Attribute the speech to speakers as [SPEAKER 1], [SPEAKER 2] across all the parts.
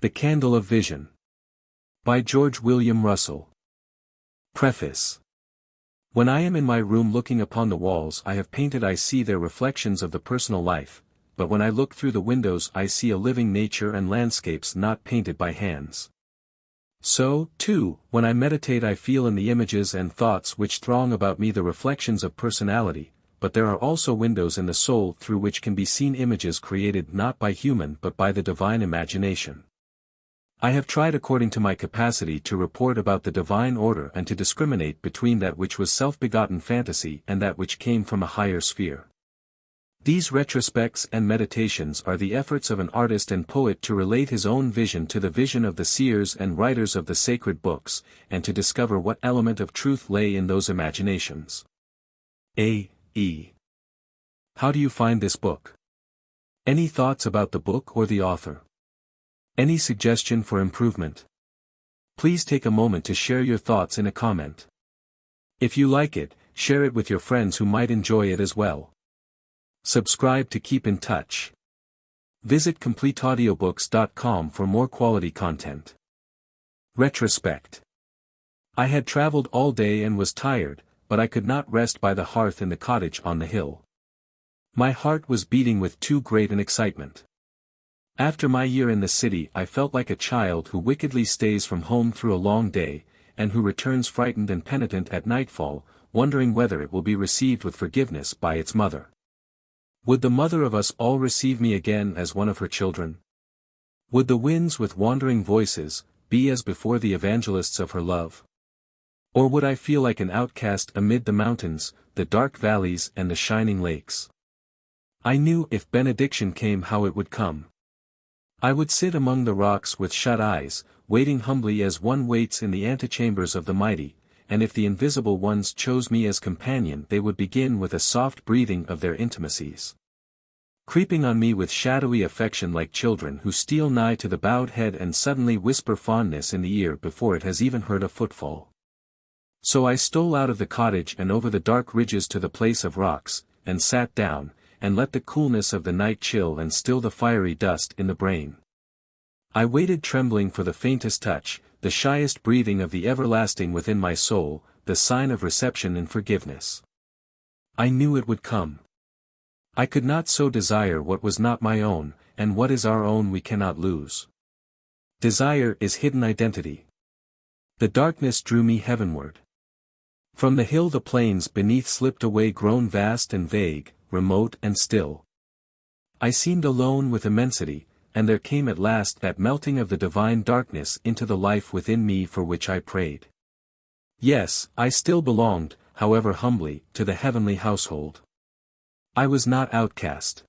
[SPEAKER 1] The Candle of Vision. By George William Russell. Preface. When I am in my room looking upon the walls I have painted, I see their reflections of the personal life, but when I look through the windows I see a living nature and landscapes not painted by hands. So, too, when I meditate I feel in the images and thoughts which throng about me the reflections of personality, but there are also windows in the soul through which can be seen images created not by human but by the divine imagination. I have tried according to my capacity to report about the divine order and to discriminate between that which was self-begotten fantasy and that which came from a higher sphere. These retrospects and meditations are the efforts of an artist and poet to relate his own vision to the vision of the seers and writers of the sacred books, and to discover what element of truth lay in those imaginations. A.E. How do you find this book? Any thoughts about the book or the author? Any suggestion for improvement? Please take a moment to share your thoughts in a comment. If you like it, share it with your friends who might enjoy it as well. Subscribe to keep in touch. Visit completeaudiobooks.com for more quality content. Retrospect. I had traveled all day and was tired, but I could not rest by the hearth in the cottage on the hill. My heart was beating with too great an excitement. After my year in the city I felt like a child who wickedly stays from home through a long day, and who returns frightened and penitent at nightfall, wondering whether it will be received with forgiveness by its mother. Would the mother of us all receive me again as one of her children? Would the winds with wandering voices be as before the evangelists of her love? Or would I feel like an outcast amid the mountains, the dark valleys and the shining lakes? I knew if benediction came how it would come. I would sit among the rocks with shut eyes, waiting humbly as one waits in the antechambers of the mighty, and if the invisible ones chose me as companion they would begin with a soft breathing of their intimacies. Creeping on me with shadowy affection like children who steal nigh to the bowed head and suddenly whisper fondness in the ear before it has even heard a footfall. So I stole out of the cottage and over the dark ridges to the place of rocks, and sat down, and let the coolness of the night chill and still the fiery dust in the brain. I waited trembling for the faintest touch, the shyest breathing of the everlasting within my soul, the sign of reception and forgiveness. I knew it would come. I could not so desire what was not my own, and what is our own we cannot lose. Desire is hidden identity. The darkness drew me heavenward. From the hill the plains beneath slipped away grown vast and vague, remote and still. I seemed alone with immensity, and there came at last that melting of the divine darkness into the life within me for which I prayed. Yes, I still belonged, however humbly, to the heavenly household. I was not outcast.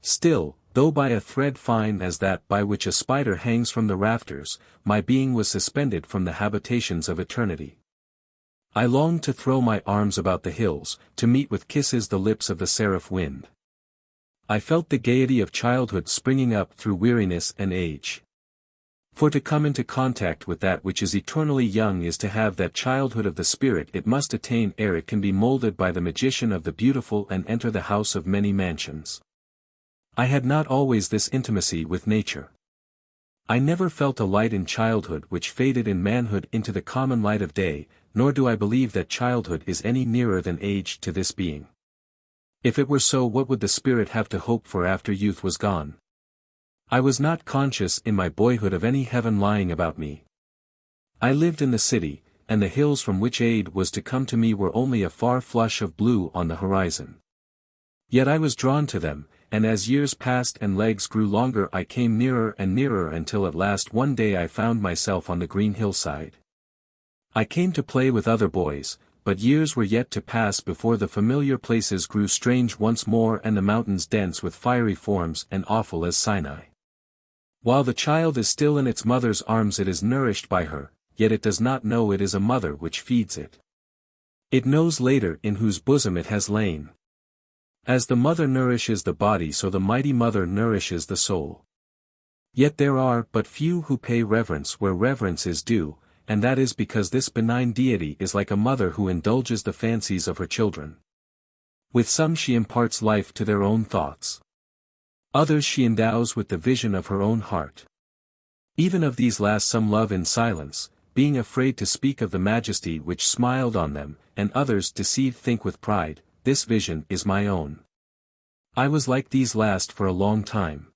[SPEAKER 1] Still, though by a thread fine as that by which a spider hangs from the rafters, my being was suspended from the habitations of eternity. I longed to throw my arms about the hills, to meet with kisses the lips of the seraph wind. I felt the gaiety of childhood springing up through weariness and age. For to come into contact with that which is eternally young is to have that childhood of the spirit it must attain ere it can be molded by the magician of the beautiful and enter the house of many mansions. I had not always this intimacy with nature. I never felt a light in childhood which faded in manhood into the common light of day, nor do I believe that childhood is any nearer than age to this being. If it were so, what would the spirit have to hope for after youth was gone? I was not conscious in my boyhood of any heaven lying about me. I lived in the city, and the hills from which aid was to come to me were only a far flush of blue on the horizon. Yet I was drawn to them, and as years passed and legs grew longer I came nearer and nearer until at last one day I found myself on the green hillside. I came to play with other boys, but years were yet to pass before the familiar places grew strange once more and the mountains dense with fiery forms and awful as Sinai. While the child is still in its mother's arms it is nourished by her, yet it does not know it is a mother which feeds it. It knows later in whose bosom it has lain. As the mother nourishes the body so the mighty mother nourishes the soul. Yet there are but few who pay reverence where reverence is due, and that is because this benign deity is like a mother who indulges the fancies of her children. With some she imparts life to their own thoughts. Others she endows with the vision of her own heart. Even of these last some love in silence, being afraid to speak of the majesty which smiled on them, and others deceived think with pride, this vision is my own. I was like these last for a long time.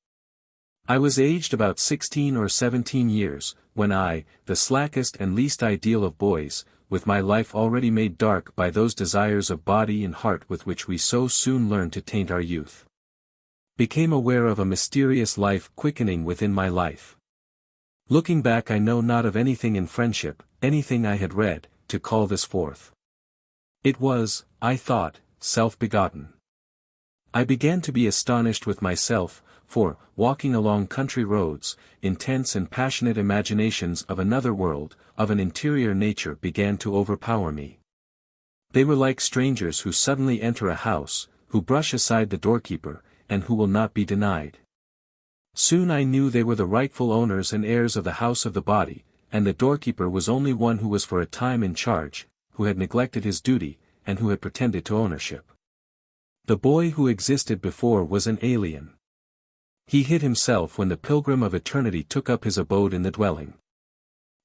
[SPEAKER 1] I was aged about 16 or 17 years, when I, the slackest and least ideal of boys, with my life already made dark by those desires of body and heart with which we so soon learn to taint our youth, became aware of a mysterious life quickening within my life. Looking back, I know not of anything in friendship, anything I had read, to call this forth. It was, I thought, self-begotten. I began to be astonished with myself, for, walking along country roads, intense and passionate imaginations of another world, of an interior nature began to overpower me. They were like strangers who suddenly enter a house, who brush aside the doorkeeper, and who will not be denied. Soon I knew they were the rightful owners and heirs of the house of the body, and the doorkeeper was only one who was for a time in charge, who had neglected his duty, and who had pretended to ownership. The boy who existed before was an alien. He hid himself when the pilgrim of eternity took up his abode in the dwelling.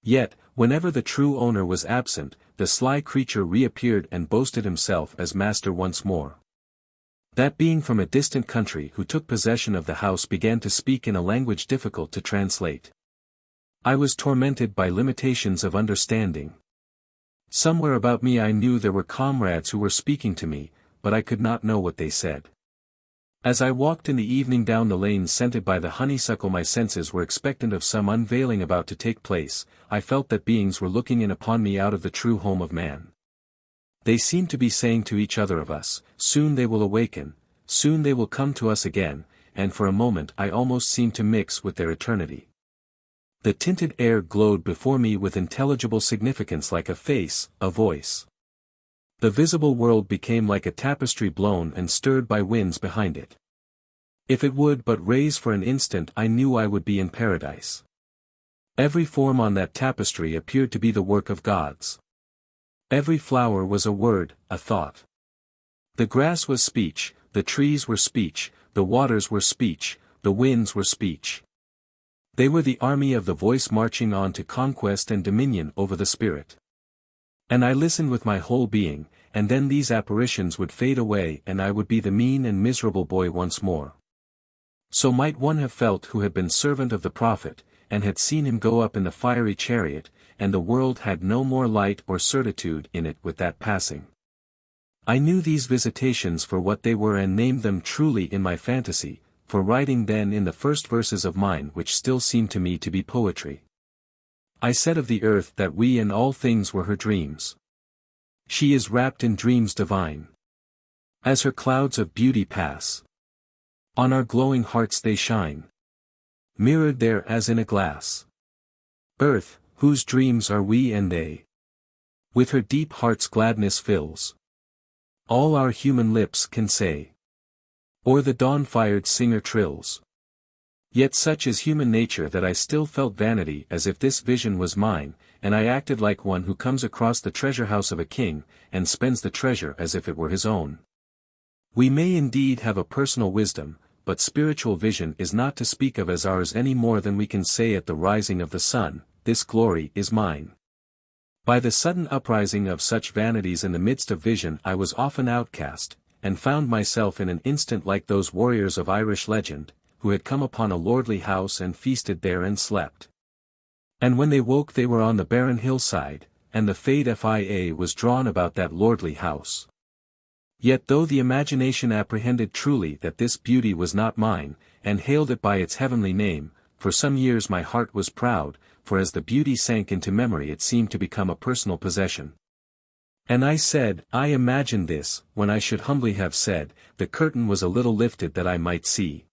[SPEAKER 1] Yet, whenever the true owner was absent, the sly creature reappeared and boasted himself as master once more. That being from a distant country who took possession of the house began to speak in a language difficult to translate. I was tormented by limitations of understanding. Somewhere about me I knew there were comrades who were speaking to me, but I could not know what they said. As I walked in the evening down the lane scented by the honeysuckle, my senses were expectant of some unveiling about to take place. I felt that beings were looking in upon me out of the true home of man. They seemed to be saying to each other of us, soon they will awaken, soon they will come to us again, and for a moment I almost seemed to mix with their eternity. The tinted air glowed before me with intelligible significance like a face, a voice. The visible world became like a tapestry blown and stirred by winds behind it. If it would but raise for an instant, I knew I would be in paradise. Every form on that tapestry appeared to be the work of gods. Every flower was a word, a thought. The grass was speech, the trees were speech, the waters were speech, the winds were speech. They were the army of the voice marching on to conquest and dominion over the spirit. And I listened with my whole being, and then these apparitions would fade away and I would be the mean and miserable boy once more. So might one have felt who had been servant of the prophet, and had seen him go up in the fiery chariot, and the world had no more light or certitude in it with that passing. I knew these visitations for what they were and named them truly in my fantasy, for writing then in the first verses of mine which still seemed to me to be poetry. I said of the earth that we and all things were her dreams. She is wrapped in dreams divine. As her clouds of beauty pass, on our glowing hearts they shine, mirrored there as in a glass. Earth, whose dreams are we and they, with her deep heart's gladness fills all our human lips can say. O'er the dawn-fired singer trills. Yet such is human nature that I still felt vanity as if this vision was mine, and I acted like one who comes across the treasure house of a king, and spends the treasure as if it were his own. We may indeed have a personal wisdom, but spiritual vision is not to speak of as ours any more than we can say at the rising of the sun, this glory is mine. By the sudden uprising of such vanities in the midst of vision I was often outcast, and found myself in an instant like those warriors of Irish legend, who had come upon a lordly house and feasted there and slept. And when they woke they were on the barren hillside, and the fade fia was drawn about that lordly house. Yet though the imagination apprehended truly that this beauty was not mine, and hailed it by its heavenly name, for some years my heart was proud, for as the beauty sank into memory it seemed to become a personal possession. And I said, I imagined this, when I should humbly have said, the curtain was a little lifted that I might see.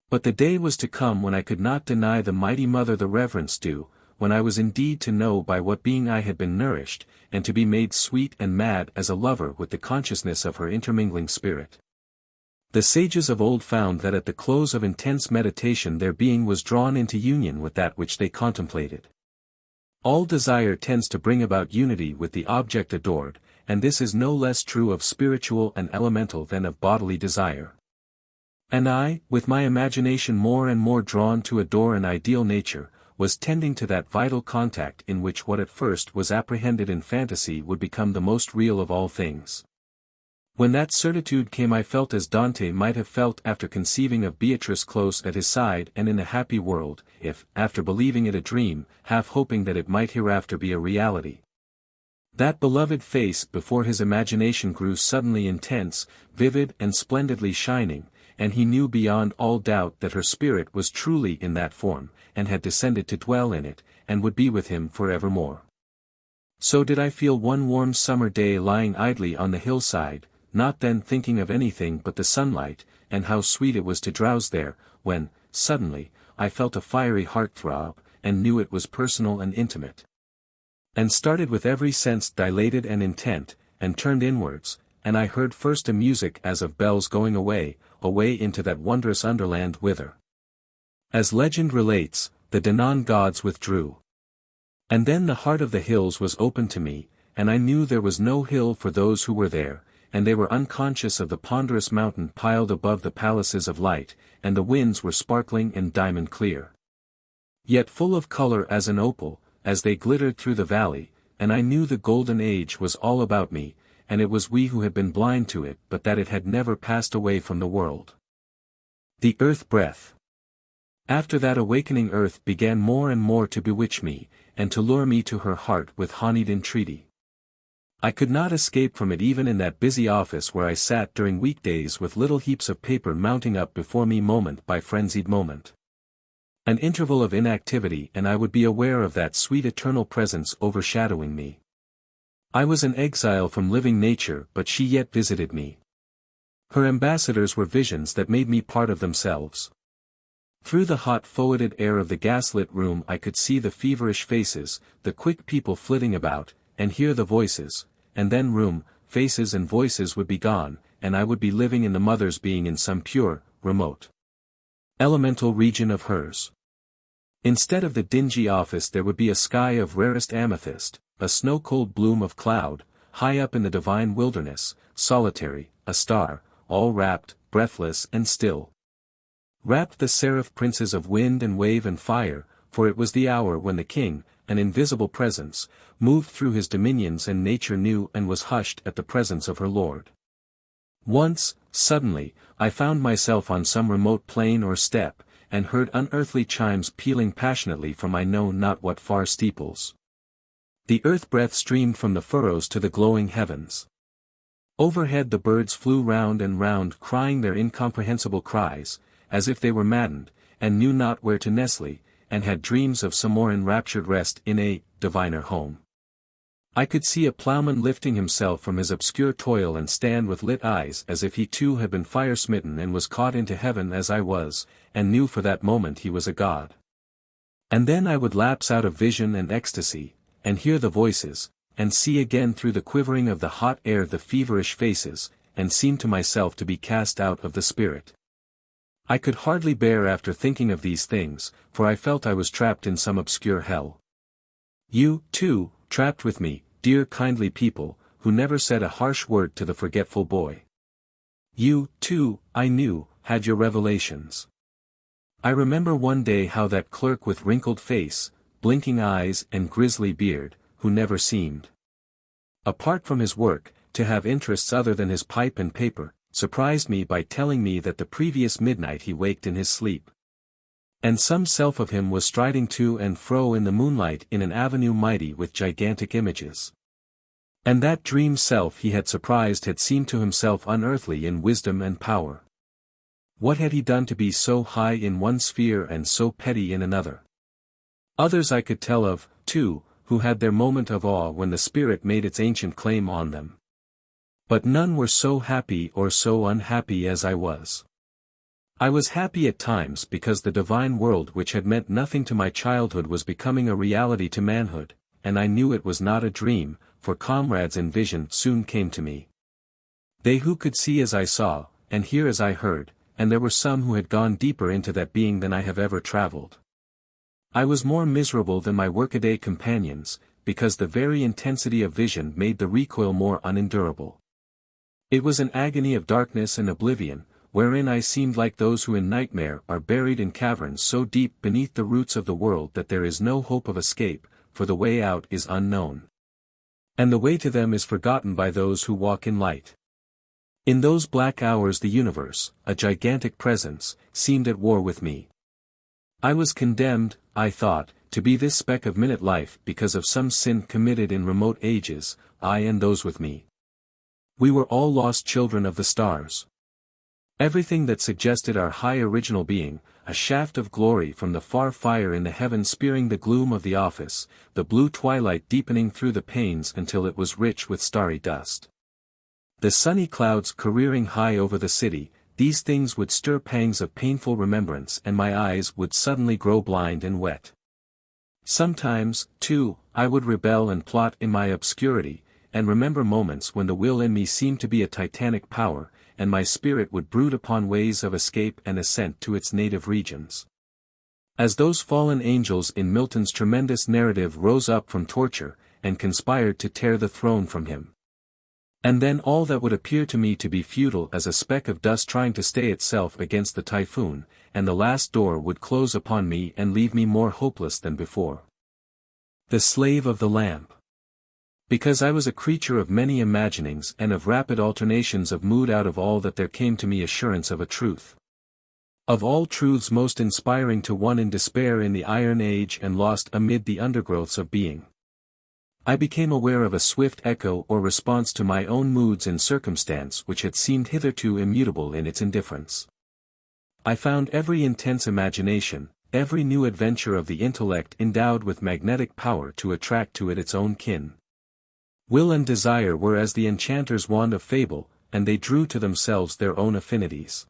[SPEAKER 1] But the day was to come when I could not deny the mighty mother the reverence due, when I was indeed to know by what being I had been nourished, and to be made sweet and mad as a lover with the consciousness of her intermingling spirit. The sages of old found that at the close of intense meditation their being was drawn into union with that which they contemplated. All desire tends to bring about unity with the object adored, and this is no less true of spiritual and elemental than of bodily desire. And I, with my imagination more and more drawn to adore an ideal nature, was tending to that vital contact in which what at first was apprehended in fantasy would become the most real of all things. When that certitude came, I felt as Dante might have felt after conceiving of Beatrice close at his side and in a happy world, if, after believing it a dream, half hoping that it might hereafter be a reality. That beloved face before his imagination grew suddenly intense, vivid and splendidly shining, and he knew beyond all doubt that her spirit was truly in that form, and had descended to dwell in it, and would be with him forevermore. So did I feel one warm summer day lying idly on the hillside, not then thinking of anything but the sunlight, and how sweet it was to drowse there, when, suddenly, I felt a fiery heart throb, and knew it was personal and intimate. And started with every sense dilated and intent, and turned inwards, and I heard first a music as of bells going away, away into that wondrous underland whither, as legend relates, the Danaan gods withdrew. And then the heart of the hills was opened to me, and I knew there was no hill for those who were there, and they were unconscious of the ponderous mountain piled above the palaces of light, and the winds were sparkling and diamond clear, yet full of color as an opal, as they glittered through the valley, and I knew the golden age was all about me, and it was we who had been blind to it, but that it had never passed away from the world. The earth breath. After that awakening earth began more and more to bewitch me, and to lure me to her heart with honeyed entreaty. I could not escape from it even in that busy office where I sat during weekdays with little heaps of paper mounting up before me moment by frenzied moment. An interval of inactivity and I would be aware of that sweet eternal presence overshadowing me. I was an exile from living nature, but she yet visited me. Her ambassadors were visions that made me part of themselves. Through the hot foetid air of the gaslit room I could see the feverish faces, the quick people flitting about, and hear the voices, and then room, faces and voices would be gone, and I would be living in the mother's being in some pure, remote, elemental region of hers. Instead of the dingy office there would be a sky of rarest amethyst, a snow-cold bloom of cloud, high up in the divine wilderness, solitary, a star, all wrapped, breathless and still. Wrapped the seraph princes of wind and wave and fire, for it was the hour when the king, an invisible presence, moved through his dominions and nature knew and was hushed at the presence of her Lord. Once, suddenly, I found myself on some remote plain or steppe, and heard unearthly chimes pealing passionately from I know not what far steeples. The earth breath streamed from the furrows to the glowing heavens. Overhead the birds flew round and round crying their incomprehensible cries, as if they were maddened, and knew not where to nestle, and had dreams of some more enraptured rest in a diviner home. I could see a ploughman lifting himself from his obscure toil and stand with lit eyes as if he too had been fire-smitten and was caught into heaven as I was, and knew for that moment he was a god. And then I would lapse out of vision and ecstasy, and hear the voices, and see again through the quivering of the hot air the feverish faces, and seem to myself to be cast out of the spirit. I could hardly bear after thinking of these things, for I felt I was trapped in some obscure hell. You, too, trapped with me, dear kindly people, who never said a harsh word to the forgetful boy. You, too, I knew, had your revelations. I remember one day how that clerk with wrinkled face, blinking eyes and grisly beard, who never seemed, apart from his work, to have interests other than his pipe and paper, surprised me by telling me that the previous midnight he waked in his sleep. And some self of him was striding to and fro in the moonlight in an avenue mighty with gigantic images. And that dream self he had surprised had seemed to himself unearthly in wisdom and power. What had he done to be so high in one sphere and so petty in another? Others I could tell of, too, who had their moment of awe when the spirit made its ancient claim on them. But none were so happy or so unhappy as I was. I was happy at times because the divine world which had meant nothing to my childhood was becoming a reality to manhood, and I knew it was not a dream, for comrades in vision soon came to me. They who could see as I saw, and hear as I heard, and there were some who had gone deeper into that being than I have ever traveled. I was more miserable than my workaday companions, because the very intensity of vision made the recoil more unendurable. It was an agony of darkness and oblivion, wherein I seemed like those who in nightmare are buried in caverns so deep beneath the roots of the world that there is no hope of escape, for the way out is unknown. And the way to them is forgotten by those who walk in light. In those black hours the universe, a gigantic presence, seemed at war with me. I was condemned, I thought, to be this speck of minute life because of some sin committed in remote ages, I and those with me. We were all lost children of the stars. Everything that suggested our high original being, a shaft of glory from the far fire in the heaven spearing the gloom of the office, the blue twilight deepening through the panes until it was rich with starry dust. The sunny clouds careering high over the city, these things would stir pangs of painful remembrance and my eyes would suddenly grow blind and wet. Sometimes, too, I would rebel and plot in my obscurity, and remember moments when the will in me seemed to be a titanic power, and my spirit would brood upon ways of escape and ascent to its native regions. As those fallen angels in Milton's tremendous narrative rose up from torture, and conspired to tear the throne from him. And then all that would appear to me to be futile as a speck of dust trying to stay itself against the typhoon, and the last door would close upon me and leave me more hopeless than before. The slave of the lamp. Because I was a creature of many imaginings and of rapid alternations of mood, out of all that there came to me assurance of a truth. Of all truths most inspiring to one in despair in the Iron Age and lost amid the undergrowths of being. I became aware of a swift echo or response to my own moods in circumstance which had seemed hitherto immutable in its indifference. I found every intense imagination, every new adventure of the intellect endowed with magnetic power to attract to it its own kin. Will and desire were as the enchanter's wand of fable, and they drew to themselves their own affinities.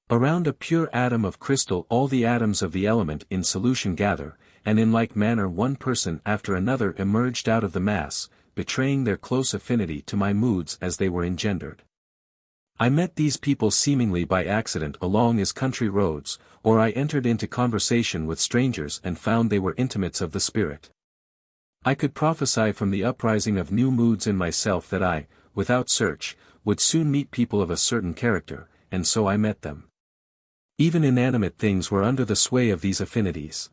[SPEAKER 1] Around a pure atom of crystal all the atoms of the element in solution gather, and in like manner one person after another emerged out of the mass, betraying their close affinity to my moods as they were engendered. I met these people seemingly by accident along his country roads, or I entered into conversation with strangers and found they were intimates of the spirit. I could prophesy from the uprising of new moods in myself that I, without search, would soon meet people of a certain character, and so I met them. Even inanimate things were under the sway of these affinities.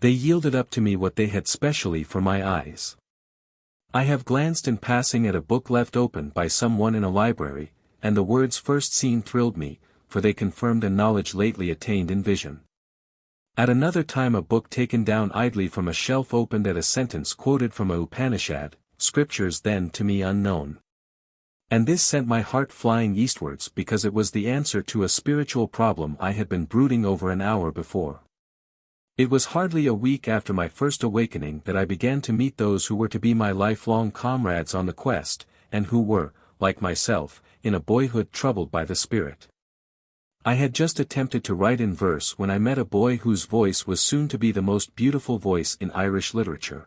[SPEAKER 1] They yielded up to me what they had specially for my eyes. I have glanced in passing at a book left open by someone in a library, and the words first seen thrilled me, for they confirmed a knowledge lately attained in vision. At another time a book taken down idly from a shelf opened at a sentence quoted from a Upanishad, scriptures then to me unknown. And this sent my heart flying eastwards because it was the answer to a spiritual problem I had been brooding over an hour before. It was hardly a week after my first awakening that I began to meet those who were to be my lifelong comrades on the quest, and who were, like myself, in a boyhood troubled by the spirit. I had just attempted to write in verse when I met a boy whose voice was soon to be the most beautiful voice in Irish literature.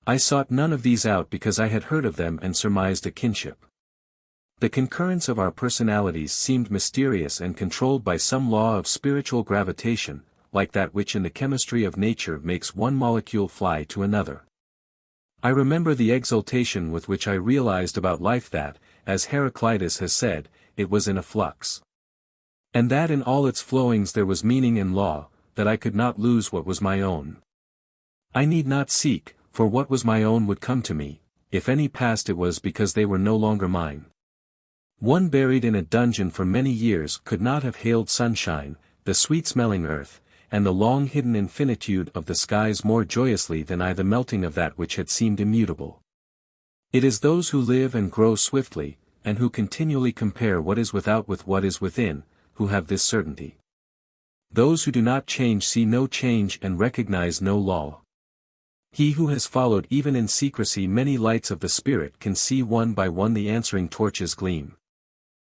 [SPEAKER 1] I sought none of these out because I had heard of them and surmised a kinship. The concurrence of our personalities seemed mysterious and controlled by some law of spiritual gravitation, like that which in the chemistry of nature makes one molecule fly to another. I remember the exultation with which I realized about life that, as Heraclitus has said, it was in a flux. And that in all its flowings there was meaning and law, that I could not lose what was my own. I need not seek, for what was my own would come to me, if any passed it was because they were no longer mine. One buried in a dungeon for many years could not have hailed sunshine, the sweet-smelling earth, and the long-hidden infinitude of the skies more joyously than I the melting of that which had seemed immutable. It is those who live and grow swiftly, and who continually compare what is without with what is within, who have this certainty. Those who do not change see no change and recognize no law. He who has followed even in secrecy many lights of the spirit can see one by one the answering torches gleam.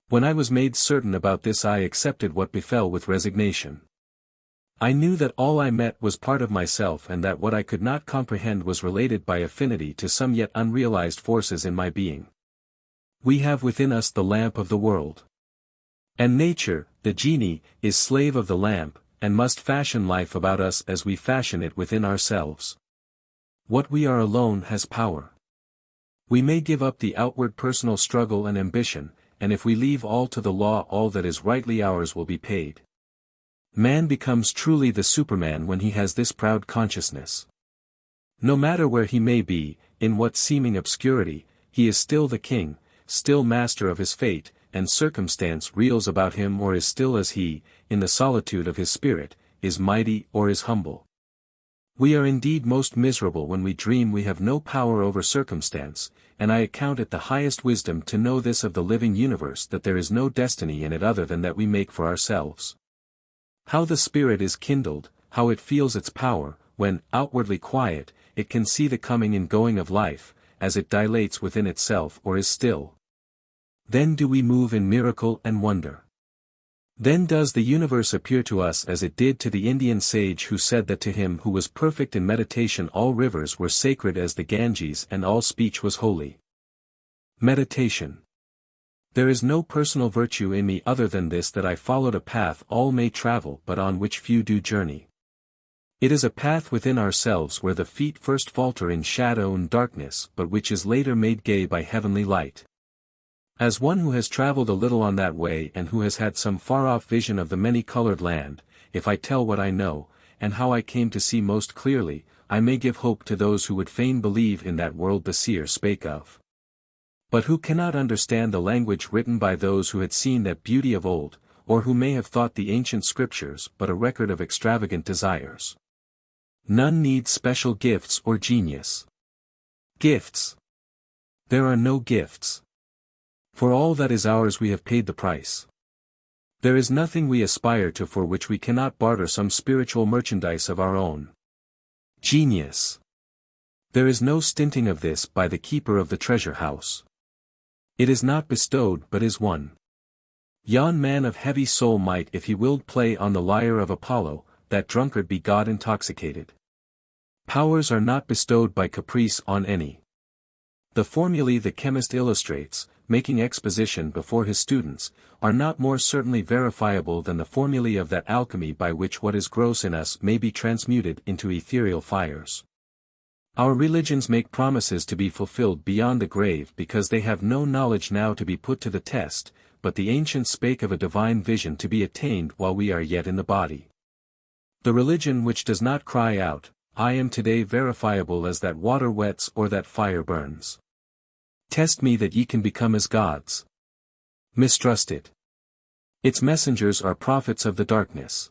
[SPEAKER 1] When I was made certain about this I accepted what befell with resignation. I knew that all I met was part of myself and that what I could not comprehend was related by affinity to some yet unrealized forces in my being. We have within us the lamp of the world. And nature, the genie, is slave of the lamp, and must fashion life about us as we fashion it within ourselves. What we are alone has power. We may give up the outward personal struggle and ambition, and if we leave all to the law, all that is rightly ours will be paid. Man becomes truly the Superman when he has this proud consciousness. No matter where he may be, in what seeming obscurity, he is still the king, still master of his fate, and circumstance reels about him or is still as he, in the solitude of his spirit, is mighty or is humble. We are indeed most miserable when we dream we have no power over circumstance, and I account it the highest wisdom to know this of the living universe, that there is no destiny in it other than that we make for ourselves. How the spirit is kindled, how it feels its power, when, outwardly quiet, it can see the coming and going of life, as it dilates within itself or is still. Then do we move in miracle and wonder. Then does the universe appear to us as it did to the Indian sage who said that to him who was perfect in meditation all rivers were sacred as the Ganges and all speech was holy. Meditation. There is no personal virtue in me other than this, that I followed a path all may travel but on which few do journey. It is a path within ourselves where the feet first falter in shadow and darkness but which is later made gay by heavenly light. As one who has traveled a little on that way and who has had some far-off vision of the many-colored land, if I tell what I know, and how I came to see most clearly, I may give hope to those who would fain believe in that world the seer spake of. But who cannot understand the language written by those who had seen that beauty of old, or who may have thought the ancient scriptures but a record of extravagant desires. None needs special gifts or genius. Gifts. There are no gifts. For all that is ours we have paid the price. There is nothing we aspire to for which we cannot barter some spiritual merchandise of our own. Genius. There is no stinting of this by the keeper of the treasure house. It is not bestowed but is won. Yon man of heavy soul might if he willed play on the lyre of Apollo, that drunkard be God intoxicated. Powers are not bestowed by caprice on any. The formulae the chemist illustrates, making exposition before his students, are not more certainly verifiable than the formulae of that alchemy by which what is gross in us may be transmuted into ethereal fires. Our religions make promises to be fulfilled beyond the grave because they have no knowledge now to be put to the test, but the ancients spake of a divine vision to be attained while we are yet in the body. The religion which does not cry out, I am today verifiable as that water wets or that fire burns. Test me that ye can become as gods. Mistrust it. Its messengers are prophets of the darkness.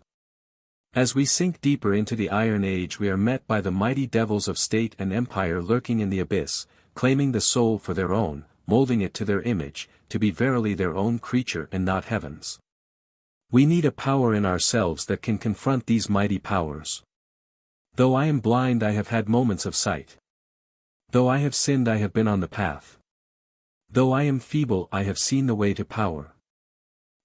[SPEAKER 1] As we sink deeper into the Iron Age we are met by the mighty devils of state and empire lurking in the abyss, claiming the soul for their own, molding it to their image, to be verily their own creature and not heaven's. We need a power in ourselves that can confront these mighty powers. Though I am blind I have had moments of sight. Though I have sinned I have been on the path. Though I am feeble I have seen the way to power.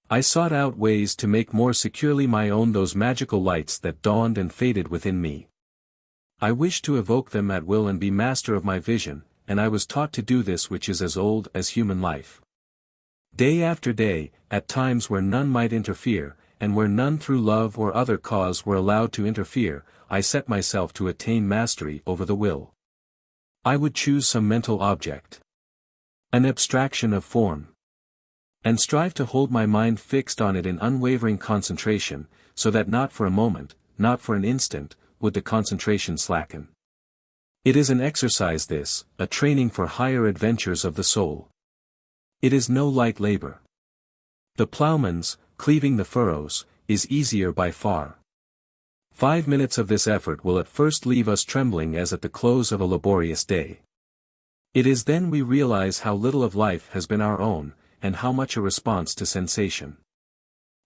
[SPEAKER 1] I sought out ways to make more securely my own those magical lights that dawned and faded within me. I wished to evoke them at will and be master of my vision, and I was taught to do this which is as old as human life. Day after day, at times where none might interfere, and where none through love or other cause were allowed to interfere, I set myself to attain mastery over the will. I would choose some mental object. An abstraction of form. And strive to hold my mind fixed on it in unwavering concentration, so that not for a moment, not for an instant, would the concentration slacken. It is an exercise this, a training for higher adventures of the soul. It is no light labor. The plowman's, cleaving the furrows, is easier by far. 5 minutes of this effort will at first leave us trembling as at the close of a laborious day. It is then we realize how little of life has been our own, and how much a response to sensation.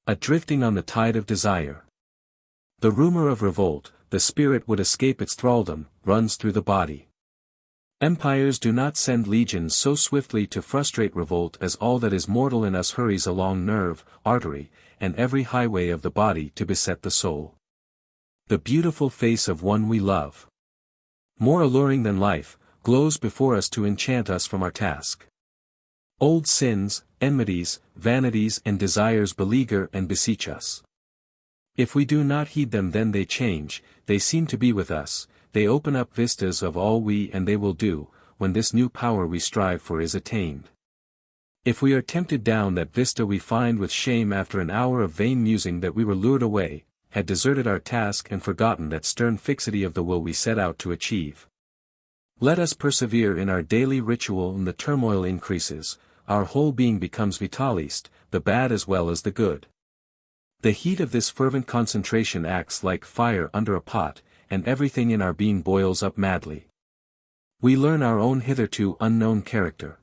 [SPEAKER 1] A drifting on the tide of desire. The rumor of revolt, the spirit would escape its thraldom, runs through the body. Empires do not send legions so swiftly to frustrate revolt as all that is mortal in us hurries along nerve, artery, and every highway of the body to beset the soul. The beautiful face of one we love, more alluring than life, glows before us to enchant us from our task. Old sins, enmities, vanities and desires beleaguer and beseech us. If we do not heed them then they change, they seem to be with us, they open up vistas of all we and they will do, when this new power we strive for is attained. If we are tempted down that vista we find with shame after an hour of vain musing that we were lured away, had deserted our task and forgotten that stern fixity of the will we set out to achieve. Let us persevere in our daily ritual and the turmoil increases, our whole being becomes vitalist, the bad as well as the good. The heat of this fervent concentration acts like fire under a pot, and everything in our being boils up madly. We learn our own hitherto unknown character.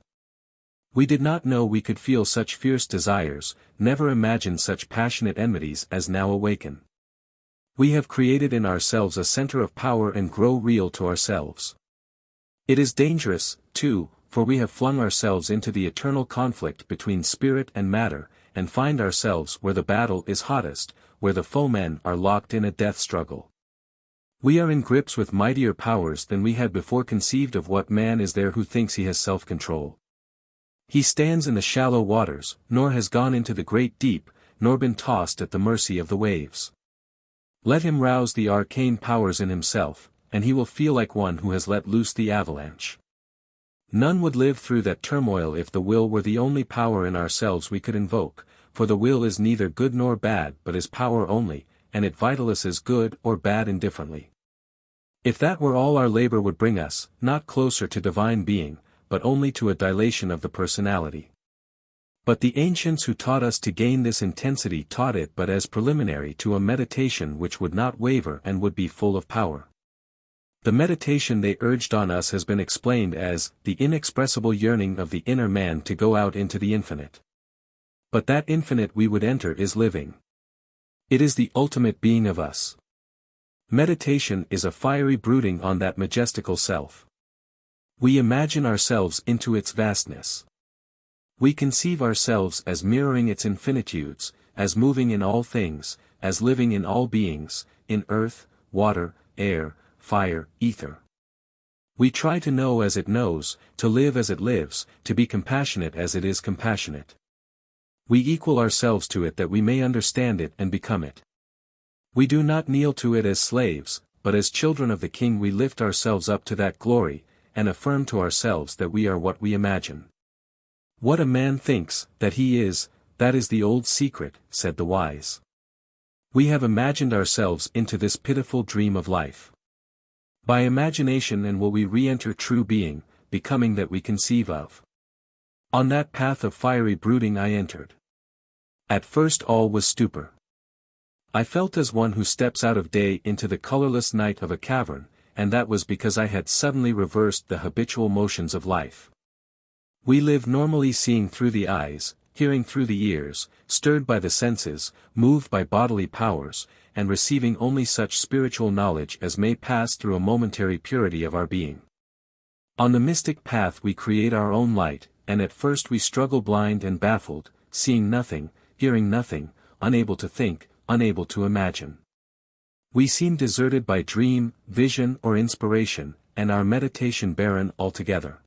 [SPEAKER 1] We did not know we could feel such fierce desires, never imagined such passionate enmities as now awaken. We have created in ourselves a center of power and grow real to ourselves. It is dangerous, too, for we have flung ourselves into the eternal conflict between spirit and matter, and find ourselves where the battle is hottest, where the foemen are locked in a death struggle. We are in grips with mightier powers than we had before conceived of. What man is there who thinks he has self-control? He stands in the shallow waters, nor has gone into the great deep, nor been tossed at the mercy of the waves. Let him rouse the arcane powers in himself, and he will feel like one who has let loose the avalanche. None would live through that turmoil if the will were the only power in ourselves we could invoke, for the will is neither good nor bad but is power only, and it vitalises good or bad indifferently. If that were all our labor would bring us, not closer to divine being, but only to a dilation of the personality. But the ancients who taught us to gain this intensity taught it but as preliminary to a meditation which would not waver and would be full of power. The meditation they urged on us has been explained as the inexpressible yearning of the inner man to go out into the infinite. But that infinite we would enter is living. It is the ultimate being of us. Meditation is a fiery brooding on that majestical self. We imagine ourselves into its vastness. We conceive ourselves as mirroring its infinitudes, as moving in all things, as living in all beings, in earth, water, air, fire, ether. We try to know as it knows, to live as it lives, to be compassionate as it is compassionate. We equal ourselves to it that we may understand it and become it. We do not kneel to it as slaves, but as children of the King we lift ourselves up to that glory, and affirm to ourselves that we are what we imagine. What a man thinks that he is, that is the old secret, said the wise. We have imagined ourselves into this pitiful dream of life. By imagination and will we re-enter true being, becoming that we conceive of. On that path of fiery brooding I entered. At first all was stupor. I felt as one who steps out of day into the colorless night of a cavern, and that was because I had suddenly reversed the habitual motions of life. We live normally seeing through the eyes, hearing through the ears, stirred by the senses, moved by bodily powers, and receiving only such spiritual knowledge as may pass through a momentary purity of our being. On the mystic path we create our own light, and at first we struggle blind and baffled, seeing nothing, hearing nothing, unable to think, unable to imagine. We seem deserted by dream, vision or inspiration, and our meditation barren altogether.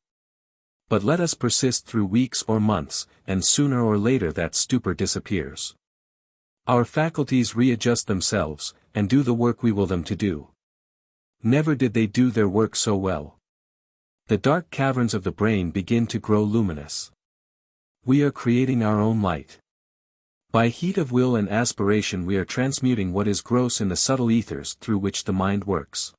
[SPEAKER 1] But let us persist through weeks or months, and sooner or later that stupor disappears. Our faculties readjust themselves, and do the work we will them to do. Never did they do their work so well. The dark caverns of the brain begin to grow luminous. We are creating our own light. By heat of will and aspiration we are transmuting what is gross in the subtle ethers through which the mind works.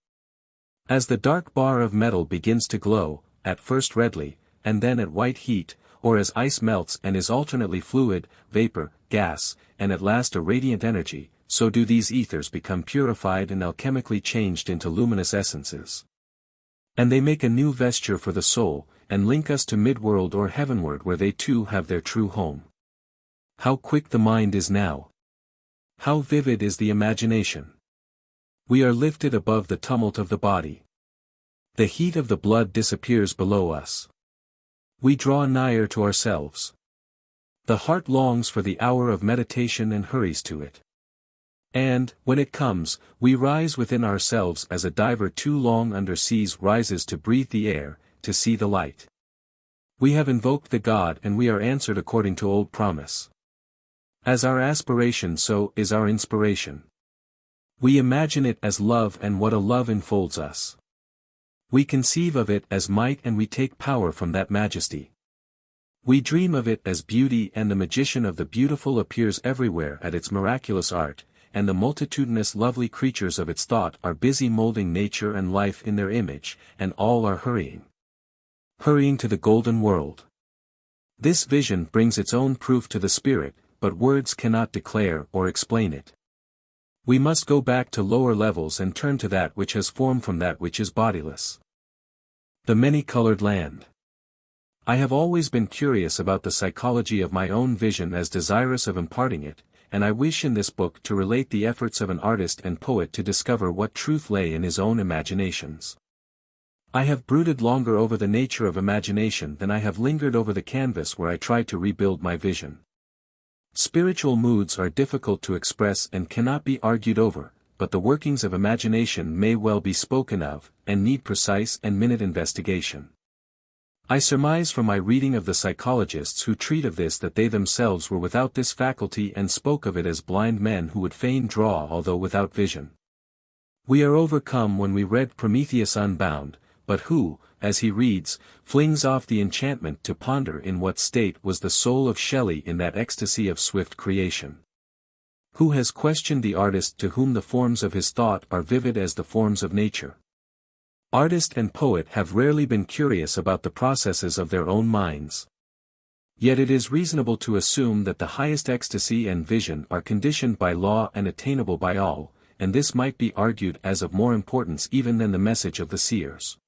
[SPEAKER 1] As the dark bar of metal begins to glow, at first redly, and then at white heat, or as ice melts and is alternately fluid, vapor, gas, and at last a radiant energy, so do these ethers become purified and alchemically changed into luminous essences. And they make a new vesture for the soul, and link us to mid-world or heavenward where they too have their true home. How quick the mind is now! How vivid is the imagination! We are lifted above the tumult of the body. The heat of the blood disappears below us. We draw nigher to ourselves. The heart longs for the hour of meditation and hurries to it. And, when it comes, we rise within ourselves as a diver too long under seas rises to breathe the air, to see the light. We have invoked the God and we are answered according to old promise. As our aspiration so is our inspiration. We imagine it as love and what a love enfolds us. We conceive of it as might and we take power from that majesty. We dream of it as beauty, and the magician of the beautiful appears everywhere at its miraculous art, and the multitudinous lovely creatures of its thought are busy molding nature and life in their image, and all are hurrying to the golden world. This vision brings its own proof to the spirit, but words cannot declare or explain it. We must go back to lower levels and turn to that which has form from that which is bodiless. The many-colored land. I have always been curious about the psychology of my own vision, as desirous of imparting it, and I wish in this book to relate the efforts of an artist and poet to discover what truth lay in his own imaginations. I have brooded longer over the nature of imagination than I have lingered over the canvas where I tried to rebuild my vision. Spiritual moods are difficult to express and cannot be argued over, but the workings of imagination may well be spoken of, and need precise and minute investigation. I surmise from my reading of the psychologists who treat of this that they themselves were without this faculty and spoke of it as blind men who would fain draw although without vision. We are overcome when we read Prometheus Unbound, but who, as he reads, flings off the enchantment to ponder in what state was the soul of Shelley in that ecstasy of swift creation. Who has questioned the artist to whom the forms of his thought are vivid as the forms of nature? Artist and poet have rarely been curious about the processes of their own minds. Yet it is reasonable to assume that the highest ecstasy and vision are conditioned by law and attainable by all, and this might be argued as of more importance even than the message of the seers.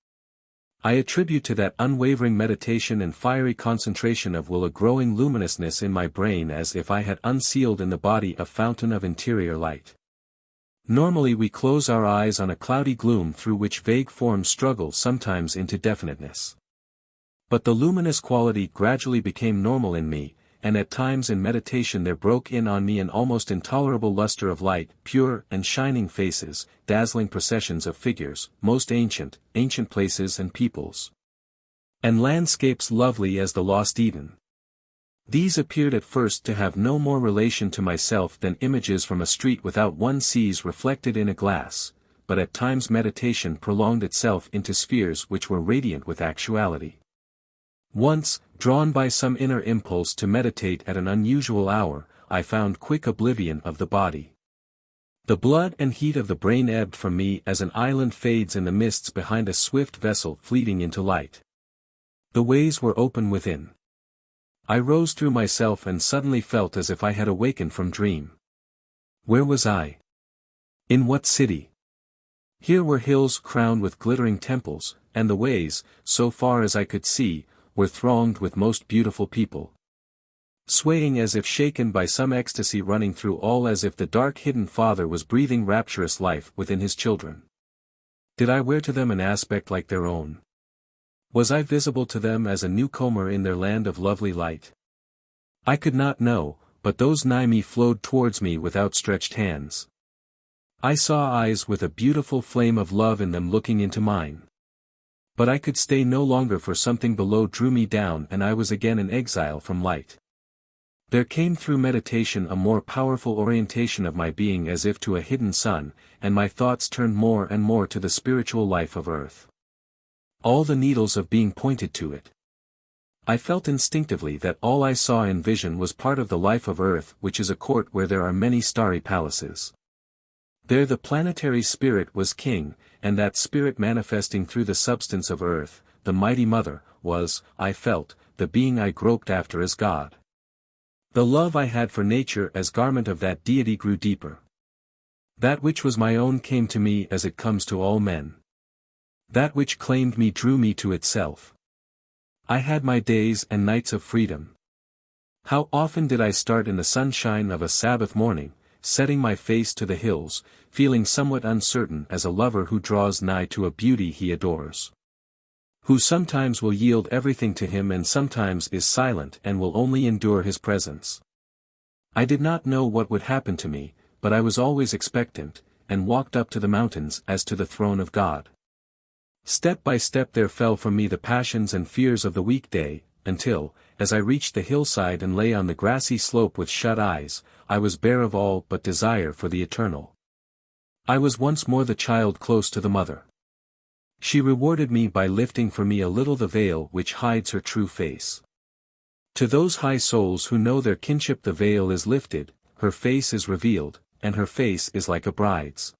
[SPEAKER 1] I attribute to that unwavering meditation and fiery concentration of will a growing luminousness in my brain, as if I had unsealed in the body a fountain of interior light. Normally we close our eyes on a cloudy gloom through which vague forms struggle sometimes into definiteness. But the luminous quality gradually became normal in me, and at times in meditation there broke in on me an almost intolerable luster of light, pure and shining faces, dazzling processions of figures, most ancient places and peoples. And landscapes lovely as the lost Eden. These appeared at first to have no more relation to myself than images from a street without one sees reflected in a glass, but at times meditation prolonged itself into spheres which were radiant with actuality. Once, drawn by some inner impulse to meditate at an unusual hour, I found quick oblivion of the body. The blood and heat of the brain ebbed from me as an island fades in the mists behind a swift vessel fleeting into light. The ways were open within. I rose through myself and suddenly felt as if I had awakened from dream. Where was I? In what city? Here were hills crowned with glittering temples, and the ways, so far as I could see, were thronged with most beautiful people. Swaying as if shaken by some ecstasy, running through all as if the dark hidden Father was breathing rapturous life within his children. Did I wear to them an aspect like their own? Was I visible to them as a newcomer in their land of lovely light? I could not know, but those nigh me flowed towards me with outstretched hands. I saw eyes with a beautiful flame of love in them looking into mine. But I could stay no longer, for something below drew me down and I was again in exile from light. There came through meditation a more powerful orientation of my being as if to a hidden sun, and my thoughts turned more and more to the spiritual life of earth. All the needles of being pointed to it. I felt instinctively that all I saw in vision was part of the life of earth, which is a court where there are many starry palaces. There the planetary spirit was king, and that spirit manifesting through the substance of earth, the mighty mother, was, I felt, the being I groped after as God. The love I had for nature as garment of that deity grew deeper. That which was my own came to me as it comes to all men. That which claimed me drew me to itself. I had my days and nights of freedom. How often did I start in the sunshine of a Sabbath morning, setting my face to the hills, feeling somewhat uncertain as a lover who draws nigh to a beauty he adores. Who sometimes will yield everything to him and sometimes is silent and will only endure his presence. I did not know what would happen to me, but I was always expectant, and walked up to the mountains as to the throne of God. Step by step there fell from me the passions and fears of the weekday, until, as I reached the hillside and lay on the grassy slope with shut eyes, I was bare of all but desire for the eternal. I was once more the child close to the mother. She rewarded me by lifting for me a little the veil which hides her true face. To those high souls who know their kinship the veil is lifted, her face is revealed, and her face is like a bride's.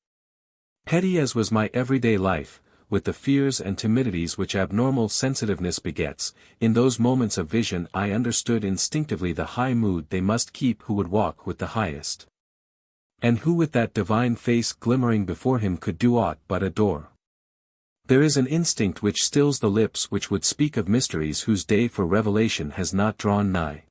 [SPEAKER 1] Petty as was my everyday life, with the fears and timidities which abnormal sensitiveness begets, in those moments of vision I understood instinctively the high mood they must keep who would walk with the highest. And who with that divine face glimmering before him could do aught but adore. There is an instinct which stills the lips which would speak of mysteries whose day for revelation has not drawn nigh.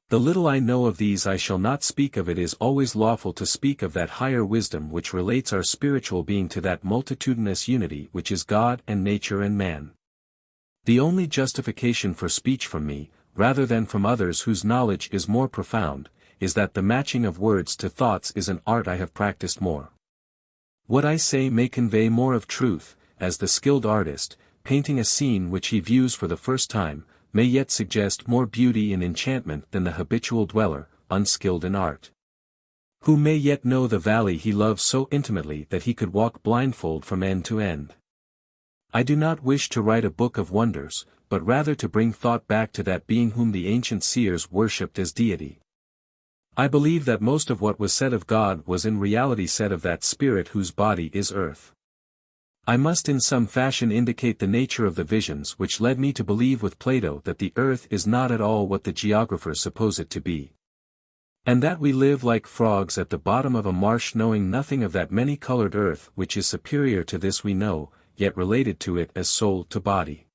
[SPEAKER 1] The little I know of these I shall not speak of. It is always lawful to speak of that higher wisdom which relates our spiritual being to that multitudinous unity which is God and nature and man. The only justification for speech from me, rather than from others whose knowledge is more profound, is that the matching of words to thoughts is an art I have practiced more. What I say may convey more of truth, as the skilled artist, painting a scene which he views for the first time, may yet suggest more beauty and enchantment than the habitual dweller, unskilled in art. Who may yet know the valley he loves so intimately that he could walk blindfold from end to end. I do not wish to write a book of wonders, but rather to bring thought back to that being whom the ancient seers worshipped as deity. I believe that most of what was said of God was in reality said of that spirit whose body is earth. I must in some fashion indicate the nature of the visions which led me to believe with Plato that the earth is not at all what the geographers suppose it to be. And that we live like frogs at the bottom of a marsh, knowing nothing of that many-colored earth which is superior to this we know, yet related to it as soul to body.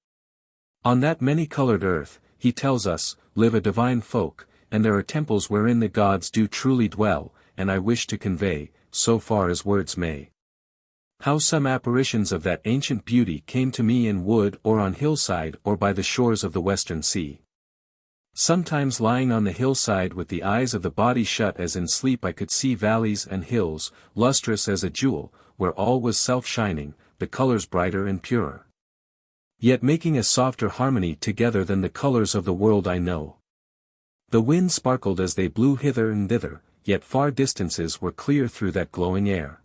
[SPEAKER 1] On that many-colored earth, he tells us, live a divine folk, and there are temples wherein the gods do truly dwell, and I wish to convey, so far as words may, how some apparitions of that ancient beauty came to me in wood or on hillside or by the shores of the western sea. Sometimes lying on the hillside with the eyes of the body shut as in sleep I could see valleys and hills, lustrous as a jewel, where all was self-shining, the colors brighter and purer, yet making a softer harmony together than the colors of the world I know. The wind sparkled as they blew hither and thither, yet far distances were clear through that glowing air.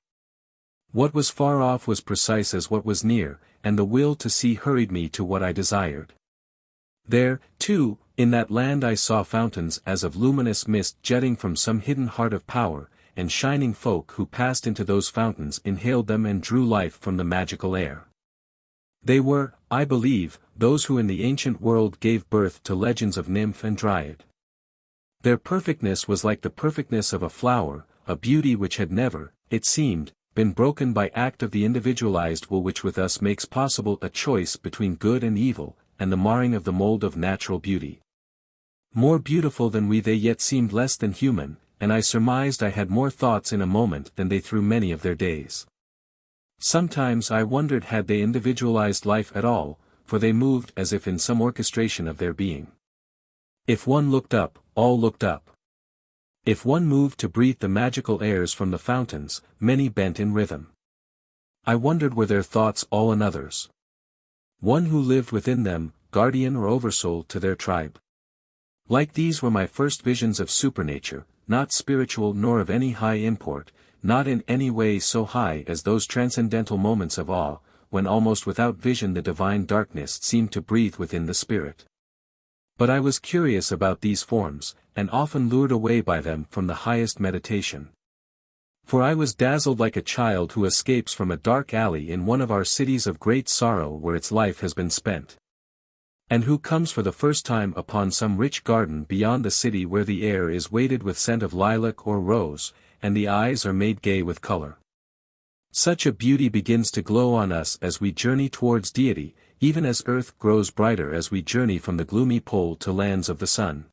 [SPEAKER 1] What was far off was precise as what was near, and the will to see hurried me to what I desired. There, too, in that land I saw fountains as of luminous mist jetting from some hidden heart of power, and shining folk who passed into those fountains inhaled them and drew life from the magical air. They were, I believe, those who in the ancient world gave birth to legends of nymph and dryad. Their perfectness was like the perfectness of a flower, a beauty which had never, it seemed, been broken by act of the individualized will which with us makes possible a choice between good and evil, and the marring of the mold of natural beauty. More beautiful than we they yet seemed less than human, and I surmised I had more thoughts in a moment than they through many of their days. Sometimes I wondered had they individualized life at all, for they moved as if in some orchestration of their being. If one looked up, all looked up. If one moved to breathe the magical airs from the fountains, many bent in rhythm. I wondered were their thoughts all another's. One who lived within them, guardian or oversoul to their tribe. Like these were my first visions of supernature, not spiritual nor of any high import, not in any way so high as those transcendental moments of awe, when almost without vision the divine darkness seemed to breathe within the spirit. But I was curious about these forms, and often lured away by them from the highest meditation. For I was dazzled like a child who escapes from a dark alley in one of our cities of great sorrow where its life has been spent, and who comes for the first time upon some rich garden beyond the city where the air is weighted with scent of lilac or rose, and the eyes are made gay with color. Such a beauty begins to glow on us as we journey towards deity, even as earth grows brighter as we journey from the gloomy pole to lands of the sun.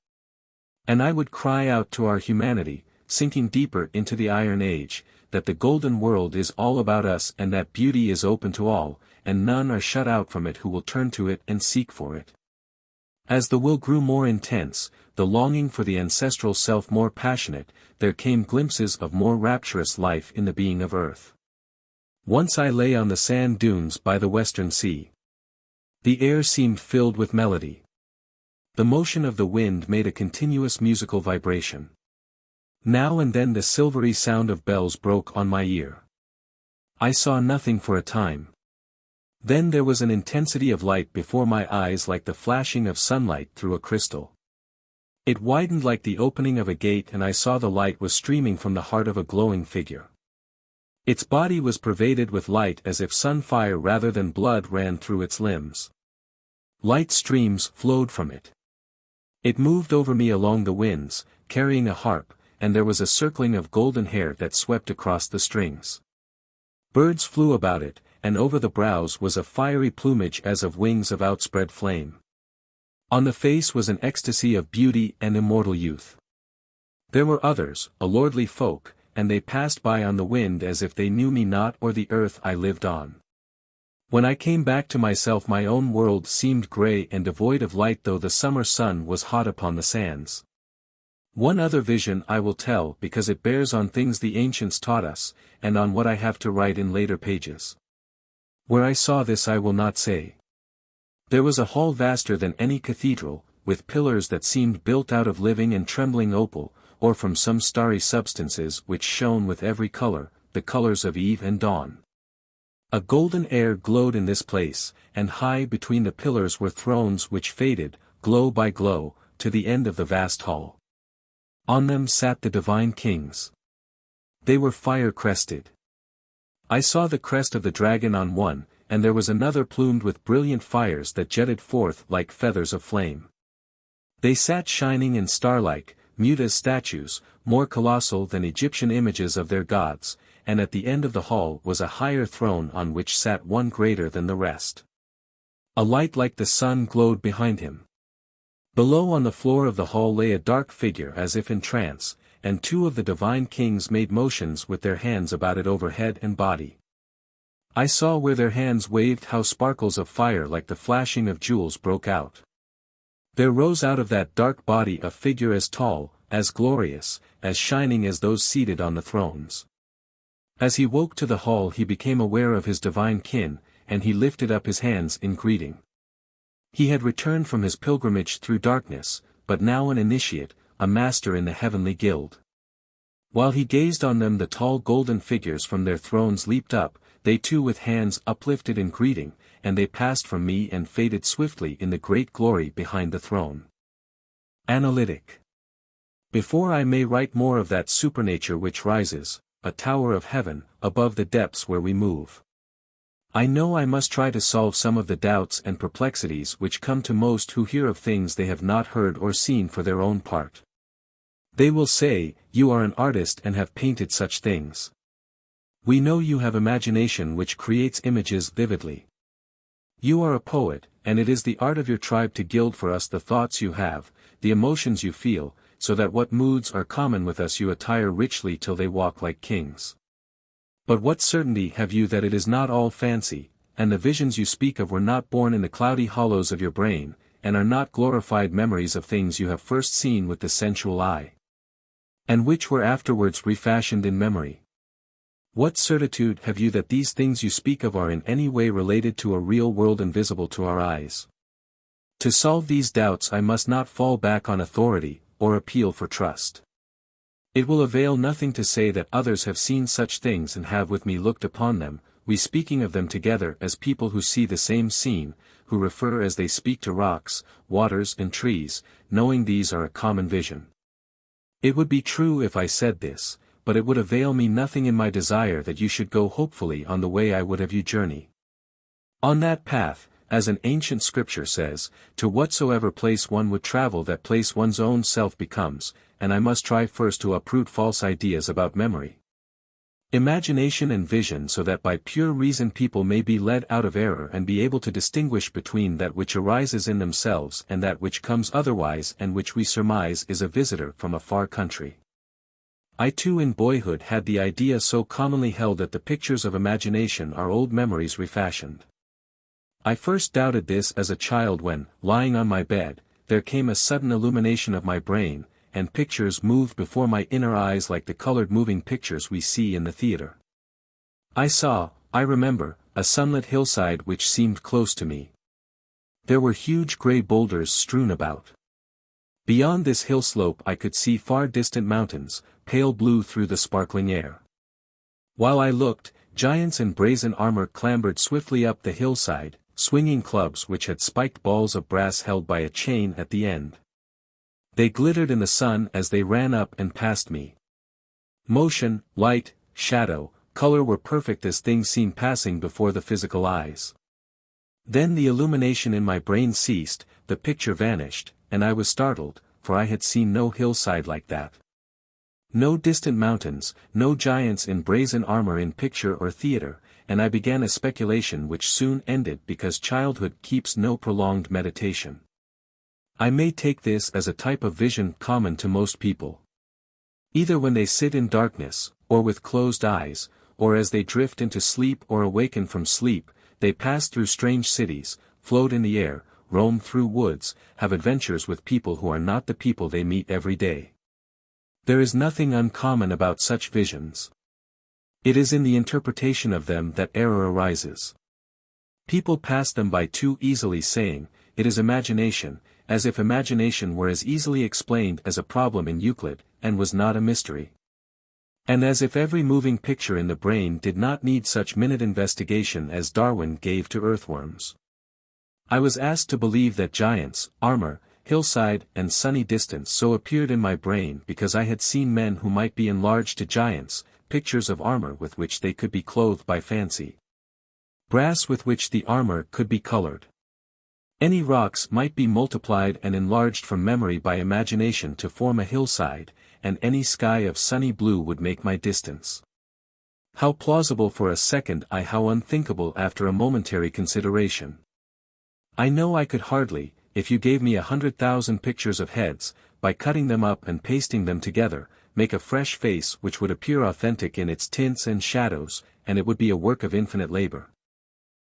[SPEAKER 1] And I would cry out to our humanity, sinking deeper into the iron age, that the golden world is all about us and that beauty is open to all, and none are shut out from it who will turn to it and seek for it. As the will grew more intense, the longing for the ancestral self more passionate, there came glimpses of more rapturous life in the being of earth. Once I lay on the sand dunes by the western sea. The air seemed filled with melody. The motion of the wind made a continuous musical vibration. Now and then the silvery sound of bells broke on my ear. I saw nothing for a time. Then there was an intensity of light before my eyes like the flashing of sunlight through a crystal. It widened like the opening of a gate, and I saw the light was streaming from the heart of a glowing figure. Its body was pervaded with light as if sun fire rather than blood ran through its limbs. Light streams flowed from it. It moved over me along the winds, carrying a harp, and there was a circling of golden hair that swept across the strings. Birds flew about it, and over the brows was a fiery plumage as of wings of outspread flame. On the face was an ecstasy of beauty and immortal youth. There were others, a lordly folk, and they passed by on the wind as if they knew me not or the earth I lived on. When I came back to myself, my own world seemed grey and devoid of light, though the summer sun was hot upon the sands. One other vision I will tell because it bears on things the ancients taught us, and on what I have to write in later pages. Where I saw this I will not say. There was a hall vaster than any cathedral, with pillars that seemed built out of living and trembling opal, or from some starry substances which shone with every color, the colors of eve and dawn. A golden air glowed in this place, and high between the pillars were thrones which faded, glow by glow, to the end of the vast hall. On them sat the divine kings. They were fire-crested. I saw the crest of the dragon on one, and there was another plumed with brilliant fires that jetted forth like feathers of flame. They sat shining and star-like, mute as statues, more colossal than Egyptian images of their gods, and at the end of the hall was a higher throne on which sat one greater than the rest. A light like the sun glowed behind him. Below on the floor of the hall lay a dark figure as if in trance, and two of the divine kings made motions with their hands about it over head and body. I saw where their hands waved how sparkles of fire like the flashing of jewels broke out. There rose out of that dark body a figure as tall, as glorious, as shining as those seated on the thrones. As he woke to the hall he became aware of his divine kin, and he lifted up his hands in greeting. He had returned from his pilgrimage through darkness, but now an initiate, a master in the heavenly guild. While he gazed on them the tall golden figures from their thrones leaped up, they too with hands uplifted in greeting, and they passed from me and faded swiftly in the great glory behind the throne. Analytic. Before I may write more of that supernature which rises, a tower of heaven, above the depths where we move. I know I must try to solve some of the doubts and perplexities which come to most who hear of things they have not heard or seen for their own part. They will say, "You are an artist and have painted such things. We know you have imagination which creates images vividly. You are a poet, and it is the art of your tribe to gild for us the thoughts you have, the emotions you feel, so that what moods are common with us you attire richly till they walk like kings. But what certainty have you that it is not all fancy, and the visions you speak of were not born in the cloudy hollows of your brain, and are not glorified memories of things you have first seen with the sensual eye, and which were afterwards refashioned in memory? What certitude have you that these things you speak of are in any way related to a real world invisible to our eyes? To solve these doubts I must not fall back on authority, or appeal for trust. It will avail nothing to say that others have seen such things and have with me looked upon them, we speaking of them together as people who see the same scene, who refer as they speak to rocks, waters and trees, knowing these are a common vision. It would be true if I said this, but it would avail me nothing in my desire that you should go hopefully on the way I would have you journey. On that path, as an ancient scripture says, to whatsoever place one would travel that place one's own self becomes, and I must try first to uproot false ideas about memory, imagination and vision, so that by pure reason people may be led out of error and be able to distinguish between that which arises in themselves and that which comes otherwise and which we surmise is a visitor from a far country. I too in boyhood had the idea so commonly held that the pictures of imagination are old memories refashioned. I first doubted this as a child when, lying on my bed, there came a sudden illumination of my brain, and pictures moved before my inner eyes like the colored moving pictures we see in the theater. I saw, I remember, a sunlit hillside which seemed close to me. There were huge gray boulders strewn about. Beyond this hill slope I could see far distant mountains, pale blue through the sparkling air. While I looked, giants in brazen armor clambered swiftly up the hillside, swinging clubs which had spiked balls of brass held by a chain at the end. They glittered in the sun as they ran up and past me. Motion, light, shadow, color were perfect as things seen passing before the physical eyes. Then the illumination in my brain ceased, the picture vanished, and I was startled, for I had seen no hillside like that. No distant mountains, no giants in brazen armor in picture or theater, and I began a speculation which soon ended because childhood keeps no prolonged meditation. I may take this as a type of vision common to most people. Either when they sit in darkness, or with closed eyes, or as they drift into sleep or awaken from sleep, they pass through strange cities, float in the air, roam through woods, have adventures with people who are not the people they meet every day. There is nothing uncommon about such visions. It is in the interpretation of them that error arises. People pass them by too easily, saying, "It is imagination," as if imagination were as easily explained as a problem in Euclid, and was not a mystery. And as if every moving picture in the brain did not need such minute investigation as Darwin gave to earthworms. I was asked to believe that giants, armor, hillside and sunny distance so appeared in my brain because I had seen men who might be enlarged to giants, pictures of armor with which they could be clothed by fancy. Brass with which the armor could be colored. Any rocks might be multiplied and enlarged from memory by imagination to form a hillside, and any sky of sunny blue would make my distance. How plausible for a second, how unthinkable after a momentary consideration. I know I could hardly, if you gave me 100,000 pictures of heads, by cutting them up and pasting them together, make a fresh face which would appear authentic in its tints and shadows, and it would be a work of infinite labor.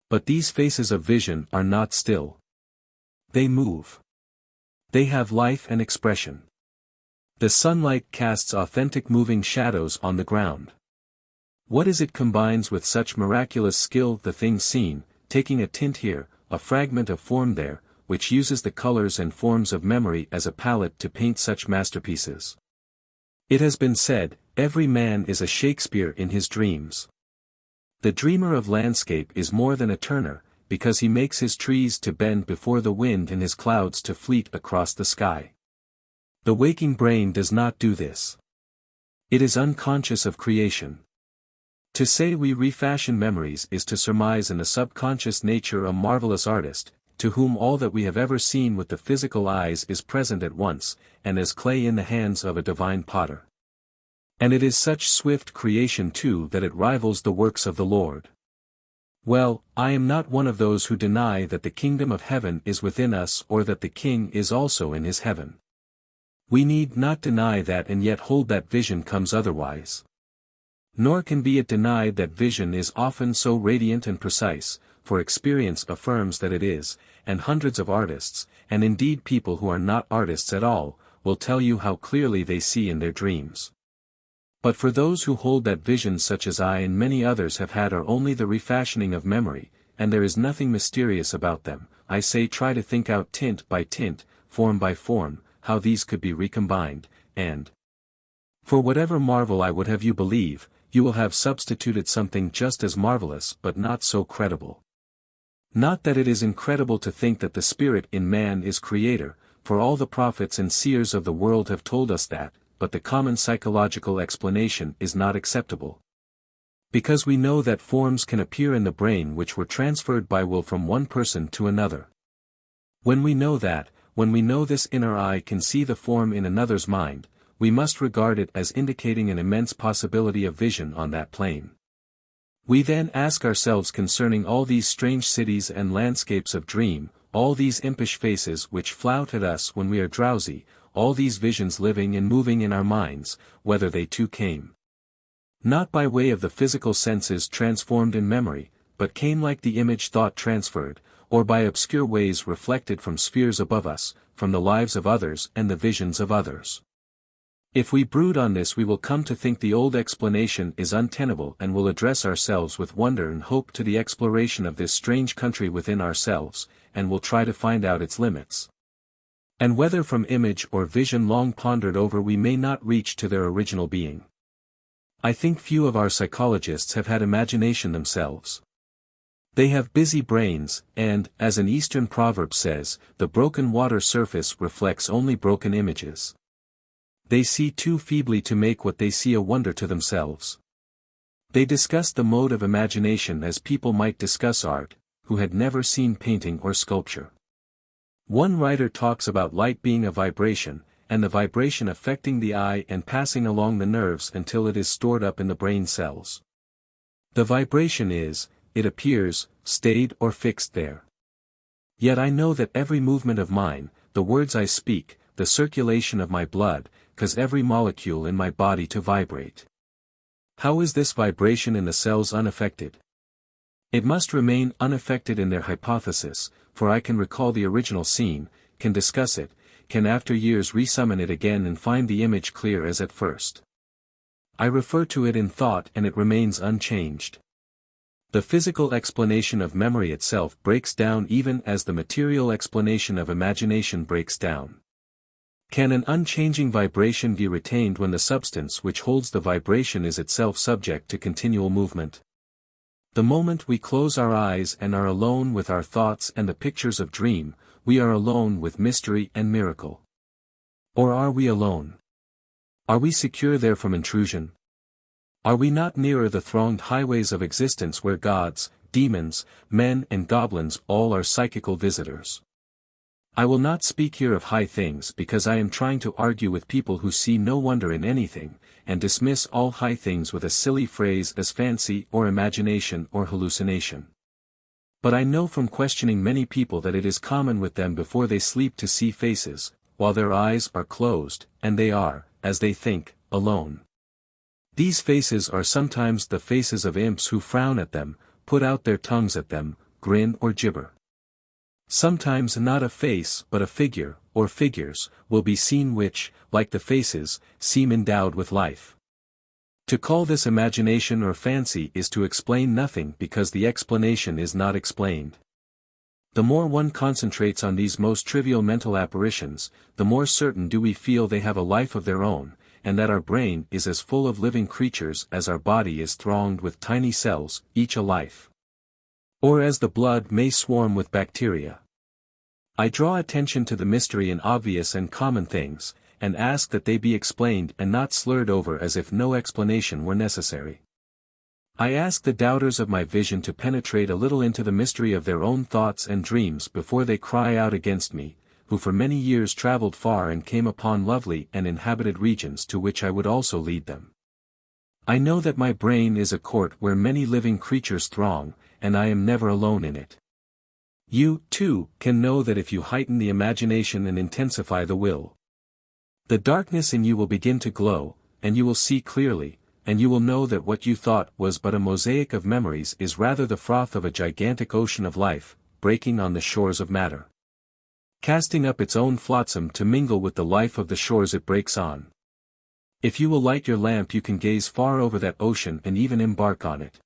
[SPEAKER 1] But these faces of vision are not still. They move. They have life and expression. The sunlight casts authentic moving shadows on the ground. What is it combines with such miraculous skill? The thing seen, taking a tint here, a fragment of form there, which uses the colors and forms of memory as a palette to paint such masterpieces. It has been said, every man is a Shakespeare in his dreams. The dreamer of landscape is more than a Turner, because he makes his trees to bend before the wind and his clouds to fleet across the sky. The waking brain does not do this. It is unconscious of creation. To say we refashion memories is to surmise in the subconscious nature a marvelous artist, to whom all that we have ever seen with the physical eyes is present at once, and as clay in the hands of a divine potter. And it is such swift creation too that it rivals the works of the Lord. Well, I am not one of those who deny that the kingdom of heaven is within us or that the king is also in his heaven. We need not deny that and yet hold that vision comes otherwise. Nor can be it denied that vision is often so radiant and precise, for experience affirms that it is, and hundreds of artists, and indeed people who are not artists at all, will tell you how clearly they see in their dreams. But for those who hold that visions such as I and many others have had are only the refashioning of memory, and there is nothing mysterious about them, I say try to think out tint by tint, form by form, how these could be recombined, and for whatever marvel I would have you believe, you will have substituted something just as marvelous but not so credible. Not that it is incredible to think that the spirit in man is creator, for all the prophets and seers of the world have told us that, but the common psychological explanation is not acceptable. Because we know that forms can appear in the brain which were transferred by will from one person to another. When we know this inner eye can see the form in another's mind, we must regard it as indicating an immense possibility of vision on that plane. We then ask ourselves concerning all these strange cities and landscapes of dream, all these impish faces which flout at us when we are drowsy, all these visions living and moving in our minds, whether they too came not by way of the physical senses transformed in memory, but came like the image thought transferred, or by obscure ways reflected from spheres above us, from the lives of others and the visions of others. If we brood on this we will come to think the old explanation is untenable and will address ourselves with wonder and hope to the exploration of this strange country within ourselves, and will try to find out its limits. And whether from image or vision long pondered over we may not reach to their original being. I think few of our psychologists have had imagination themselves. They have busy brains, and, as an Eastern proverb says, the broken water surface reflects only broken images. They see too feebly to make what they see a wonder to themselves. They discuss the mode of imagination as people might discuss art, who had never seen painting or sculpture. One writer talks about light being a vibration, and the vibration affecting the eye and passing along the nerves until it is stored up in the brain cells. The vibration is, it appears, stayed or fixed there. Yet I know that every movement of mine, the words I speak, the circulation of my blood, cause every molecule in my body to vibrate. How is this vibration in the cells unaffected? It must remain unaffected in their hypothesis, for I can recall the original scene, can discuss it, can after years resummon it again and find the image clear as at first. I refer to it in thought and it remains unchanged. The physical explanation of memory itself breaks down even as the material explanation of imagination breaks down. Can an unchanging vibration be retained when the substance which holds the vibration is itself subject to continual movement? The moment we close our eyes and are alone with our thoughts and the pictures of dream, we are alone with mystery and miracle. Or are we alone? Are we secure there from intrusion? Are we not nearer the thronged highways of existence where gods, demons, men and goblins all are psychical visitors? I will not speak here of high things because I am trying to argue with people who see no wonder in anything, and dismiss all high things with a silly phrase as fancy or imagination or hallucination. But I know from questioning many people that it is common with them before they sleep to see faces, while their eyes are closed, and they are, as they think, alone. These faces are sometimes the faces of imps who frown at them, put out their tongues at them, grin or gibber. Sometimes not a face but a figure, or figures, will be seen which, like the faces, seem endowed with life. To call this imagination or fancy is to explain nothing because the explanation is not explained. The more one concentrates on these most trivial mental apparitions, the more certain do we feel they have a life of their own, and that our brain is as full of living creatures as our body is thronged with tiny cells, each a life. Or as the blood may swarm with bacteria. I draw attention to the mystery in obvious and common things, and ask that they be explained and not slurred over as if no explanation were necessary. I ask the doubters of my vision to penetrate a little into the mystery of their own thoughts and dreams before they cry out against me, who for many years traveled far and came upon lovely and inhabited regions to which I would also lead them. I know that my brain is a court where many living creatures throng, and I am never alone in it. You, too, can know that if you heighten the imagination and intensify the will. The darkness in you will begin to glow, and you will see clearly, and you will know that what you thought was but a mosaic of memories is rather the froth of a gigantic ocean of life, breaking on the shores of matter. Casting up its own flotsam to mingle with the life of the shores it breaks on. If you will light your lamp you can gaze far over that ocean and even embark on it.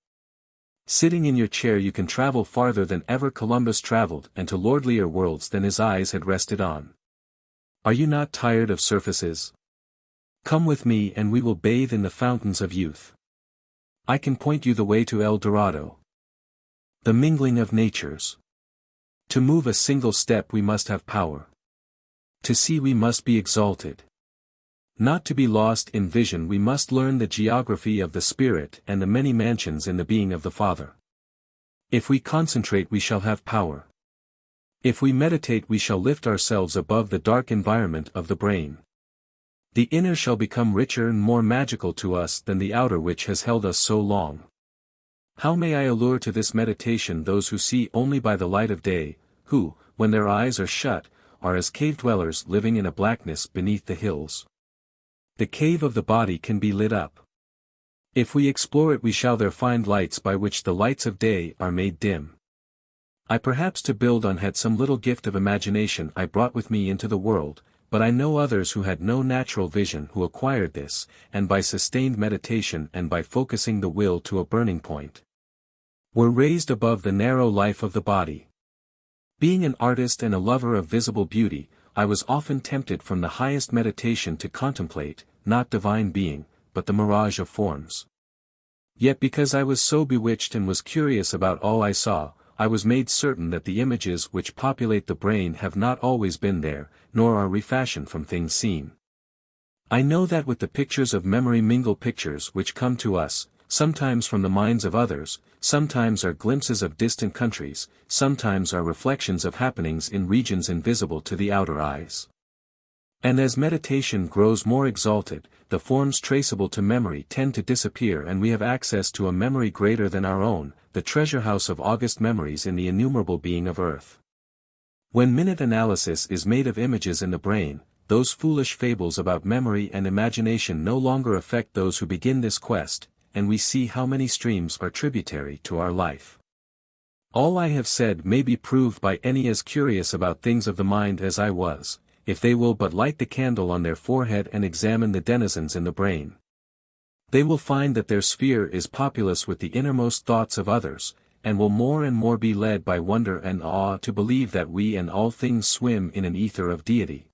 [SPEAKER 1] Sitting in your chair you can travel farther than ever Columbus traveled and to lordlier worlds than his eyes had rested on. Are you not tired of surfaces? Come with me and we will bathe in the fountains of youth. I can point you the way to El Dorado. The mingling of natures. To move a single step we must have power. To see we must be exalted. Not to be lost in vision we must learn the geography of the Spirit and the many mansions in the being of the Father. If we concentrate we shall have power. If we meditate we shall lift ourselves above the dark environment of the brain. The inner shall become richer and more magical to us than the outer which has held us so long. How may I allure to this meditation those who see only by the light of day, who, when their eyes are shut, are as cave-dwellers living in a blackness beneath the hills? The cave of the body can be lit up. If we explore it we shall there find lights by which the lights of day are made dim. I perhaps to build on had some little gift of imagination I brought with me into the world, but I know others who had no natural vision who acquired this, and by sustained meditation and by focusing the will to a burning point, were raised above the narrow life of the body. Being an artist and a lover of visible beauty, I was often tempted from the highest meditation to contemplate, not divine being, but the mirage of forms. Yet because I was so bewitched and was curious about all I saw, I was made certain that the images which populate the brain have not always been there, nor are refashioned from things seen. I know that with the pictures of memory mingle pictures which come to us, sometimes from the minds of others, sometimes are glimpses of distant countries, sometimes are reflections of happenings in regions invisible to the outer eyes. And as meditation grows more exalted, the forms traceable to memory tend to disappear and we have access to a memory greater than our own, the treasure house of august memories in the innumerable being of earth. When minute analysis is made of images in the brain, those foolish fables about memory and imagination no longer affect those who begin this quest, and we see how many streams are tributary to our life. All I have said may be proved by any as curious about things of the mind as I was, if they will but light the candle on their forehead and examine the denizens in the brain. They will find that their sphere is populous with the innermost thoughts of others, and will more and more be led by wonder and awe to believe that we and all things swim in an ether of deity.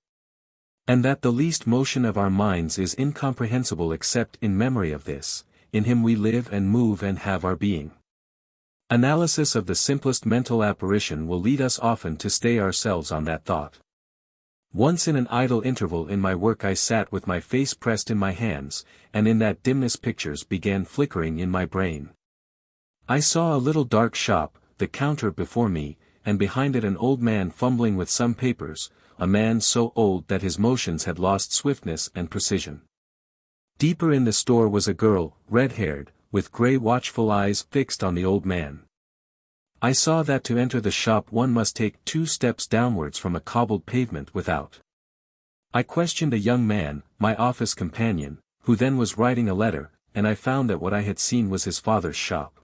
[SPEAKER 1] And that the least motion of our minds is incomprehensible except in memory of this, in him we live and move and have our being. Analysis of the simplest mental apparition will lead us often to stay ourselves on that thought. Once in an idle interval in my work I sat with my face pressed in my hands, and in that dimness pictures began flickering in my brain. I saw a little dark shop, the counter before me, and behind it an old man fumbling with some papers, a man so old that his motions had lost swiftness and precision. Deeper in the store was a girl, red-haired, with grey watchful eyes fixed on the old man. I saw that to enter the shop one must take 2 steps downwards from a cobbled pavement without. I questioned a young man, my office companion, who then was writing a letter, and I found that what I had seen was his father's shop.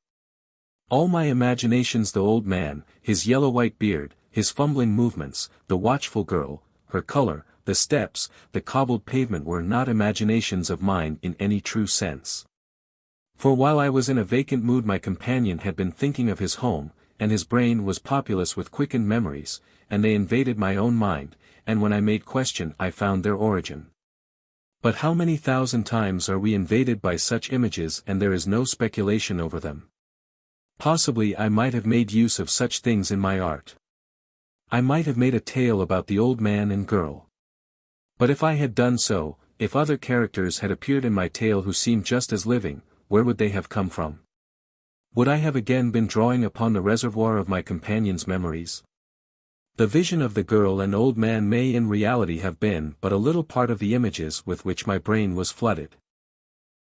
[SPEAKER 1] All my imaginations, the old man, his yellow-white beard, his fumbling movements, the watchful girl, her color, the steps, the cobbled pavement were not imaginations of mine in any true sense. For while I was in a vacant mood my companion had been thinking of his home, and his brain was populous with quickened memories, and they invaded my own mind, and when I made question I found their origin. But how many thousand times are we invaded by such images and there is no speculation over them? Possibly I might have made use of such things in my art. I might have made a tale about the old man and girl. But if I had done so, if other characters had appeared in my tale who seemed just as living, where would they have come from? Would I have again been drawing upon the reservoir of my companion's memories? The vision of the girl and old man may in reality have been but a little part of the images with which my brain was flooded.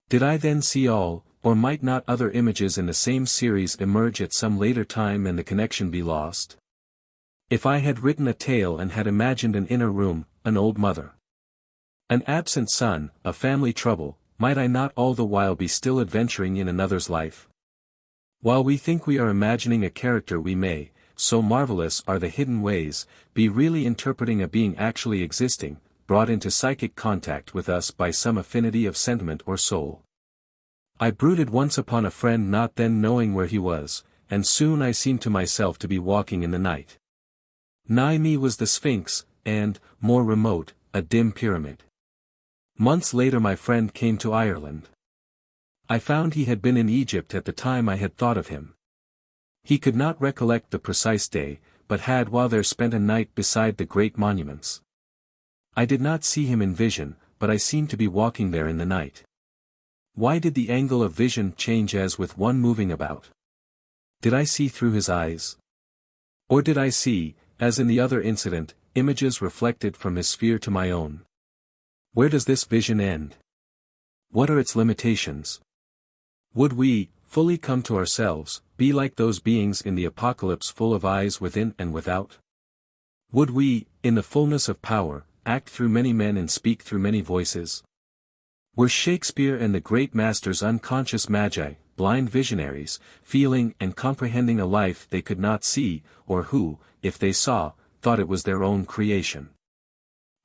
[SPEAKER 1] Did I then see all, or might not other images in the same series emerge at some later time and the connection be lost? If I had written a tale and had imagined an inner room, an old mother, an absent son, a family trouble, might I not all the while be still adventuring in another's life? While we think we are imagining a character we may, so marvelous are the hidden ways, be really interpreting a being actually existing, brought into psychic contact with us by some affinity of sentiment or soul. I brooded once upon a friend not then knowing where he was, and soon I seemed to myself to be walking in the night. Nigh me was the Sphinx, and, more remote, a dim pyramid. Months later my friend came to Ireland. I found he had been in Egypt at the time I had thought of him. He could not recollect the precise day, but had while there spent a night beside the great monuments. I did not see him in vision, but I seemed to be walking there in the night. Why did the angle of vision change as with one moving about? Did I see through his eyes? Or did I see, as in the other incident, images reflected from his sphere to my own? Where does this vision end? What are its limitations? Would we, fully come to ourselves, be like those beings in the Apocalypse full of eyes within and without? Would we, in the fullness of power, act through many men and speak through many voices? Were Shakespeare and the great masters unconscious magi, blind visionaries, feeling and comprehending a life they could not see, or who, if they saw, thought it was their own creation?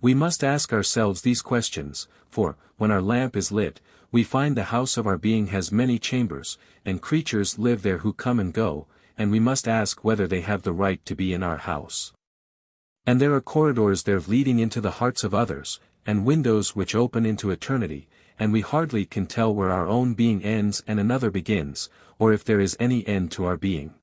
[SPEAKER 1] We must ask ourselves these questions, for, when our lamp is lit, we find the house of our being has many chambers, and creatures live there who come and go, and we must ask whether they have the right to be in our house. And there are corridors there leading into the hearts of others, and windows which open into eternity, and we hardly can tell where our own being ends and another begins, or if there is any end to our being.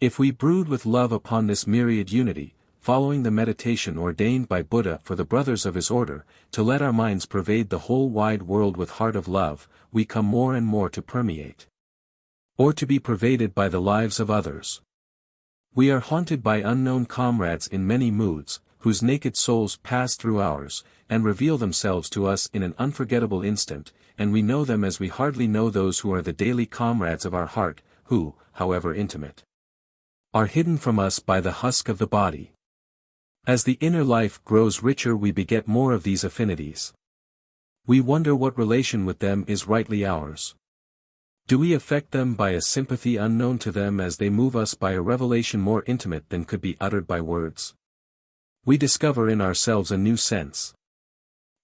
[SPEAKER 1] If we brood with love upon this myriad unity, following the meditation ordained by Buddha for the brothers of his order, to let our minds pervade the whole wide world with heart of love, we come more and more to permeate, or to be pervaded by the lives of others. We are haunted by unknown comrades in many moods, whose naked souls pass through ours, and reveal themselves to us in an unforgettable instant, and we know them as we hardly know those who are the daily comrades of our heart, who, however intimate, are hidden from us by the husk of the body. As the inner life grows richer, we beget more of these affinities. We wonder what relation with them is rightly ours. Do we affect them by a sympathy unknown to them as they move us by a revelation more intimate than could be uttered by words? We discover in ourselves a new sense.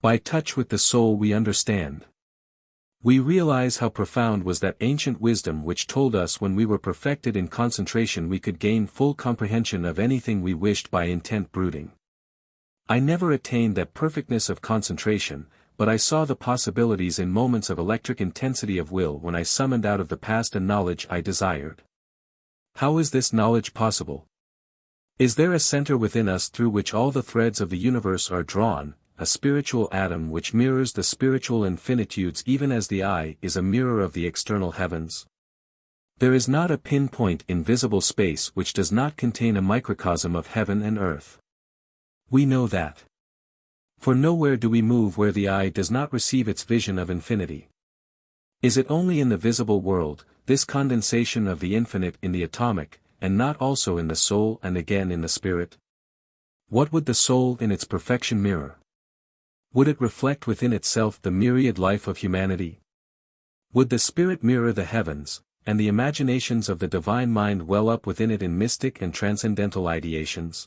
[SPEAKER 1] By touch with the soul we understand. We realize how profound was that ancient wisdom which told us when we were perfected in concentration we could gain full comprehension of anything we wished by intent brooding. I never attained that perfectness of concentration, but I saw the possibilities in moments of electric intensity of will when I summoned out of the past a knowledge I desired. How is this knowledge possible? Is there a center within us through which all the threads of the universe are drawn, a spiritual atom which mirrors the spiritual infinitudes even as the eye is a mirror of the external heavens? There is not a pinpoint in visible space which does not contain a microcosm of heaven and earth. We know that. For nowhere do we move where the eye does not receive its vision of infinity. Is it only in the visible world, this condensation of the infinite in the atomic, and not also in the soul and again in the spirit? What would the soul in its perfection mirror? Would it reflect within itself the myriad life of humanity? Would the spirit mirror the heavens, and the imaginations of the divine mind well up within it in mystic and transcendental ideations?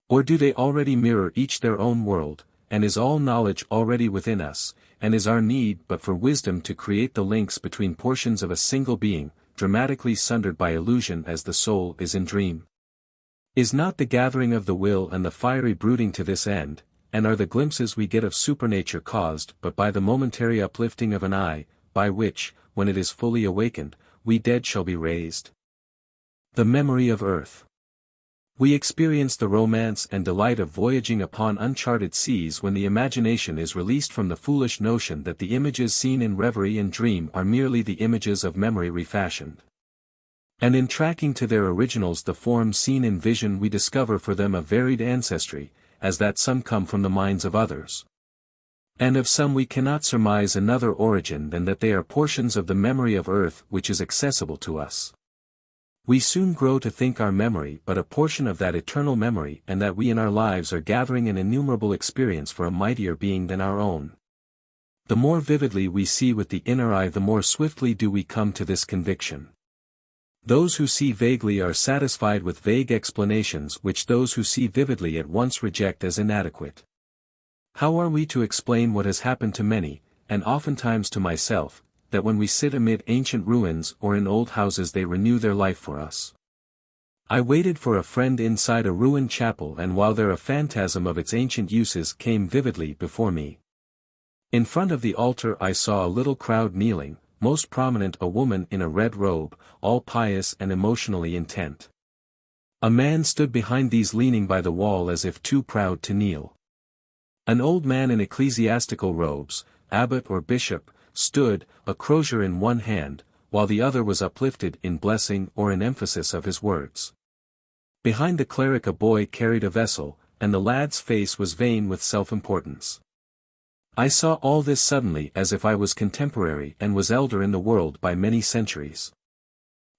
[SPEAKER 1] Or do they already mirror each their own world, and is all knowledge already within us, and is our need but for wisdom to create the links between portions of a single being, dramatically sundered by illusion as the soul is in dream? Is not the gathering of the will and the fiery brooding to this end, and are the glimpses we get of supernature caused but by the momentary uplifting of an eye, by which, when it is fully awakened, we dead shall be raised? The memory of earth. We experience the romance and delight of voyaging upon uncharted seas when the imagination is released from the foolish notion that the images seen in reverie and dream are merely the images of memory refashioned. And in tracking to their originals the forms seen in vision we discover for them a varied ancestry, as that some come from the minds of others. And of some we cannot surmise another origin than that they are portions of the memory of earth which is accessible to us. We soon grow to think our memory but a portion of that eternal memory and that we in our lives are gathering an innumerable experience for a mightier being than our own. The more vividly we see with the inner eye the more swiftly do we come to this conviction. Those who see vaguely are satisfied with vague explanations which those who see vividly at once reject as inadequate. How are we to explain what has happened to many, and oftentimes to myself, that when we sit amid ancient ruins or in old houses they renew their life for us? I waited for a friend inside a ruined chapel, and while there a phantasm of its ancient uses came vividly before me. In front of the altar I saw a little crowd kneeling, most prominent a woman in a red robe, all pious and emotionally intent. A man stood behind these leaning by the wall as if too proud to kneel. An old man in ecclesiastical robes, abbot or bishop, stood, a crosier in one hand, while the other was uplifted in blessing or in emphasis of his words. Behind the cleric a boy carried a vessel, and the lad's face was vain with self-importance. I saw all this suddenly as if I was contemporary and was elder in the world by many centuries.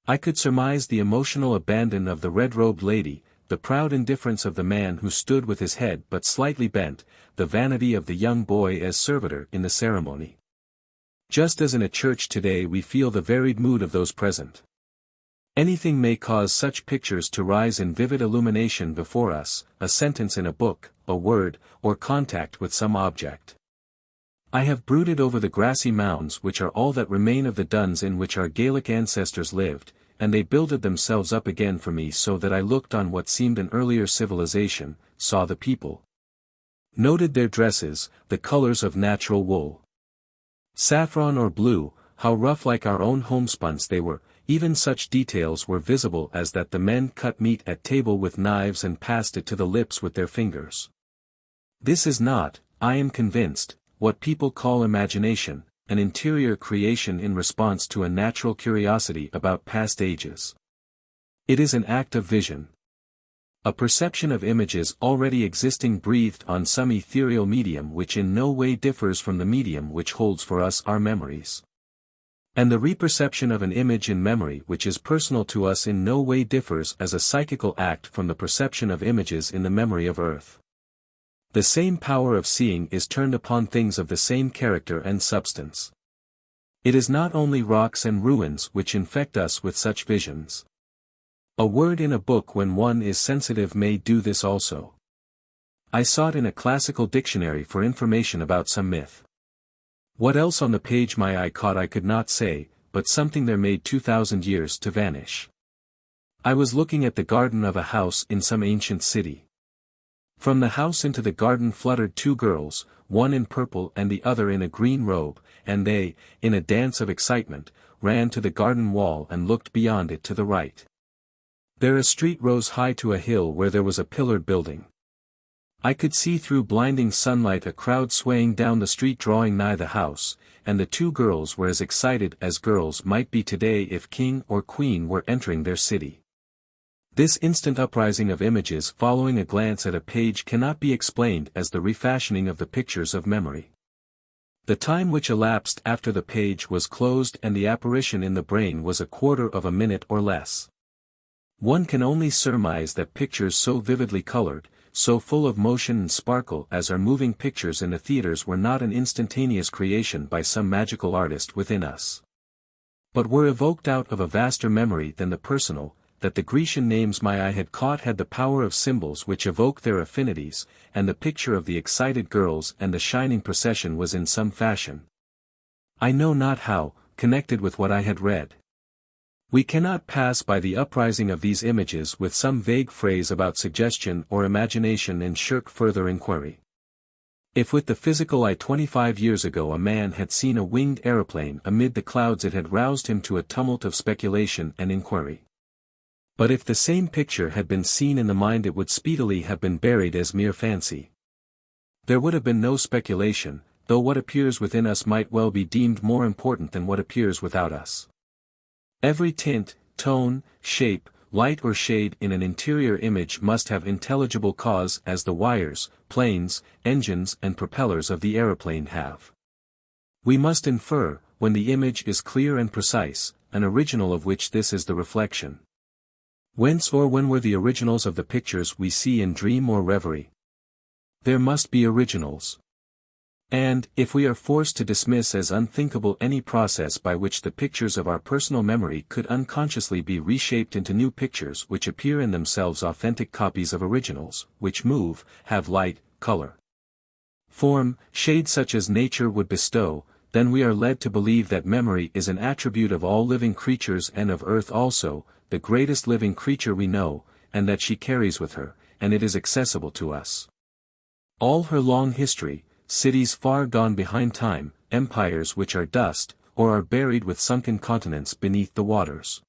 [SPEAKER 1] I could surmise the emotional abandon of the red-robed lady, the proud indifference of the man who stood with his head but slightly bent, the vanity of the young boy as servitor in the ceremony. Just as in a church today we feel the varied mood of those present. Anything may cause such pictures to rise in vivid illumination before us, a sentence in a book, a word, or contact with some object. I have brooded over the grassy mounds which are all that remain of the duns in which our Gaelic ancestors lived, and they builded themselves up again for me so that I looked on what seemed an earlier civilization, saw the people, noted their dresses, the colors of natural wool. Saffron or blue, how rough like our own homespuns they were, even such details were visible as that the men cut meat at table with knives and passed it to the lips with their fingers. This is not, I am convinced, what people call imagination, an interior creation in response to a natural curiosity about past ages. It is an act of vision. A perception of images already existing breathed on some ethereal medium which in no way differs from the medium which holds for us our memories. And the reperception of an image in memory which is personal to us in no way differs as a psychical act from the perception of images in the memory of earth. The same power of seeing is turned upon things of the same character and substance. It is not only rocks and ruins which infect us with such visions. A word in a book when one is sensitive may do this also. I sought in a classical dictionary for information about some myth. What else on the page my eye caught I could not say, but something there made 2,000 years to vanish. I was looking at the garden of a house in some ancient city. From the house into the garden fluttered two girls, one in purple and the other in a green robe, and they, in a dance of excitement, ran to the garden wall and looked beyond it to the right. There a street rose high to a hill where there was a pillared building. I could see through blinding sunlight a crowd swaying down the street drawing nigh the house, and the two girls were as excited as girls might be today if king or queen were entering their city. This instant uprising of images following a glance at a page cannot be explained as the refashioning of the pictures of memory. The time which elapsed after the page was closed and the apparition in the brain was a quarter of a minute or less. One can only surmise that pictures so vividly colored, so full of motion and sparkle as are moving pictures in the theaters were not an instantaneous creation by some magical artist within us, but were evoked out of a vaster memory than the personal, that the Grecian names my eye had caught had the power of symbols which evoke their affinities, and the picture of the excited girls and the shining procession was in some fashion, I know not how, connected with what I had read. We cannot pass by the uprising of these images with some vague phrase about suggestion or imagination and shirk further inquiry. If with the physical eye 25 years ago a man had seen a winged aeroplane amid the clouds it had roused him to a tumult of speculation and inquiry. But if the same picture had been seen in the mind it would speedily have been buried as mere fancy. There would have been no speculation, though what appears within us might well be deemed more important than what appears without us. Every tint, tone, shape, light or shade in an interior image must have intelligible cause as the wires, planes, engines and propellers of the aeroplane have. We must infer, when the image is clear and precise, an original of which this is the reflection. Whence or when were the originals of the pictures we see in dream or reverie? There must be originals. And, if we are forced to dismiss as unthinkable any process by which the pictures of our personal memory could unconsciously be reshaped into new pictures which appear in themselves authentic copies of originals, which move, have light, color, form, shade such as nature would bestow, then we are led to believe that memory is an attribute of all living creatures and of earth also, the greatest living creature we know, and that she carries with her, and it is accessible to us. All her long history, cities far gone behind time, empires which are dust, or are buried with sunken continents beneath the waters.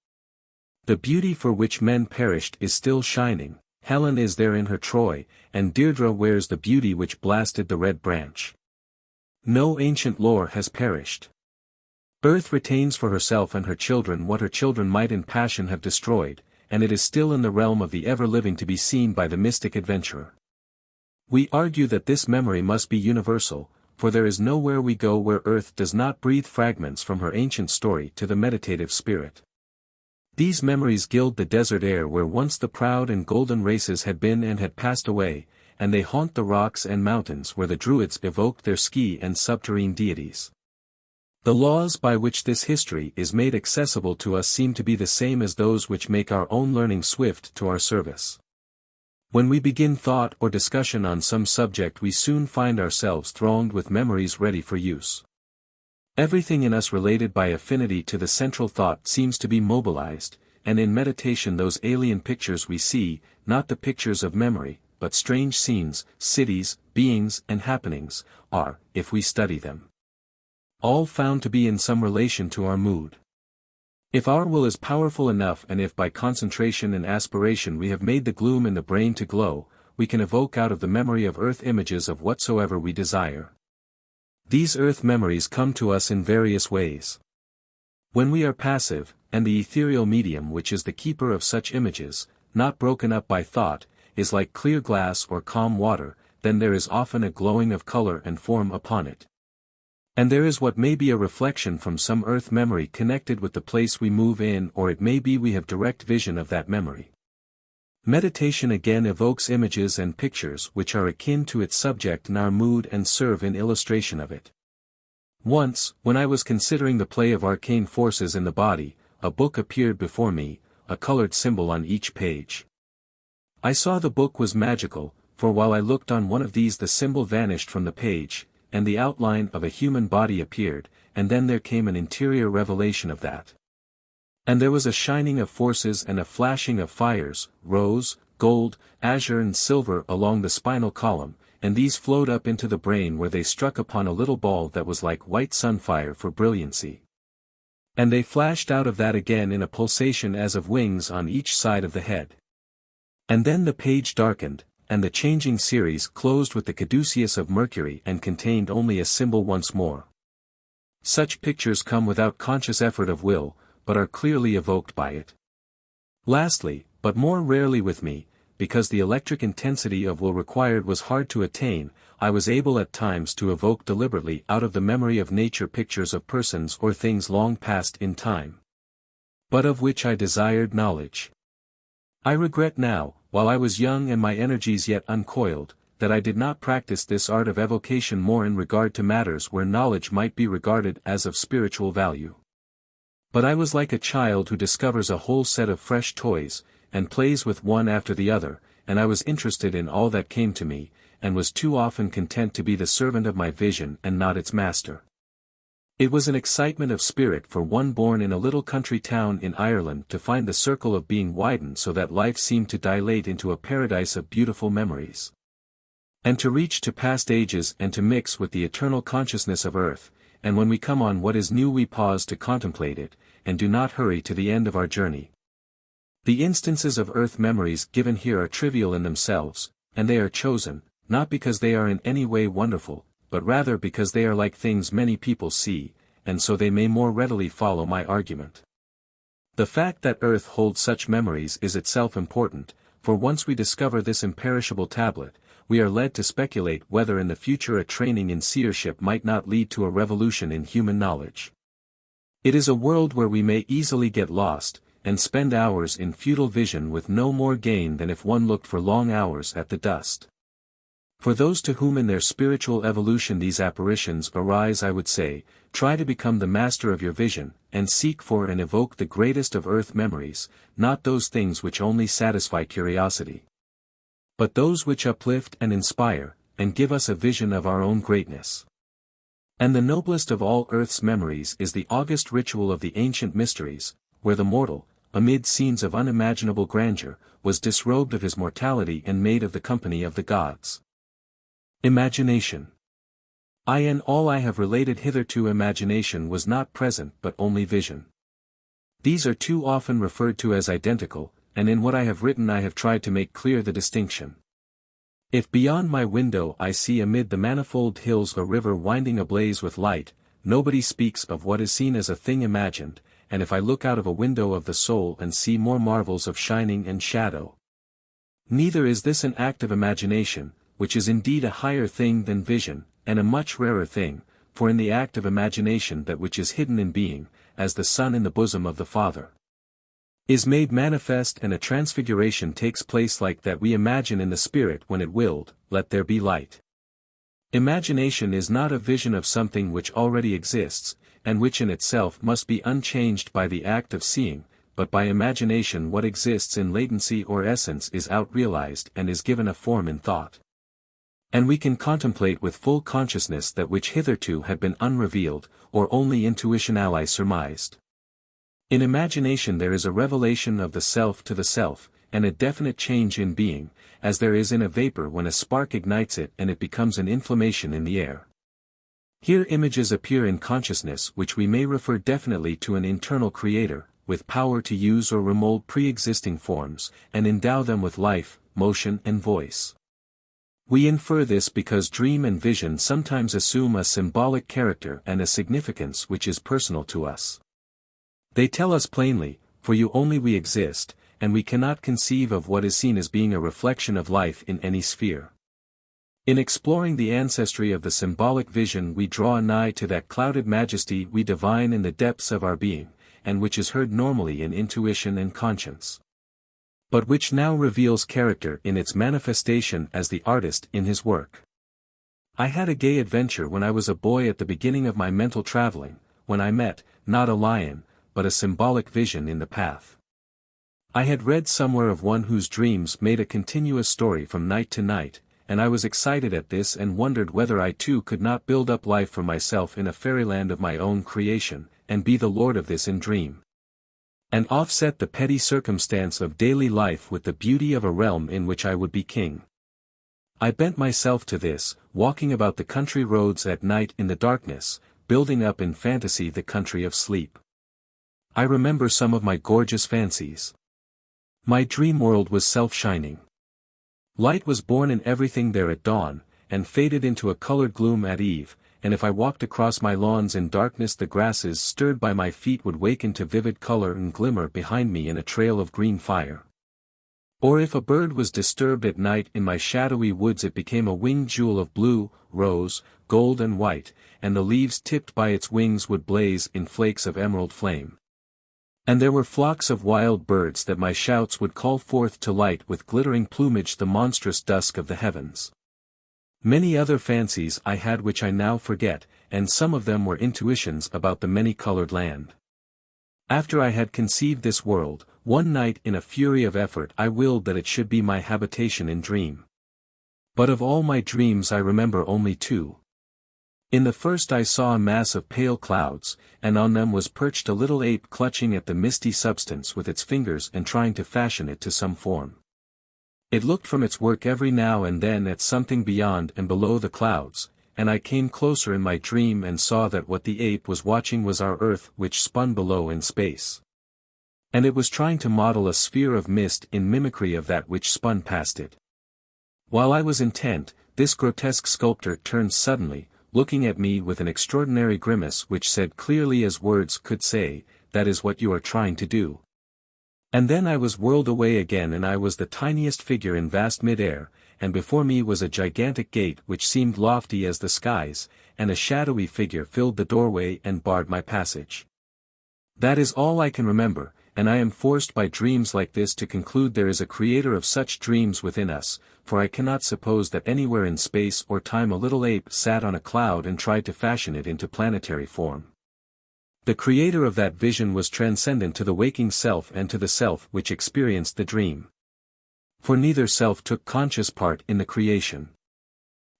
[SPEAKER 1] The beauty for which men perished is still shining, Helen is there in her Troy, and Deirdre wears the beauty which blasted the Red Branch. No ancient lore has perished. Earth retains for herself and her children what her children might in passion have destroyed, and it is still in the realm of the ever-living to be seen by the mystic adventurer. We argue that this memory must be universal, for there is nowhere we go where earth does not breathe fragments from her ancient story to the meditative spirit. These memories gild the desert air where once the proud and golden races had been and had passed away, and they haunt the rocks and mountains where the Druids evoked their ski and subterrane deities. The laws by which this history is made accessible to us seem to be the same as those which make our own learning swift to our service. When we begin thought or discussion on some subject we soon find ourselves thronged with memories ready for use. Everything in us related by affinity to the central thought seems to be mobilized, and in meditation those alien pictures we see, not the pictures of memory, but strange scenes, cities, beings and happenings, are, if we study them, all found to be in some relation to our mood. If our will is powerful enough and if by concentration and aspiration we have made the gloom in the brain to glow, we can evoke out of the memory of earth images of whatsoever we desire. These earth memories come to us in various ways. When we are passive, and the ethereal medium which is the keeper of such images, not broken up by thought, is like clear glass or calm water, then there is often a glowing of color and form upon it. And there is what may be a reflection from some earth memory connected with the place we move in, or it may be we have direct vision of that memory. Meditation again evokes images and pictures which are akin to its subject in our mood and serve in illustration of it. Once, when I was considering the play of arcane forces in the body, a book appeared before me, a colored symbol on each page. I saw the book was magical, for while I looked on one of these the symbol vanished from the page, and the outline of a human body appeared, and then there came an interior revelation of that. And there was a shining of forces and a flashing of fires, rose, gold, azure and silver along the spinal column, and these flowed up into the brain where they struck upon a little ball that was like white sunfire for brilliancy. And they flashed out of that again in a pulsation as of wings on each side of the head. And then the page darkened, and the changing series closed with the caduceus of Mercury and contained only a symbol once more. Such pictures come without conscious effort of will, but are clearly evoked by it. Lastly, but more rarely with me, because the electric intensity of will required was hard to attain, I was able at times to evoke deliberately out of the memory of nature pictures of persons or things long past in time, but of which I desired knowledge. I regret now, while I was young and my energies yet uncoiled, that I did not practice this art of evocation more in regard to matters where knowledge might be regarded as of spiritual value. But I was like a child who discovers a whole set of fresh toys, and plays with one after the other, and I was interested in all that came to me, and was too often content to be the servant of my vision and not its master. It was an excitement of spirit for one born in a little country town in Ireland to find the circle of being widened so that life seemed to dilate into a paradise of beautiful memories. And to reach to past ages and to mix with the eternal consciousness of earth, and when we come on what is new we pause to contemplate it, and do not hurry to the end of our journey. The instances of earth memories given here are trivial in themselves, and they are chosen, not because they are in any way wonderful, but rather because they are like things many people see, and so they may more readily follow my argument. The fact that earth holds such memories is itself important, for once we discover this imperishable tablet, we are led to speculate whether in the future a training in seership might not lead to a revolution in human knowledge. It is a world where we may easily get lost, and spend hours in futile vision with no more gain than if one looked for long hours at the dust. For those to whom in their spiritual evolution these apparitions arise, I would say, try to become the master of your vision, and seek for and evoke the greatest of earth memories, not those things which only satisfy curiosity, but those which uplift and inspire, and give us a vision of our own greatness. And the noblest of all earth's memories is the august ritual of the ancient mysteries, where the mortal, amid scenes of unimaginable grandeur, was disrobed of his mortality and made of the company of the gods. Imagination. In all I have related hitherto imagination was not present but only vision. These are too often referred to as identical, and in what I have written I have tried to make clear the distinction. If beyond my window I see amid the manifold hills a river winding ablaze with light, nobody speaks of what is seen as a thing imagined, and if I look out of a window of the soul and see more marvels of shining and shadow, neither is this an act of imagination, which is indeed a higher thing than vision, and a much rarer thing, for in the act of imagination that which is hidden in being, as the Son in the bosom of the Father, is made manifest, and a transfiguration takes place like that we imagine in the Spirit when it willed, "Let there be light." Imagination is not a vision of something which already exists, and which in itself must be unchanged by the act of seeing, but by imagination what exists in latency or essence is out-realized and is given a form in thought. And we can contemplate with full consciousness that which hitherto had been unrevealed, or only intuitionally surmised. In imagination there is a revelation of the self to the self, and a definite change in being, as there is in a vapor when a spark ignites it and it becomes an inflammation in the air. Here images appear in consciousness which we may refer definitely to an internal creator, with power to use or remold pre-existing forms, and endow them with life, motion and voice. We infer this because dream and vision sometimes assume a symbolic character and a significance which is personal to us. They tell us plainly, for you only we exist, and we cannot conceive of what is seen as being a reflection of life in any sphere. In exploring the ancestry of the symbolic vision we draw nigh to that clouded majesty we divine in the depths of our being, and which is heard normally in intuition and conscience, but which now reveals character in its manifestation as the artist in his work. I had a gay adventure when I was a boy at the beginning of my mental traveling, when I met, not a lion, but a symbolic vision in the path. I had read somewhere of one whose dreams made a continuous story from night to night, and I was excited at this and wondered whether I too could not build up life for myself in a fairyland of my own creation, and be the lord of this in dream, and offset the petty circumstance of daily life with the beauty of a realm in which I would be king. I bent myself to this, walking about the country roads at night in the darkness, building up in fantasy the country of sleep. I remember some of my gorgeous fancies. My dream world was self-shining. Light was born in everything there at dawn, and faded into a colored gloom at eve, and if I walked across my lawns in darkness the grasses stirred by my feet would waken to vivid color and glimmer behind me in a trail of green fire. Or if a bird was disturbed at night in my shadowy woods it became a winged jewel of blue, rose, gold and white, and the leaves tipped by its wings would blaze in flakes of emerald flame. And there were flocks of wild birds that my shouts would call forth to light with glittering plumage the monstrous dusk of the heavens. Many other fancies I had which I now forget, and some of them were intuitions about the many-colored land. After I had conceived this world, one night in a fury of effort I willed that it should be my habitation in dream. But of all my dreams I remember only two. In the first I saw a mass of pale clouds, and on them was perched a little ape clutching at the misty substance with its fingers and trying to fashion it to some form. It looked from its work every now and then at something beyond and below the clouds, and I came closer in my dream and saw that what the ape was watching was our earth which spun below in space. And it was trying to model a sphere of mist in mimicry of that which spun past it. While I was intent, this grotesque sculptor turned suddenly, looking at me with an extraordinary grimace which said clearly as words could say, "That is what you are trying to do." And then I was whirled away again and I was the tiniest figure in vast mid-air, and before me was a gigantic gate which seemed lofty as the skies, and a shadowy figure filled the doorway and barred my passage. That is all I can remember, and I am forced by dreams like this to conclude there is a creator of such dreams within us, for I cannot suppose that anywhere in space or time a little ape sat on a cloud and tried to fashion it into planetary form. The creator of that vision was transcendent to the waking self and to the self which experienced the dream. For neither self took conscious part in the creation.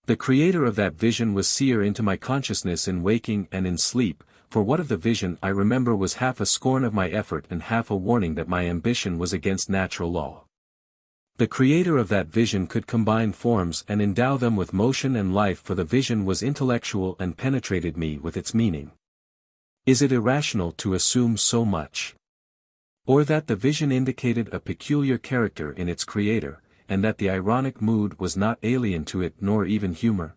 [SPEAKER 1] The creator of that vision was seer into my consciousness in waking and in sleep, for what of the vision I remember was half a scorn of my effort and half a warning that my ambition was against natural law. The creator of that vision could combine forms and endow them with motion and life, for the vision was intellectual and penetrated me with its meaning. Is it irrational to assume so much? Or that the vision indicated a peculiar character in its creator, and that the ironic mood was not alien to it nor even humor?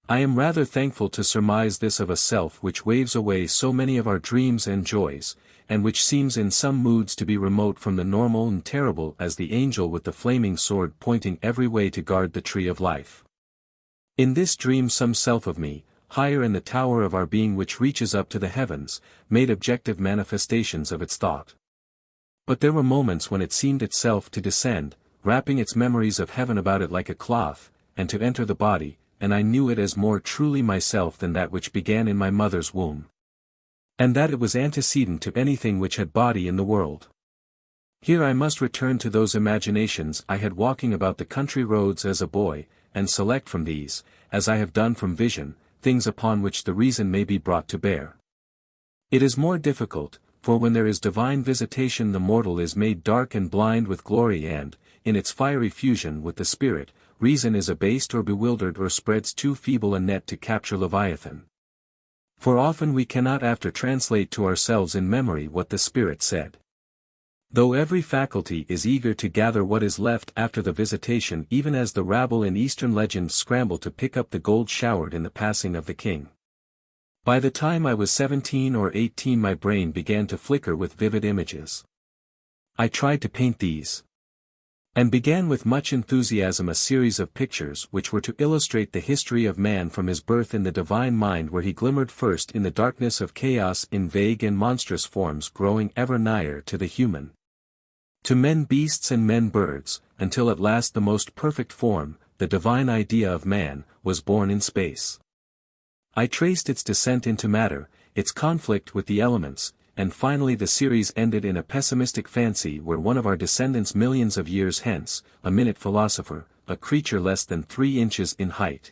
[SPEAKER 1] I am rather thankful to surmise this of a self which waves away so many of our dreams and joys, and which seems in some moods to be remote from the normal and terrible as the angel with the flaming sword pointing every way to guard the tree of life. In this dream some self of me, higher in the tower of our being which reaches up to the heavens, made objective manifestations of its thought. But there were moments when it seemed itself to descend, wrapping its memories of heaven about it like a cloth, and to enter the body, and I knew it as more truly myself than that which began in my mother's womb. And that it was antecedent to anything which had body in the world. Here I must return to those imaginations I had walking about the country roads as a boy, and select from these, as I have done from vision, things upon which the reason may be brought to bear. It is more difficult, for when there is divine visitation the mortal is made dark and blind with glory and, in its fiery fusion with the Spirit, reason is abased or bewildered or spreads too feeble a net to capture Leviathan. For often we cannot after translate to ourselves in memory what the Spirit said. Though every faculty is eager to gather what is left after the visitation, even as the rabble in Eastern legends scramble to pick up the gold showered in the passing of the king. By the time I was 17 or 18 my brain began to flicker with vivid images. I tried to paint these. And began with much enthusiasm a series of pictures which were to illustrate the history of man from his birth in the divine mind, where he glimmered first in the darkness of chaos in vague and monstrous forms, growing ever nigher to the human. To men beasts and men birds, until at last the most perfect form, the divine idea of man, was born in space. I traced its descent into matter, its conflict with the elements, and finally the series ended in a pessimistic fancy where one of our descendants millions of years hence, a minute philosopher, a creature less than 3 inches in height,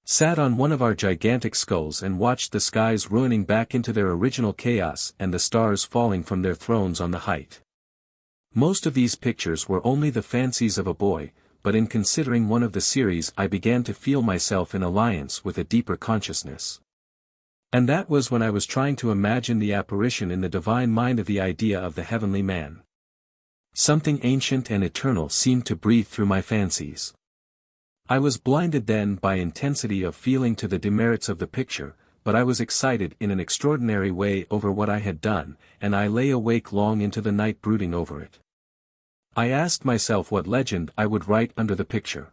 [SPEAKER 1] sat on one of our gigantic skulls and watched the skies ruining back into their original chaos and the stars falling from their thrones on the height. Most of these pictures were only the fancies of a boy, but in considering one of the series I began to feel myself in alliance with a deeper consciousness. And that was when I was trying to imagine the apparition in the divine mind of the idea of the heavenly man. Something ancient and eternal seemed to breathe through my fancies. I was blinded then by intensity of feeling to the demerits of the picture, but I was excited in an extraordinary way over what I had done, and I lay awake long into the night brooding over it. I asked myself what legend I would write under the picture.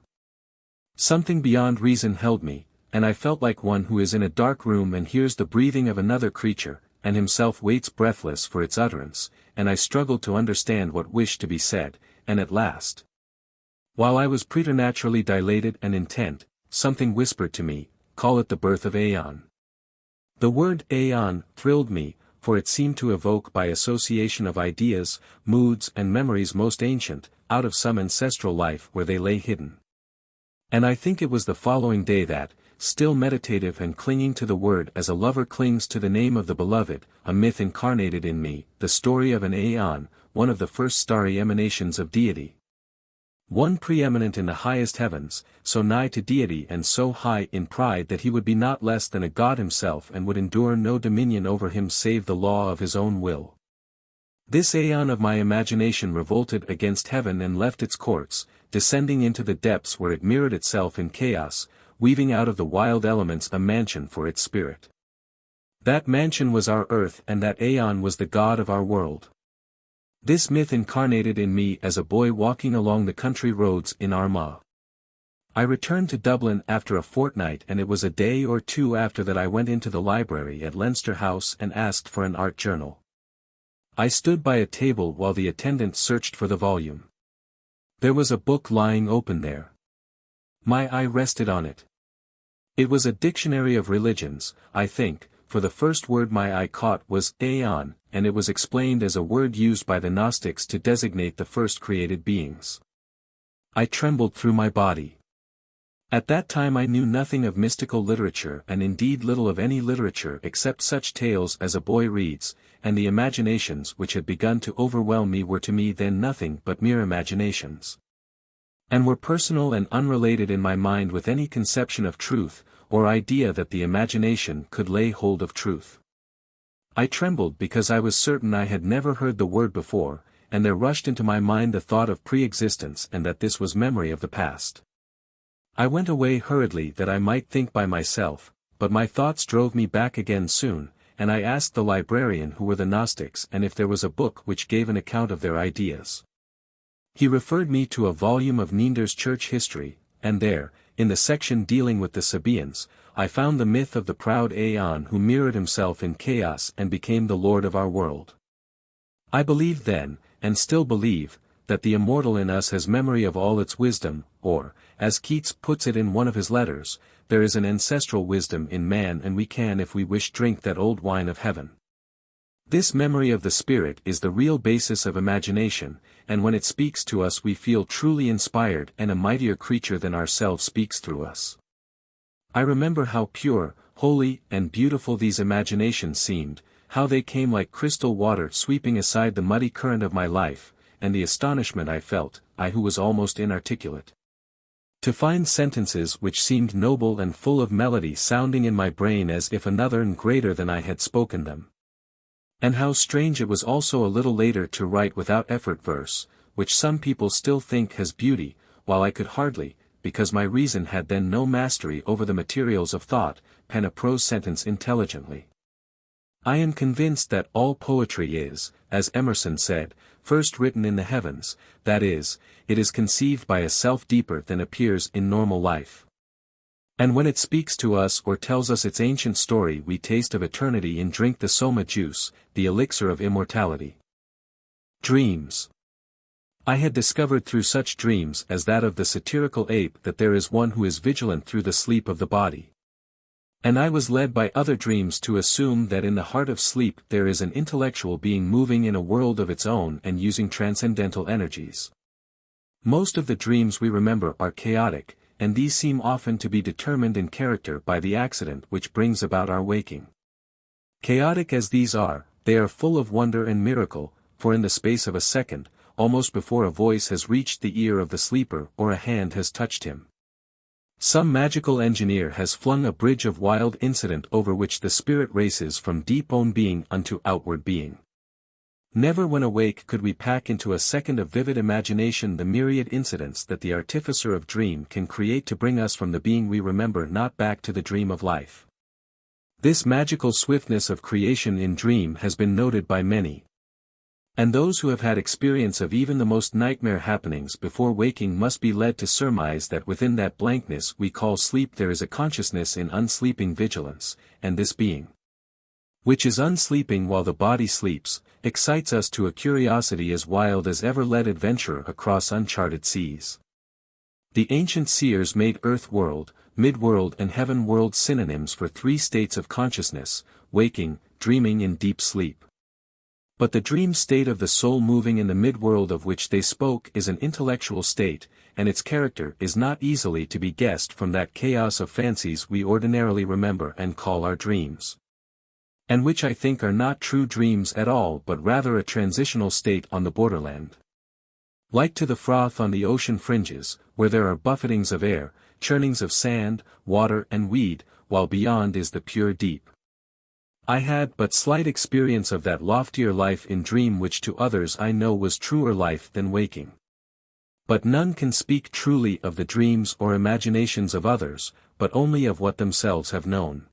[SPEAKER 1] Something beyond reason held me, and I felt like one who is in a dark room and hears the breathing of another creature, and himself waits breathless for its utterance, and I struggled to understand what wished to be said, and at last, while I was preternaturally dilated and intent, something whispered to me, "Call it the birth of Aeon." The word Aeon thrilled me, for it seemed to evoke by association of ideas, moods and memories most ancient, out of some ancestral life where they lay hidden. And I think it was the following day that, still meditative and clinging to the word as a lover clings to the name of the beloved, a myth incarnated in me, the story of an Aeon, one of the first starry emanations of deity. One preeminent in the highest heavens, so nigh to deity and so high in pride that he would be not less than a god himself and would endure no dominion over him save the law of his own will. This Aeon of my imagination revolted against heaven and left its courts, descending into the depths where it mirrored itself in chaos, weaving out of the wild elements a mansion for its spirit. That mansion was our earth, and that Aeon was the god of our world. This myth incarnated in me as a boy walking along the country roads in Armagh. I returned to Dublin after a fortnight, and it was a day or two after that I went into the library at Leinster House and asked for an art journal. I stood by a table while the attendant searched for the volume. There was a book lying open there. My eye rested on it. It was a dictionary of religions, I think, for the first word my eye caught was Aeon, and it was explained as a word used by the Gnostics to designate the first created beings. I trembled through my body. At that time I knew nothing of mystical literature, and indeed little of any literature except such tales as a boy reads, and the imaginations which had begun to overwhelm me were to me then nothing but mere imaginations, and were personal and unrelated in my mind with any conception of truth, or idea that the imagination could lay hold of truth. I trembled because I was certain I had never heard the word before, and there rushed into my mind the thought of pre-existence and that this was memory of the past. I went away hurriedly that I might think by myself, but my thoughts drove me back again soon, and I asked the librarian who were the Gnostics and if there was a book which gave an account of their ideas. He referred me to a volume of Neander's church history, and there, in the section dealing with the Sabaeans, I found the myth of the proud Aeon who mirrored himself in chaos and became the lord of our world. I believed then, and still believe, that the immortal in us has memory of all its wisdom, or, as Keats puts it in one of his letters, there is an ancestral wisdom in man, and we can if we wish drink that old wine of heaven. This memory of the spirit is the real basis of imagination, and when it speaks to us we feel truly inspired, and a mightier creature than ourselves speaks through us. I remember how pure, holy, and beautiful these imaginations seemed, how they came like crystal water sweeping aside the muddy current of my life, and the astonishment I felt, I who was almost inarticulate. To find sentences which seemed noble and full of melody sounding in my brain as if another and greater than I had spoken them. And how strange it was also a little later to write without effort verse, which some people still think has beauty, while I could hardly, because my reason had then no mastery over the materials of thought, pen a prose sentence intelligently. I am convinced that all poetry is, as Emerson said, first written in the heavens, that is, it is conceived by a self deeper than appears in normal life. And when it speaks to us or tells us its ancient story, we taste of eternity and drink the soma juice, the elixir of immortality. Dreams. I had discovered through such dreams as that of the satirical ape that there is one who is vigilant through the sleep of the body. And I was led by other dreams to assume that in the heart of sleep there is an intellectual being moving in a world of its own and using transcendental energies. Most of the dreams we remember are chaotic, and these seem often to be determined in character by the accident which brings about our waking. Chaotic as these are, they are full of wonder and miracle, for in the space of a second, almost before a voice has reached the ear of the sleeper or a hand has touched him, some magical engineer has flung a bridge of wild incident over which the spirit races from deep own being unto outward being. Never when awake could we pack into a second of vivid imagination the myriad incidents that the artificer of dream can create to bring us from the being we remember not back to the dream of life. This magical swiftness of creation in dream has been noted by many. And those who have had experience of even the most nightmare happenings before waking must be led to surmise that within that blankness we call sleep there is a consciousness in unsleeping vigilance, and this being, which is unsleeping while the body sleeps, excites us to a curiosity as wild as ever led adventurer across uncharted seas. The ancient seers made earth-world, mid-world and heaven-world synonyms for three states of consciousness: waking, dreaming and deep sleep. But the dream state of the soul moving in the mid-world of which they spoke is an intellectual state, and its character is not easily to be guessed from that chaos of fancies we ordinarily remember and call our dreams, and which I think are not true dreams at all but rather a transitional state on the borderland. Like to the froth on the ocean fringes, where there are buffetings of air, churnings of sand, water and weed, while beyond is the pure deep. I had but slight experience of that loftier life in dream which to others I know was truer life than waking. But none can speak truly of the dreams or imaginations of others, but only of what themselves have known.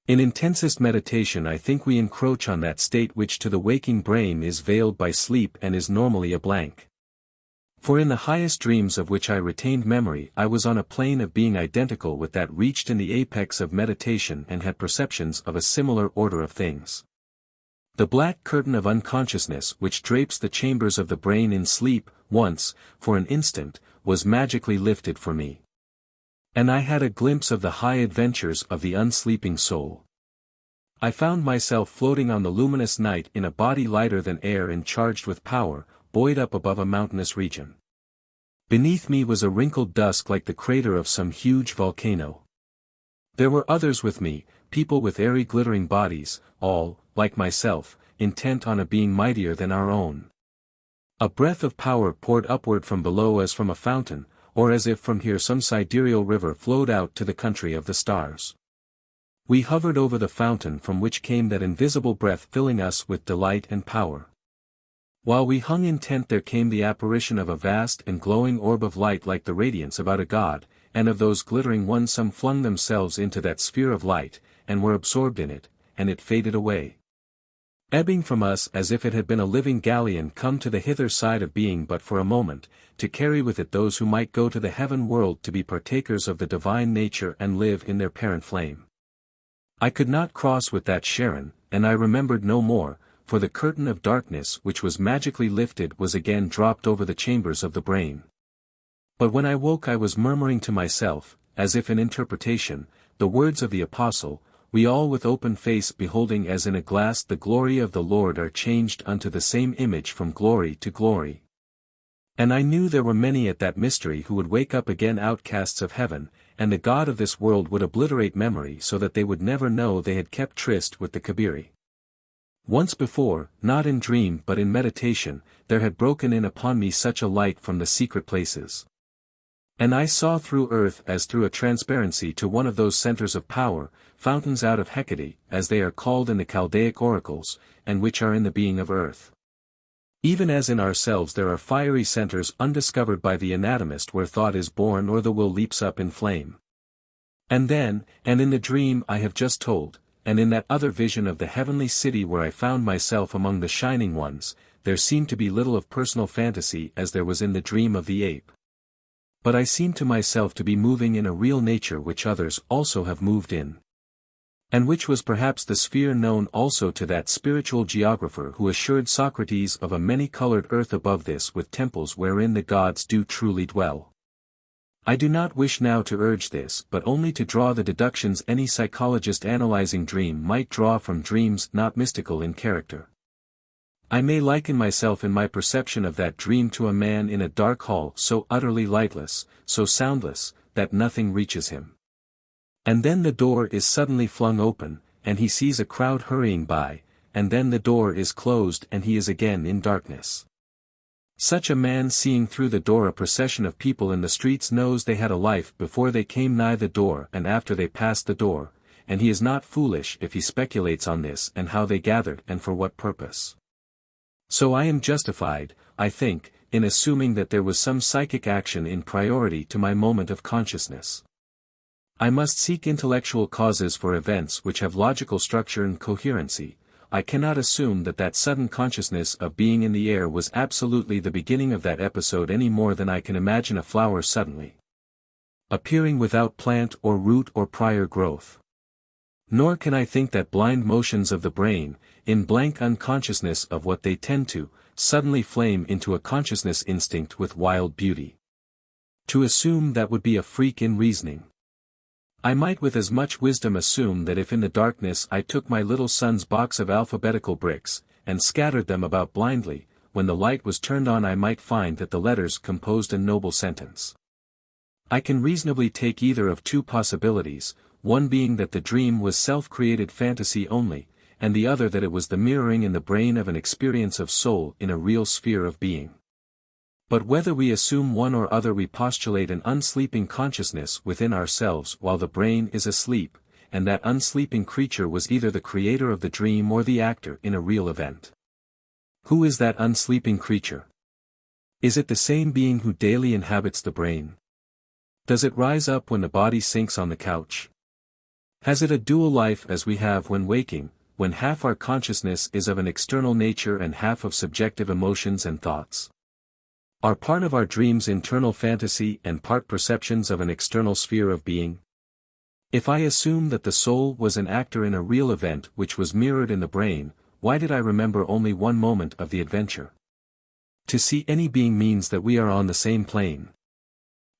[SPEAKER 1] In intensest meditation I think we encroach on that state which to the waking brain is veiled by sleep and is normally a blank. For in the highest dreams of which I retained memory I was on a plane of being identical with that reached in the apex of meditation and had perceptions of a similar order of things. The black curtain of unconsciousness which drapes the chambers of the brain in sleep, once, for an instant, was magically lifted for me. And I had a glimpse of the high adventures of the unsleeping soul. I found myself floating on the luminous night in a body lighter than air and charged with power, buoyed up above a mountainous region. Beneath me was a wrinkled dusk like the crater of some huge volcano. There were others with me, people with airy glittering bodies, all, like myself, intent on a being mightier than our own. A breath of power poured upward from below as from a fountain, or as if from here some sidereal river flowed out to the country of the stars. We hovered over the fountain from which came that invisible breath filling us with delight and power. While we hung intent there came the apparition of a vast and glowing orb of light like the radiance about a god, and of those glittering ones some flung themselves into that sphere of light, and were absorbed in it, and it faded away, ebbing from us as if it had been a living galleon come to the hither side of being but for a moment, to carry with it those who might go to the heaven world to be partakers of the divine nature and live in their parent flame. I could not cross with that Sharon, and I remembered no more, for the curtain of darkness which was magically lifted was again dropped over the chambers of the brain. But when I woke I was murmuring to myself, as if in interpretation, the words of the Apostle, "We all with open face beholding as in a glass the glory of the Lord are changed unto the same image from glory to glory." And I knew there were many at that mystery who would wake up again outcasts of heaven, and the God of this world would obliterate memory so that they would never know they had kept tryst with the Kabiri. Once before, not in dream but in meditation, there had broken in upon me such a light from the secret places. And I saw through earth as through a transparency to one of those centers of power, fountains out of Hecate, as they are called in the Chaldaic oracles, and which are in the being of earth. Even as in ourselves there are fiery centers undiscovered by the anatomist where thought is born or the will leaps up in flame. And then, and in the dream I have just told, and in that other vision of the heavenly city where I found myself among the shining ones, there seemed to be little of personal fantasy as there was in the dream of the ape. But I seemed to myself to be moving in a real nature which others also have moved in. And which was perhaps the sphere known also to that spiritual geographer who assured Socrates of a many-colored earth above this with temples wherein the gods do truly dwell. I do not wish now to urge this but only to draw the deductions any psychologist analyzing dream might draw from dreams not mystical in character. I may liken myself in my perception of that dream to a man in a dark hall so utterly lightless, so soundless, that nothing reaches him. And then the door is suddenly flung open, and he sees a crowd hurrying by, and then the door is closed and he is again in darkness. Such a man seeing through the door a procession of people in the streets knows they had a life before they came nigh the door and after they passed the door, and he is not foolish if he speculates on this and how they gathered and for what purpose. So I am justified, I think, in assuming that there was some psychic action in priority to my moment of consciousness. I must seek intellectual causes for events which have logical structure and coherency. I cannot assume that that sudden consciousness of being in the air was absolutely the beginning of that episode any more than I can imagine a flower suddenly appearing without plant or root or prior growth. Nor can I think that blind motions of the brain, in blank unconsciousness of what they tend to, suddenly flame into a consciousness instinct with wild beauty. To assume that would be a freak in reasoning. I might with as much wisdom assume that if in the darkness I took my little son's box of alphabetical bricks, and scattered them about blindly, when the light was turned on I might find that the letters composed a noble sentence. I can reasonably take either of two possibilities, one being that the dream was self-created fantasy only, and the other that it was the mirroring in the brain of an experience of soul in a real sphere of being. But whether we assume one or other we postulate an unsleeping consciousness within ourselves while the brain is asleep, and that unsleeping creature was either the creator of the dream or the actor in a real event. Who is that unsleeping creature? Is it the same being who daily inhabits the brain? Does it rise up when the body sinks on the couch? Has it a dual life as we have when waking, when half our consciousness is of an external nature and half of subjective emotions and thoughts? Are part of our dreams internal fantasy and part perceptions of an external sphere of being? If I assume that the soul was an actor in a real event which was mirrored in the brain, why did I remember only one moment of the adventure? To see any being means that we are on the same plane.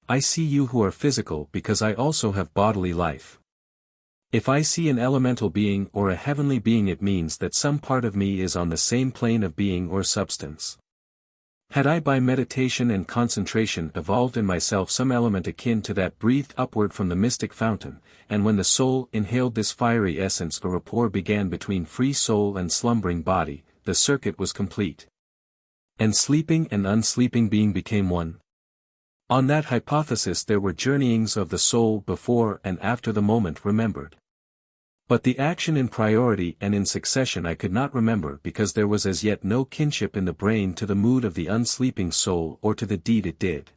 [SPEAKER 1] I see you who are physical because I also have bodily life. If I see an elemental being or a heavenly being it means that some part of me is on the same plane of being or substance. Had I by meditation and concentration evolved in myself some element akin to that breathed upward from the mystic fountain, and when the soul inhaled this fiery essence a rapport began between free soul and slumbering body, the circuit was complete. And sleeping and unsleeping being became one. On that hypothesis there were journeyings of the soul before and after the moment remembered. But the action in priority and in succession I could not remember because there was as yet no kinship in the brain to the mood of the unsleeping soul or to the deed it did.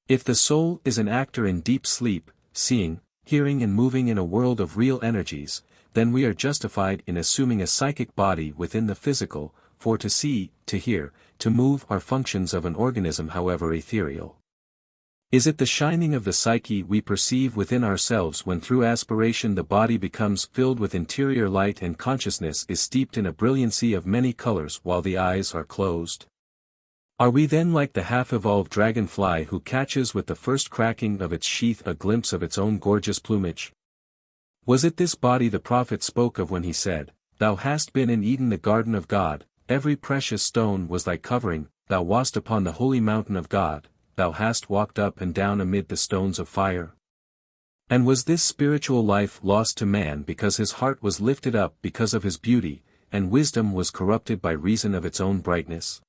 [SPEAKER 1] If the soul is an actor in deep sleep, seeing, hearing and moving in a world of real energies, then we are justified in assuming a psychic body within the physical, for to see, to hear, to move are functions of an organism however ethereal. Is it the shining of the psyche we perceive within ourselves when through aspiration the body becomes filled with interior light and consciousness is steeped in a brilliancy of many colors while the eyes are closed? Are we then like the half-evolved dragonfly who catches with the first cracking of its sheath a glimpse of its own gorgeous plumage? Was it this body the prophet spoke of when he said, "Thou hast been in Eden the garden of God, every precious stone was thy covering, thou wast upon the holy mountain of God, thou hast walked up and down amid the stones of fire"? And was this spiritual life lost to man because his heart was lifted up because of his beauty, and wisdom was corrupted by reason of its own brightness?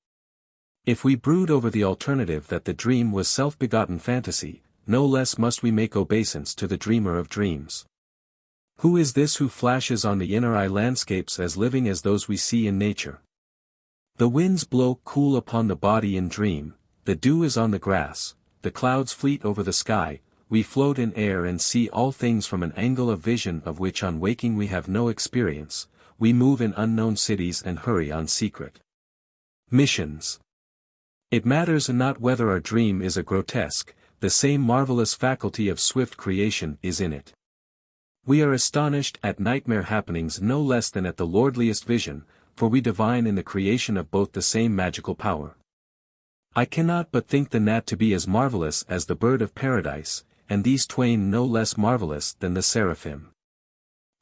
[SPEAKER 1] If we brood over the alternative that the dream was self-begotten fantasy, no less must we make obeisance to the dreamer of dreams. Who is this who flashes on the inner eye landscapes as living as those we see in nature? The winds blow cool upon the body in dream, the dew is on the grass, the clouds fleet over the sky, we float in air and see all things from an angle of vision of which on waking we have no experience, we move in unknown cities and hurry on secret missions. It matters not whether our dream is a grotesque, the same marvelous faculty of swift creation is in it. We are astonished at nightmare happenings no less than at the lordliest vision, for we divine in the creation of both the same magical power. I cannot but think the gnat to be as marvelous as the bird of paradise, and these twain no less marvelous than the seraphim.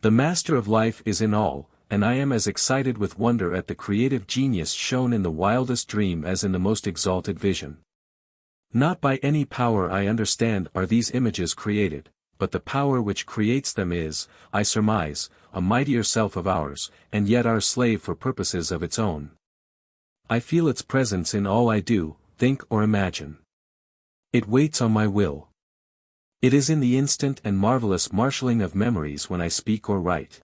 [SPEAKER 1] The master of life is in all, and I am as excited with wonder at the creative genius shown in the wildest dream as in the most exalted vision. Not by any power I understand are these images created, but the power which creates them is, I surmise, a mightier self of ours, and yet our slave for purposes of its own. I feel its presence in all I do, think or imagine. It waits on my will. It is in the instant and marvelous marshalling of memories when I speak or write.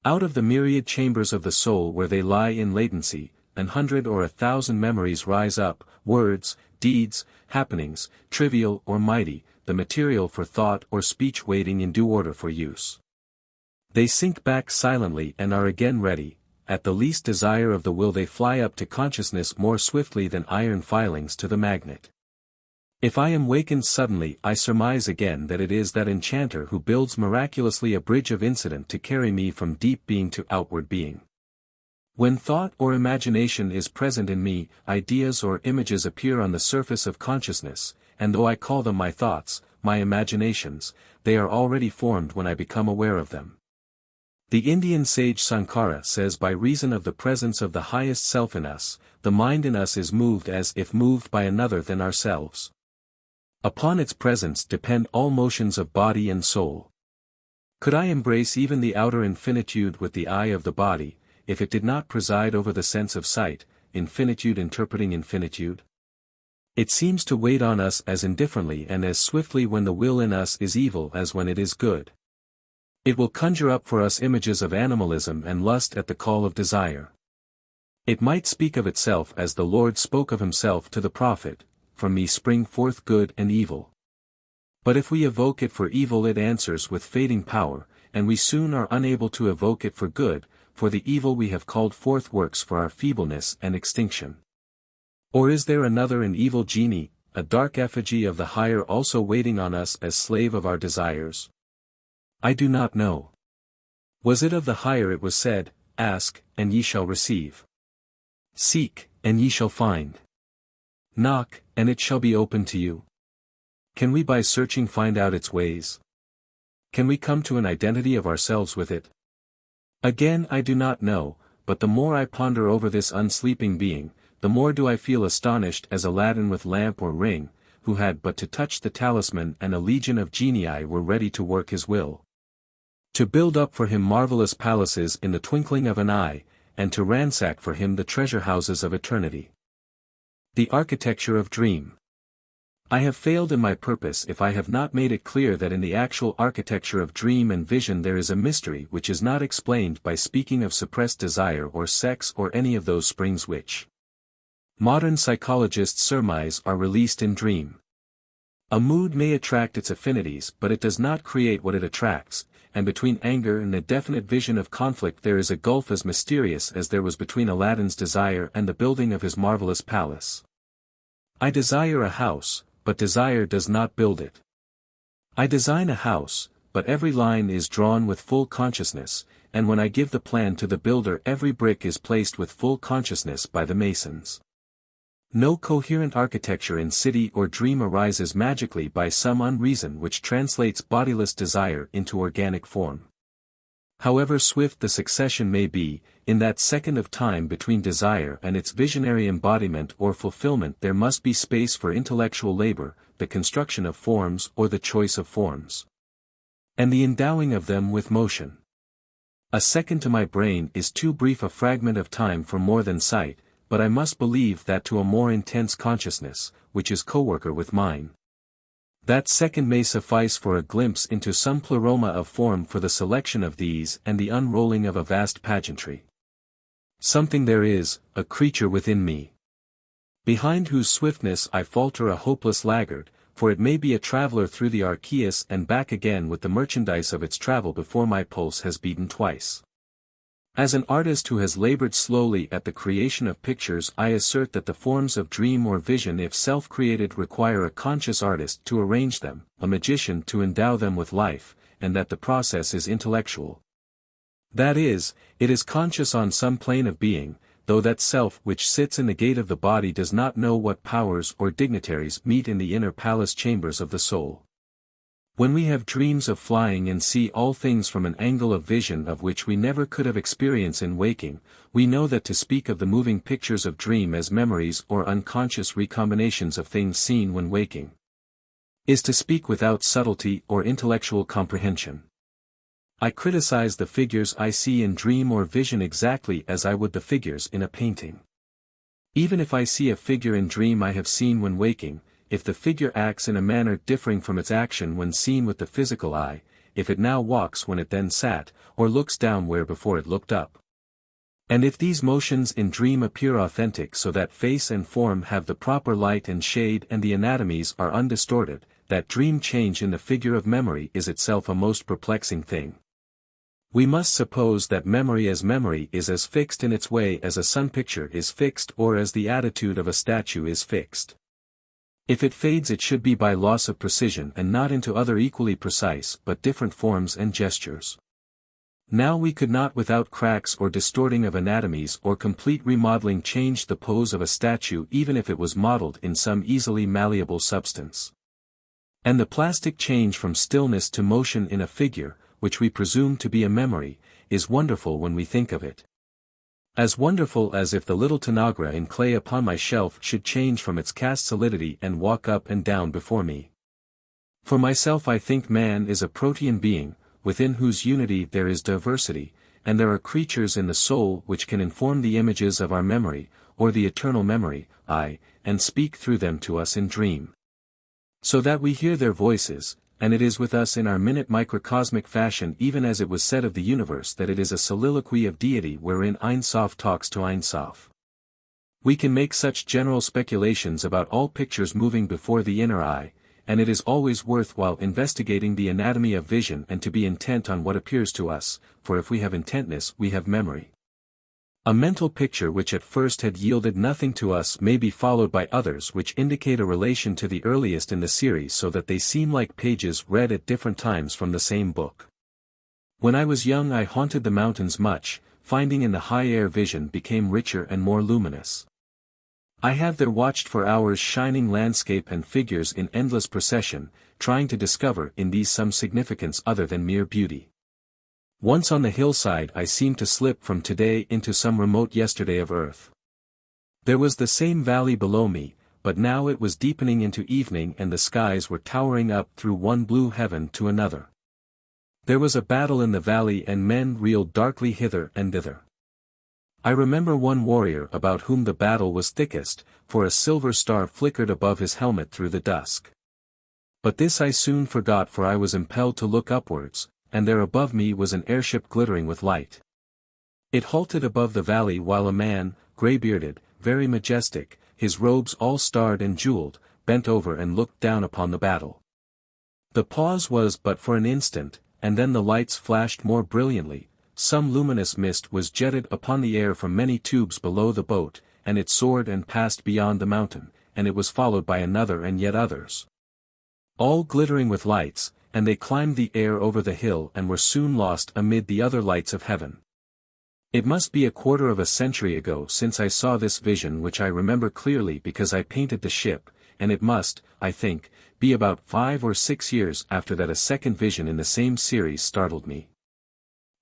[SPEAKER 1] Out of the myriad chambers of the soul where they lie in latency, 100 or 1,000 memories rise up, words, deeds, happenings, trivial or mighty, the material for thought or speech waiting in due order for use. They sink back silently and are again ready, at the least desire of the will they fly up to consciousness more swiftly than iron filings to the magnet. If I am wakened suddenly I surmise again that it is that enchanter who builds miraculously a bridge of incident to carry me from deep being to outward being. When thought or imagination is present in me, ideas or images appear on the surface of consciousness, and though I call them my thoughts, my imaginations, they are already formed when I become aware of them. The Indian sage Sankara says by reason of the presence of the highest self in us, the mind in us is moved as if moved by another than ourselves. Upon its presence depend all motions of body and soul. Could I embrace even the outer infinitude with the eye of the body, if it did not preside over the sense of sight, infinitude interpreting infinitude? It seems to wait on us as indifferently and as swiftly when the will in us is evil as when it is good. It will conjure up for us images of animalism and lust at the call of desire. It might speak of itself as the Lord spoke of himself to the prophet, from me spring forth good and evil. But if we evoke it for evil it answers with fading power, and we soon are unable to evoke it for good, for the evil we have called forth works for our feebleness and extinction. Or is there another an evil genie, a dark effigy of the higher also waiting on us as slave of our desires? I do not know. Was it of the higher it was said, Ask, and ye shall receive. Seek, and ye shall find. Knock, and it shall be opened to you. Can we by searching find out its ways? Can we come to an identity of ourselves with it? Again I do not know, but the more I ponder over this unsleeping being, the more do I feel astonished as Aladdin with lamp or ring, who had but to touch the talisman and a legion of genii were ready to work his will. To build up for him marvelous palaces in the twinkling of an eye, and to ransack for him the treasure houses of eternity. The architecture of dream. I have failed in my purpose if I have not made it clear that in the actual architecture of dream and vision there is a mystery which is not explained by speaking of suppressed desire or sex or any of those springs which modern psychologists surmise are released in dream. A mood may attract its affinities but it does not create what it attracts, and between anger and the definite vision of conflict there is a gulf as mysterious as there was between Aladdin's desire and the building of his marvelous palace. I desire a house, but desire does not build it. I design a house, but every line is drawn with full consciousness, and when I give the plan to the builder every brick is placed with full consciousness by the masons. No coherent architecture in city or dream arises magically by some unreason which translates bodiless desire into organic form. However swift the succession may be, in that second of time between desire and its visionary embodiment or fulfillment there must be space for intellectual labor, the construction of forms or the choice of forms, and the endowing of them with motion. A second to my brain is too brief a fragment of time for more than sight, but I must believe that to a more intense consciousness, which is co-worker with mine. That second may suffice for a glimpse into some pleroma of form for the selection of these and the unrolling of a vast pageantry. Something there is, a creature within me, behind whose swiftness I falter a hopeless laggard, for it may be a traveller through the Archaeus and back again with the merchandise of its travel before my pulse has beaten twice. As an artist who has laboured slowly at the creation of pictures, I assert that the forms of dream or vision, if self-created, require a conscious artist to arrange them, a magician to endow them with life, and that the process is intellectual. That is, it is conscious on some plane of being, though that self which sits in the gate of the body does not know what powers or dignitaries meet in the inner palace chambers of the soul. When we have dreams of flying and see all things from an angle of vision of which we never could have experience in waking, we know that to speak of the moving pictures of dream as memories or unconscious recombinations of things seen when waking is to speak without subtlety or intellectual comprehension. I criticize the figures I see in dream or vision exactly as I would the figures in a painting. Even if I see a figure in dream I have seen when waking, if the figure acts in a manner differing from its action when seen with the physical eye, if it now walks when it then sat, or looks down where before it looked up, and if these motions in dream appear authentic so that face and form have the proper light and shade and the anatomies are undistorted, that dream change in the figure of memory is itself a most perplexing thing. We must suppose that memory is as fixed in its way as a sun picture is fixed or as the attitude of a statue is fixed. If it fades it should be by loss of precision and not into other equally precise but different forms and gestures. Now we could not without cracks or distorting of anatomies or complete remodeling change the pose of a statue even if it was modeled in some easily malleable substance. And the plastic change from stillness to motion in a figure, which we presume to be a memory, is wonderful when we think of it. As wonderful as if the little tanagra in clay upon my shelf should change from its cast solidity and walk up and down before me. For myself I think man is a protean being, within whose unity there is diversity, and there are creatures in the soul which can inform the images of our memory, or the eternal memory, and speak through them to us in dream. So that we hear their voices, and it is with us in our minute microcosmic fashion even as it was said of the universe that it is a soliloquy of deity wherein Ein Sof talks to Ein Sof. We can make such general speculations about all pictures moving before the inner eye, and it is always worthwhile investigating the anatomy of vision and to be intent on what appears to us, for if we have intentness we have memory. A mental picture which at first had yielded nothing to us may be followed by others which indicate a relation to the earliest in the series so that they seem like pages read at different times from the same book. When I was young I haunted the mountains much, finding in the high air vision became richer and more luminous. I have there watched for hours shining landscape and figures in endless procession, trying to discover in these some significance other than mere beauty. Once on the hillside I seemed to slip from today into some remote yesterday of earth. There was the same valley below me, but now it was deepening into evening and the skies were towering up through one blue heaven to another. There was a battle in the valley and men reeled darkly hither and thither. I remember one warrior about whom the battle was thickest, for a silver star flickered above his helmet through the dusk. But this I soon forgot for I was impelled to look upwards, and there above me was an airship glittering with light. It halted above the valley while a man, grey-bearded, very majestic, his robes all starred and jewelled, bent over and looked down upon the battle. The pause was but for an instant, and then the lights flashed more brilliantly, some luminous mist was jetted upon the air from many tubes below the boat, and it soared and passed beyond the mountain, and it was followed by another and yet others, all glittering with lights, and they climbed the air over the hill and were soon lost amid the other lights of heaven. It must be a quarter of a century ago since I saw this vision which I remember clearly because I painted the ship, and it must, I think, be about 5 or 6 years after that a second vision in the same series startled me.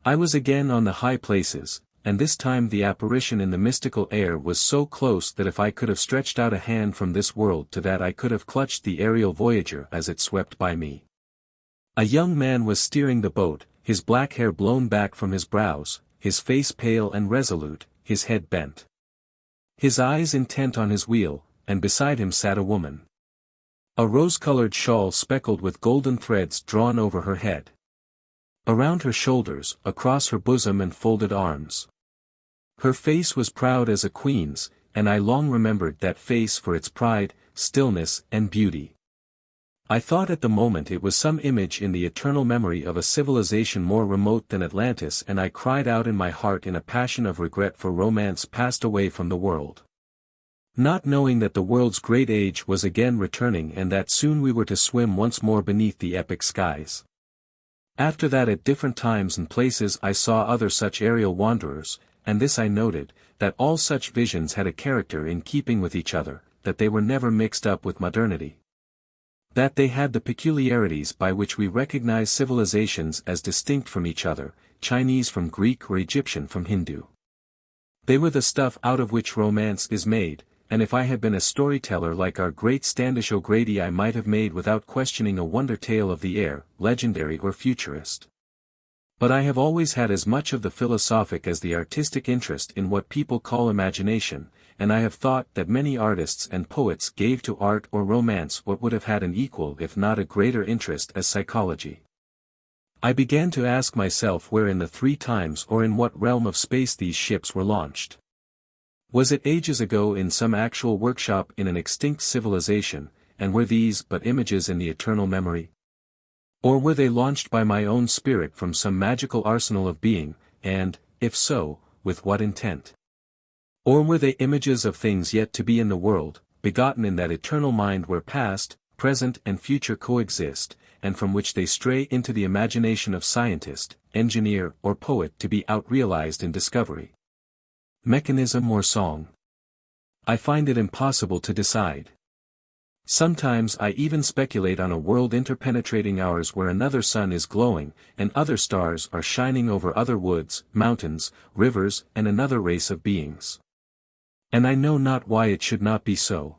[SPEAKER 1] I was again on the high places, and this time the apparition in the mystical air was so close that if I could have stretched out a hand from this world to that I could have clutched the aerial voyager as it swept by me. A young man was steering the boat, his black hair blown back from his brows, his face pale and resolute, his head bent. his eyes intent on his wheel, and beside him sat a woman. A rose-colored shawl speckled with golden threads drawn over her head. Around her shoulders, across her bosom and folded arms. Her face was proud as a queen's, and I long remembered that face for its pride, stillness, and beauty. I thought at the moment it was some image in the eternal memory of a civilization more remote than Atlantis, and I cried out in my heart in a passion of regret for romance passed away from the world. Not knowing that the world's great age was again returning and that soon we were to swim once more beneath the epic skies. After that at different times and places I saw other such aerial wanderers, and this I noted, that all such visions had a character in keeping with each other, that they were never mixed up with modernity. That they had the peculiarities by which we recognize civilizations as distinct from each other, Chinese from Greek or Egyptian from Hindu. They were the stuff out of which romance is made, and if I had been a storyteller like our great Standish O'Grady I might have made without questioning a wonder tale of the air, legendary or futurist. But I have always had as much of the philosophic as the artistic interest in what people call imagination, and I have thought that many artists and poets gave to art or romance what would have had an equal if not a greater interest as psychology. I began to ask myself where in the three times or in what realm of space these ships were launched. Was it ages ago in some actual workshop in an extinct civilization, and were these but images in the eternal memory? Or were they launched by my own spirit from some magical arsenal of being, and, if so, with what intent? Or were they images of things yet to be in the world, begotten in that eternal mind where past, present and future coexist, and from which they stray into the imagination of scientist, engineer or poet to be out-realized in discovery? Mechanism or song? I find it impossible to decide. Sometimes I even speculate on a world interpenetrating ours where another sun is glowing, and other stars are shining over other woods, mountains, rivers and another race of beings. And I know not why it should not be so.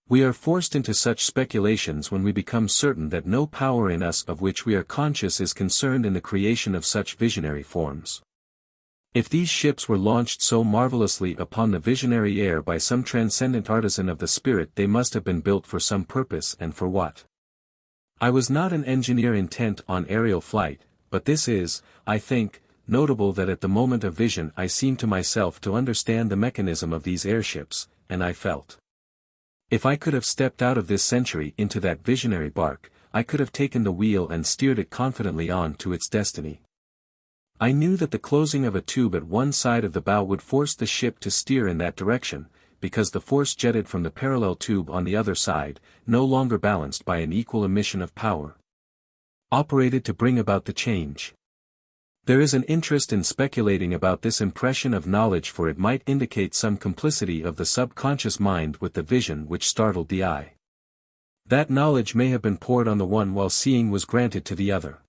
[SPEAKER 1] We are forced into such speculations when we become certain that no power in us of which we are conscious is concerned in the creation of such visionary forms. If these ships were launched so marvelously upon the visionary air by some transcendent artisan of the spirit, they must have been built for some purpose, and for what? I was not an engineer intent on aerial flight, but this is, I think, notable that at the moment of vision I seemed to myself to understand the mechanism of these airships, and I felt. If I could have stepped out of this century into that visionary bark, I could have taken the wheel and steered it confidently on to its destiny. I knew that the closing of a tube at one side of the bow would force the ship to steer in that direction, because the force jetted from the parallel tube on the other side, no longer balanced by an equal emission of power, operated to bring about the change. There is an interest in speculating about this impression of knowledge, for it might indicate some complicity of the subconscious mind with the vision which startled the eye. That knowledge may have been poured on the one while seeing was granted to the other.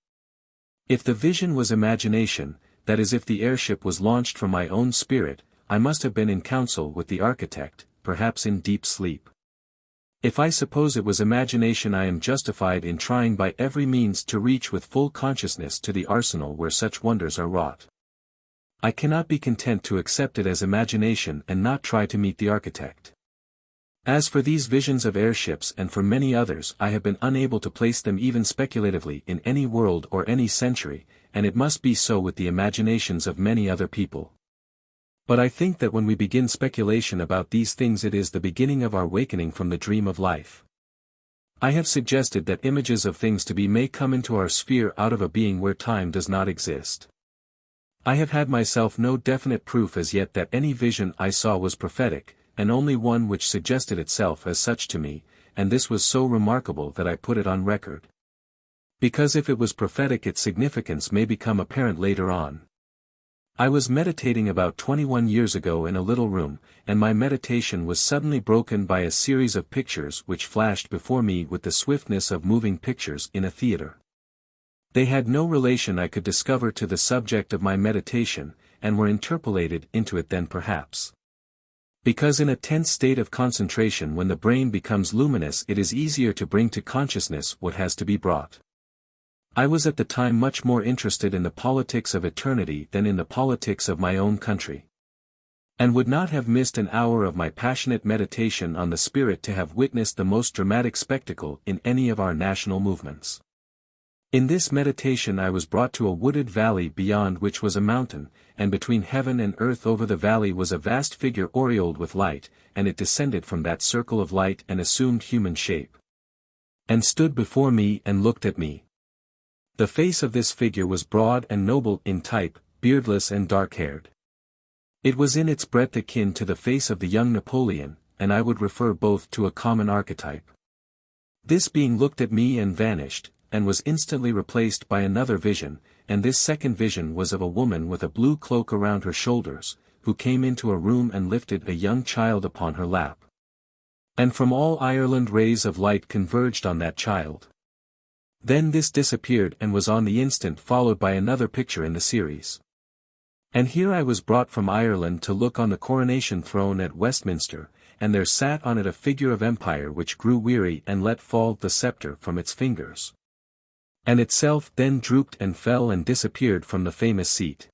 [SPEAKER 1] If the vision was imagination, that is if the airship was launched from my own spirit, I must have been in council with the architect, perhaps in deep sleep. If I suppose it was imagination, I am justified in trying by every means to reach with full consciousness to the arsenal where such wonders are wrought. I cannot be content to accept it as imagination and not try to meet the architect. As for these visions of airships and for many others, I have been unable to place them even speculatively in any world or any century, and it must be so with the imaginations of many other people. But I think that when we begin speculation about these things, it is the beginning of our wakening from the dream of life. I have suggested that images of things to be may come into our sphere out of a being where time does not exist. I have had myself no definite proof as yet that any vision I saw was prophetic, and only one which suggested itself as such to me, and this was so remarkable that I put it on record. Because if it was prophetic, its significance may become apparent later on. I was meditating about 21 years ago in a little room, and my meditation was suddenly broken by a series of pictures which flashed before me with the swiftness of moving pictures in a theater. They had no relation I could discover to the subject of my meditation, and were interpolated into it then perhaps. Because in a tense state of concentration, when the brain becomes luminous, it is easier to bring to consciousness what has to be brought. I was at the time much more interested in the politics of eternity than in the politics of my own country. and would not have missed an hour of my passionate meditation on the spirit to have witnessed the most dramatic spectacle in any of our national movements. In this meditation I was brought to a wooded valley beyond which was a mountain, and between heaven and earth over the valley was a vast figure aureoled with light, and it descended from that circle of light and assumed human shape, and stood before me and looked at me. The face of this figure was broad and noble in type, beardless and dark-haired. It was in its breadth akin to the face of the young Napoleon, and I would refer both to a common archetype. This being looked at me and vanished, and was instantly replaced by another vision, and this second vision was of a woman with a blue cloak around her shoulders, who came into a room and lifted a young child upon her lap. And from all Ireland rays of light converged on that child. Then this disappeared and was on the instant followed by another picture in the series. And here I was brought from Ireland to look on the coronation throne at Westminster, and there sat on it a figure of empire which grew weary and let fall the sceptre from its fingers. And itself then drooped and fell and disappeared from the famous seat.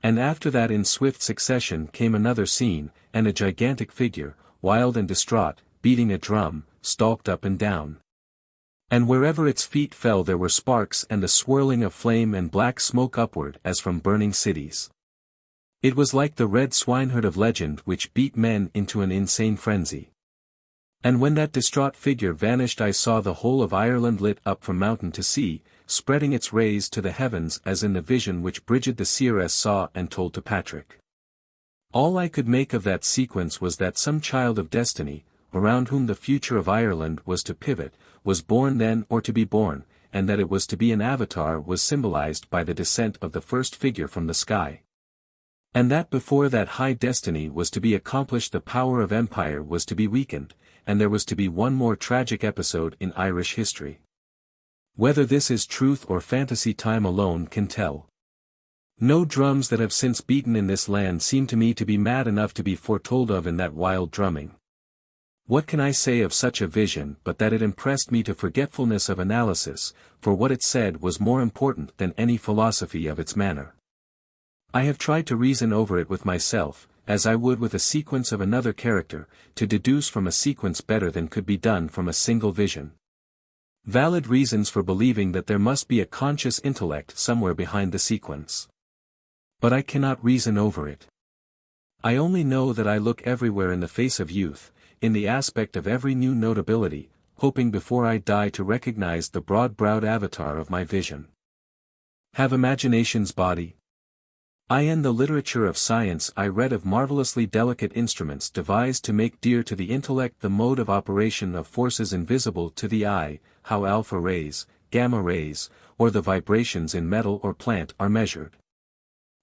[SPEAKER 1] And after that in swift succession came another scene, and a gigantic figure, wild and distraught, beating a drum, stalked up and down. And wherever its feet fell there were sparks and the swirling of flame and black smoke upward as from burning cities. It was like the red swineherd of legend which beat men into an insane frenzy. And when that distraught figure vanished I saw the whole of Ireland lit up from mountain to sea, spreading its rays to the heavens as in the vision which Bridget the seeress saw and told to Patrick. All I could make of that sequence was that some child of destiny, around whom the future of Ireland was to pivot, was born then or to be born, and that it was to be an avatar was symbolized by the descent of the first figure from the sky. And that before that high destiny was to be accomplished the power of empire was to be weakened, and there was to be one more tragic episode in Irish history. Whether this is truth or fantasy time alone can tell. No drums that have since beaten in this land seem to me to be mad enough to be foretold of in that wild drumming. What can I say of such a vision but that it impressed me to forgetfulness of analysis, for what it said was more important than any philosophy of its manner. I have tried to reason over it with myself, as I would with a sequence of another character, to deduce from a sequence better than could be done from a single vision. Valid reasons for believing that there must be a conscious intellect somewhere behind the sequence. But I cannot reason over it. I only know that I look everywhere in the face of youth, in the aspect of every new notability, hoping before I die to recognize the broad-browed avatar of my vision. Have imagination's body. In the literature of science I read of marvelously delicate instruments devised to make dear to the intellect the mode of operation of forces invisible to the eye, how alpha rays, gamma rays, or the vibrations in metal or plant are measured.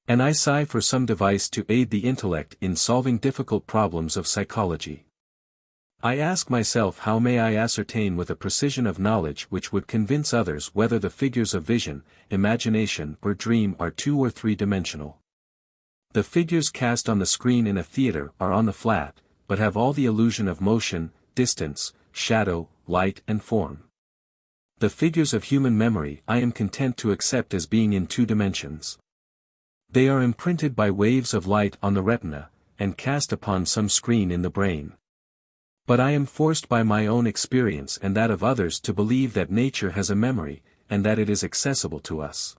[SPEAKER 1] And I sigh for some device to aid the intellect in solving difficult problems of psychology. I ask myself how may I ascertain with a precision of knowledge which would convince others whether the figures of vision, imagination or dream are 2 or 3-dimensional. The figures cast on the screen in a theater are on the flat, but have all the illusion of motion, distance, shadow, light and form. The figures of human memory I am content to accept as being in 2 dimensions. They are imprinted by waves of light on the retina, and cast upon some screen in the brain. But I am forced by my own experience and that of others to believe that nature has a memory, and that it is accessible to us.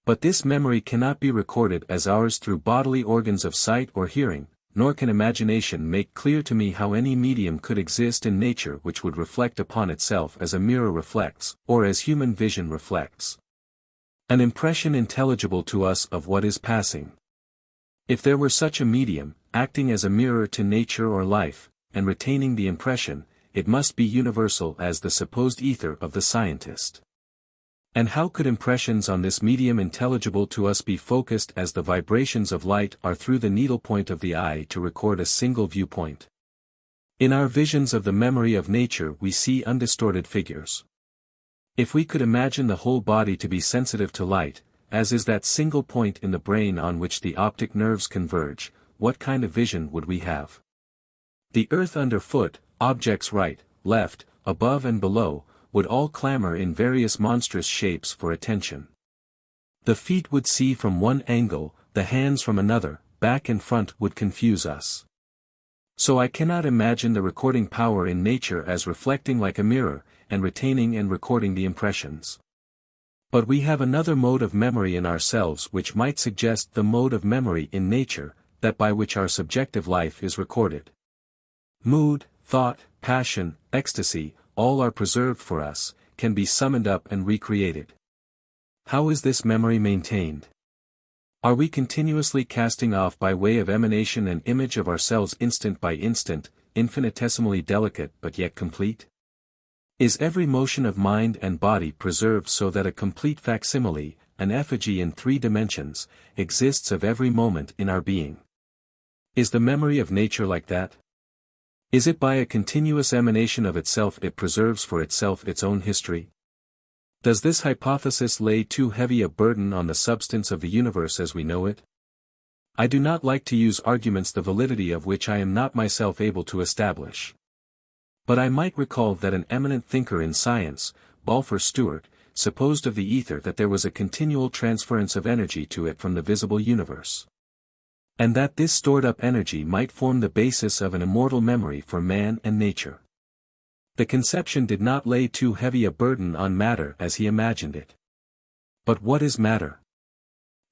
[SPEAKER 1] But this memory cannot be recorded as ours through bodily organs of sight or hearing, nor can imagination make clear to me how any medium could exist in nature which would reflect upon itself as a mirror reflects, or as human vision reflects. An impression intelligible to us of what is passing. If there were such a medium, acting as a mirror to nature or life, and retaining the impression, it must be universal as the supposed ether of the scientist. And how could impressions on this medium intelligible to us be focused as the vibrations of light are through the needlepoint of the eye to record a single viewpoint? In our visions of the memory of nature we see undistorted figures. If we could imagine the whole body to be sensitive to light, as is that single point in the brain on which the optic nerves converge, what kind of vision would we have? The earth underfoot, objects right, left, above and below, would all clamor in various monstrous shapes for attention. The feet would see from one angle, the hands from another, back and front would confuse us. So I cannot imagine the recording power in nature as reflecting like a mirror, and retaining and recording the impressions. But we have another mode of memory in ourselves which might suggest the mode of memory in nature, that by which our subjective life is recorded. Mood, thought, passion, ecstasy, all are preserved for us, can be summoned up and recreated. How is this memory maintained? Are we continuously casting off by way of emanation an image of ourselves instant by instant, infinitesimally delicate but yet complete? Is every motion of mind and body preserved so that a complete facsimile, an effigy in 3 dimensions, exists of every moment in our being? Is the memory of nature like that? Is it by a continuous emanation of itself it preserves for itself its own history? Does this hypothesis lay too heavy a burden on the substance of the universe as we know it? I do not like to use arguments the validity of which I am not myself able to establish. But I might recall that an eminent thinker in science, Balfour Stewart, supposed of the ether that there was a continual transference of energy to it from the visible universe. And that this stored-up energy might form the basis of an immortal memory for man and nature. The conception did not lay too heavy a burden on matter as he imagined it. But what is matter?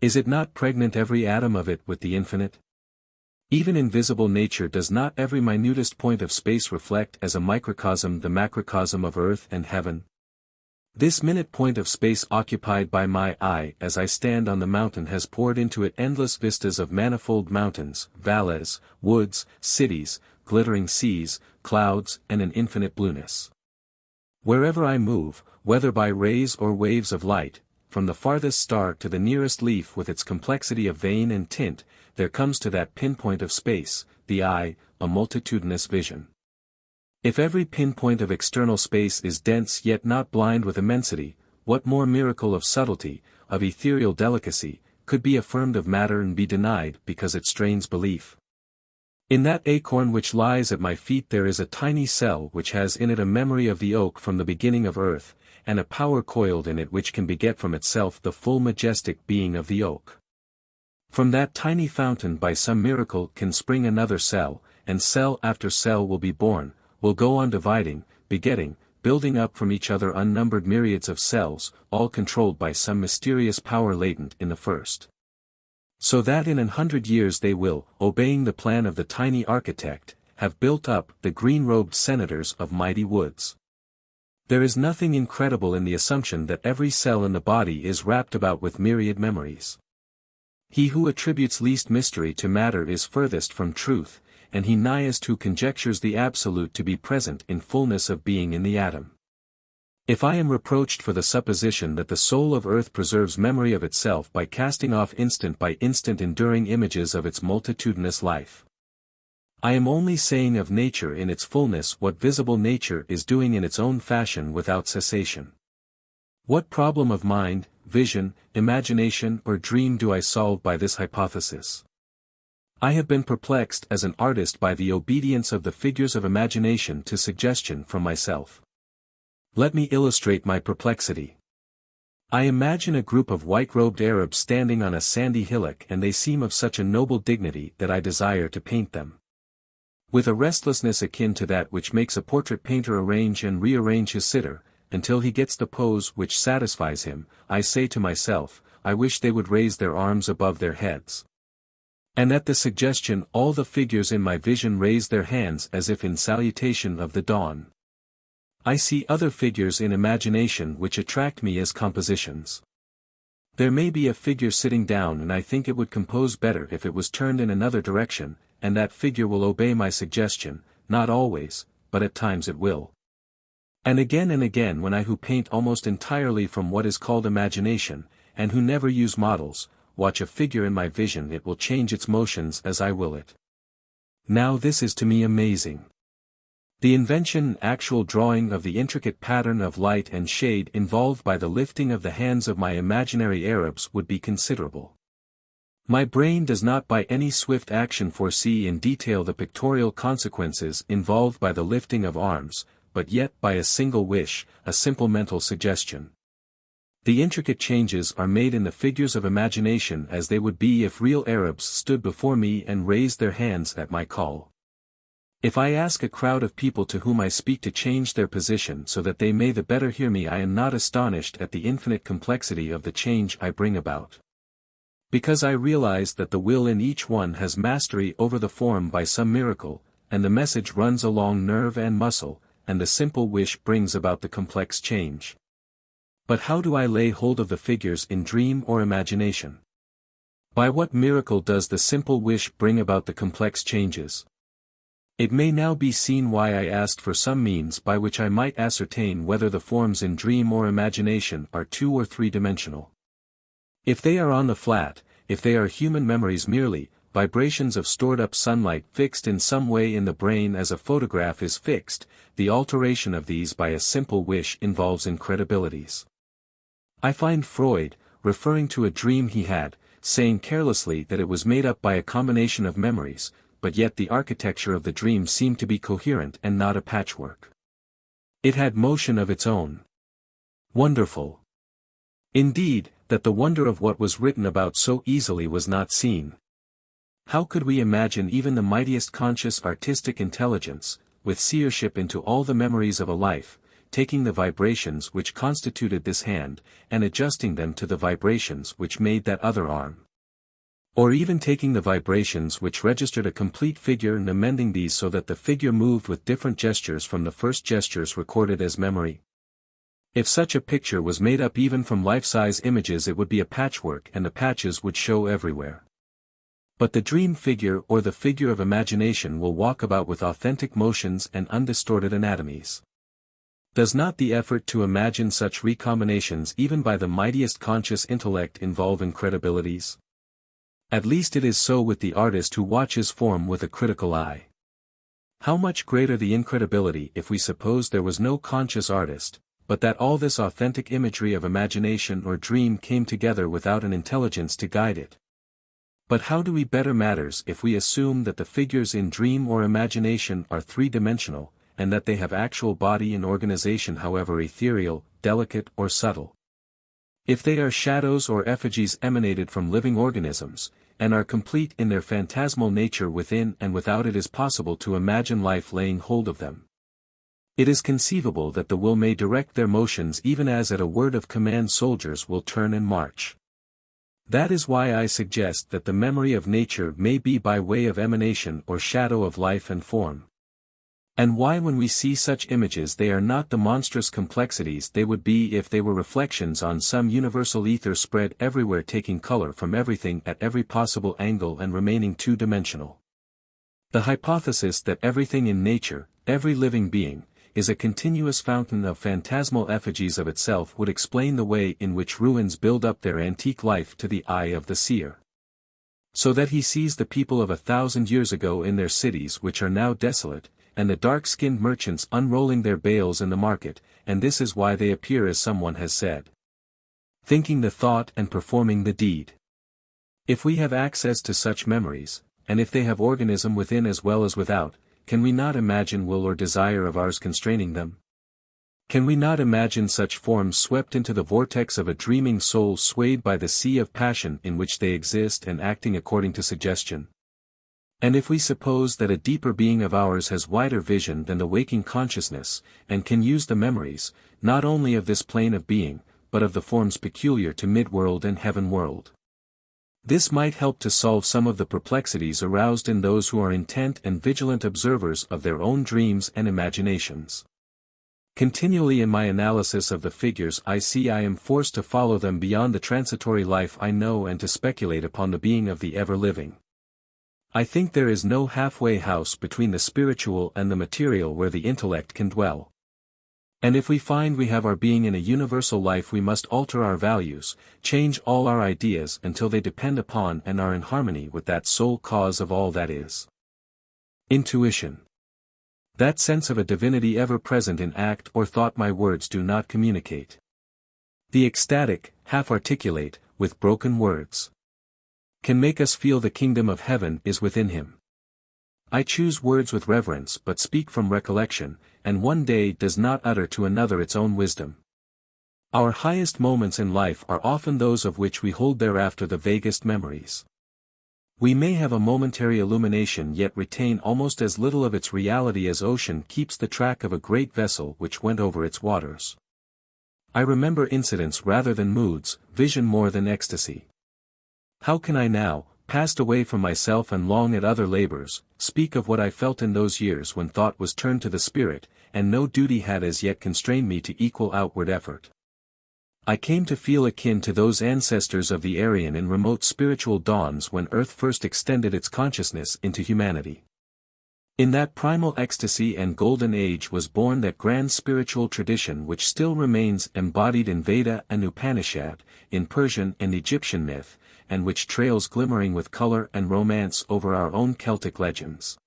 [SPEAKER 1] Is it not pregnant every atom of it with the infinite? Even in visible nature does not every minutest point of space reflect as a microcosm the macrocosm of earth and heaven? This minute point of space occupied by my eye as I stand on the mountain has poured into it endless vistas of manifold mountains, valleys, woods, cities, glittering seas, clouds, and an infinite blueness. Wherever I move, whether by rays or waves of light, from the farthest star to the nearest leaf with its complexity of vein and tint, there comes to that pinpoint of space, the eye, a multitudinous vision. If every pinpoint of external space is dense yet not blind with immensity, what more miracle of subtlety, of ethereal delicacy, could be affirmed of matter and be denied because it strains belief? In that acorn which lies at my feet there is a tiny cell which has in it a memory of the oak from the beginning of earth, and a power coiled in it which can beget from itself the full majestic being of the oak. From that tiny fountain by some miracle can spring another cell, and cell after cell will be born, will go on dividing, begetting, building up from each other unnumbered myriads of cells, all controlled by some mysterious power latent in the first. So that in 100 years they will, obeying the plan of the tiny architect, have built up the green-robed senators of mighty woods. There is nothing incredible in the assumption that every cell in the body is wrapped about with myriad memories. He who attributes least mystery to matter is furthest from truth, and he nighest who conjectures the absolute to be present in fullness of being in the atom. If I am reproached for the supposition that the soul of earth preserves memory of itself by casting off instant by instant enduring images of its multitudinous life, I am only saying of nature in its fullness what visible nature is doing in its own fashion without cessation. What problem of mind, vision, imagination or dream do I solve by this hypothesis? I have been perplexed as an artist by the obedience of the figures of imagination to suggestion from myself. Let me illustrate my perplexity. I imagine a group of white-robed Arabs standing on a sandy hillock and they seem of such a noble dignity that I desire to paint them. With a restlessness akin to that which makes a portrait painter arrange and rearrange his sitter, until he gets the pose which satisfies him, I say to myself, I wish they would raise their arms above their heads. And at the suggestion all the figures in my vision raise their hands as if in salutation of the dawn. I see other figures in imagination which attract me as compositions. There may be a figure sitting down and I think it would compose better if it was turned in another direction, and that figure will obey my suggestion, not always, but at times it will. And again when I who paint almost entirely from what is called imagination, and who never use models, watch a figure in my vision it will change its motions as I will it. Now this is to me amazing. The invention and actual drawing of the intricate pattern of light and shade involved by the lifting of the hands of my imaginary Arabs would be considerable. My brain does not by any swift action foresee in detail the pictorial consequences involved by the lifting of arms, but yet by a single wish, a simple mental suggestion. The intricate changes are made in the figures of imagination as they would be if real Arabs stood before me and raised their hands at my call. If I ask a crowd of people to whom I speak to change their position so that they may the better hear me, I am not astonished at the infinite complexity of the change I bring about. Because I realize that the will in each one has mastery over the form by some miracle, and the message runs along nerve and muscle, and the simple wish brings about the complex change. But how do I lay hold of the figures in dream or imagination? By what miracle does the simple wish bring about the complex changes? It may now be seen why I asked for some means by which I might ascertain whether the forms in dream or imagination are 2 or 3-dimensional. If they are on the flat, if they are human memories merely, vibrations of stored-up sunlight fixed in some way in the brain as a photograph is fixed, the alteration of these by a simple wish involves incredibilities. I find Freud, referring to a dream he had, saying carelessly that it was made up by a combination of memories, but yet the architecture of the dream seemed to be coherent and not a patchwork. It had motion of its own. Wonderful. Indeed, that the wonder of what was written about so easily was not seen. How could we imagine even the mightiest conscious artistic intelligence, with seership into all the memories of a life, taking the vibrations which constituted this hand, and adjusting them to the vibrations which made that other arm? Or even taking the vibrations which registered a complete figure and amending these so that the figure moved with different gestures from the first gestures recorded as memory? If such a picture was made up even from life-size images, it would be a patchwork and the patches would show everywhere. But the dream figure or the figure of imagination will walk about with authentic motions and undistorted anatomies. Does not the effort to imagine such recombinations even by the mightiest conscious intellect involve incredibilities? At least it is so with the artist who watches form with a critical eye. How much greater the incredibility if we suppose there was no conscious artist, but that all this authentic imagery of imagination or dream came together without an intelligence to guide it. But how do we better matters if we assume that the figures in dream or imagination are 3-dimensional, and that they have actual body and organization however ethereal, delicate or subtle? If they are shadows or effigies emanated from living organisms, and are complete in their phantasmal nature within and without, it is possible to imagine life laying hold of them. It is conceivable that the will may direct their motions even as at a word of command soldiers will turn and march. That is why I suggest that the memory of nature may be by way of emanation or shadow of life and form. And why when we see such images they are not the monstrous complexities they would be if they were reflections on some universal ether spread everywhere, taking color from everything at every possible angle and remaining 2-dimensional. The hypothesis that everything in nature, every living being, is a continuous fountain of phantasmal effigies of itself would explain the way in which ruins build up their antique life to the eye of the seer. So that he sees the people of 1,000 years ago in their cities which are now desolate, and the dark-skinned merchants unrolling their bales in the market, and this is why they appear as someone has said. Thinking the thought and performing the deed. If we have access to such memories, and if they have organism within as well as without, can we not imagine will or desire of ours constraining them? Can we not imagine such forms swept into the vortex of a dreaming soul swayed by the sea of passion in which they exist and acting according to suggestion? And if we suppose that a deeper being of ours has wider vision than the waking consciousness, and can use the memories, not only of this plane of being, but of the forms peculiar to mid-world and heaven-world, this might help to solve some of the perplexities aroused in those who are intent and vigilant observers of their own dreams and imaginations. Continually in my analysis of the figures I see, I am forced to follow them beyond the transitory life I know and to speculate upon the being of the ever-living. I think there is no halfway house between the spiritual and the material where the intellect can dwell. And if we find we have our being in a universal life, we must alter our values, change all our ideas until they depend upon and are in harmony with that sole cause of all that is. Intuition. That sense of a divinity ever present in act or thought my words do not communicate. The ecstatic, half-articulate, with broken words, can make us feel the kingdom of heaven is within him. I choose words with reverence but speak from recollection, and one day does not utter to another its own wisdom. Our highest moments in life are often those of which we hold thereafter the vaguest memories. We may have a momentary illumination yet retain almost as little of its reality as ocean keeps the track of a great vessel which went over its waters. I remember incidents rather than moods, vision more than ecstasy. How can I now, passed away from myself and long at other labors, speak of what I felt in those years when thought was turned to the spirit, and no duty had as yet constrained me to equal outward effort? I came to feel akin to those ancestors of the Aryan in remote spiritual dawns when Earth first extended its consciousness into humanity. In that primal ecstasy and golden age was born that grand spiritual tradition which still remains embodied in Veda and Upanishad, in Persian and Egyptian myth, and which trails glimmering with color and romance over our own Celtic legends.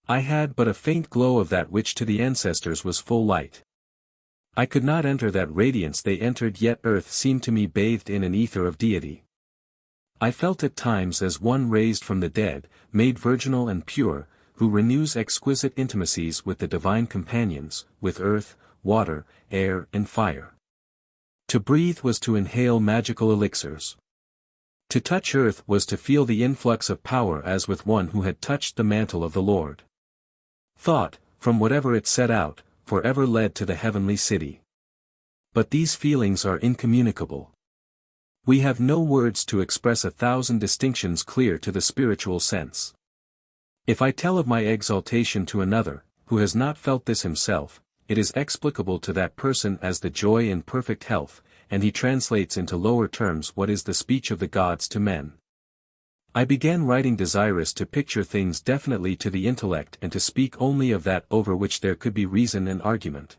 [SPEAKER 1] I had but a faint glow of that which to the ancestors was full light. I could not enter that radiance they entered, yet earth seemed to me bathed in an ether of deity. I felt at times as one raised from the dead, made virginal and pure, who renews exquisite intimacies with the divine companions, with earth, water, air and fire. To breathe was to inhale magical elixirs. To touch earth was to feel the influx of power as with one who had touched the mantle of the Lord. Thought, from whatever it set out, forever led to the heavenly city. But these feelings are incommunicable. We have no words to express 1,000 distinctions clear to the spiritual sense. If I tell of my exaltation to another, who has not felt this himself, it is explicable to that person as the joy in perfect health, and he translates into lower terms what is the speech of the gods to men. I began writing desirous to picture things definitely to the intellect and to speak only of that over which there could be reason and argument.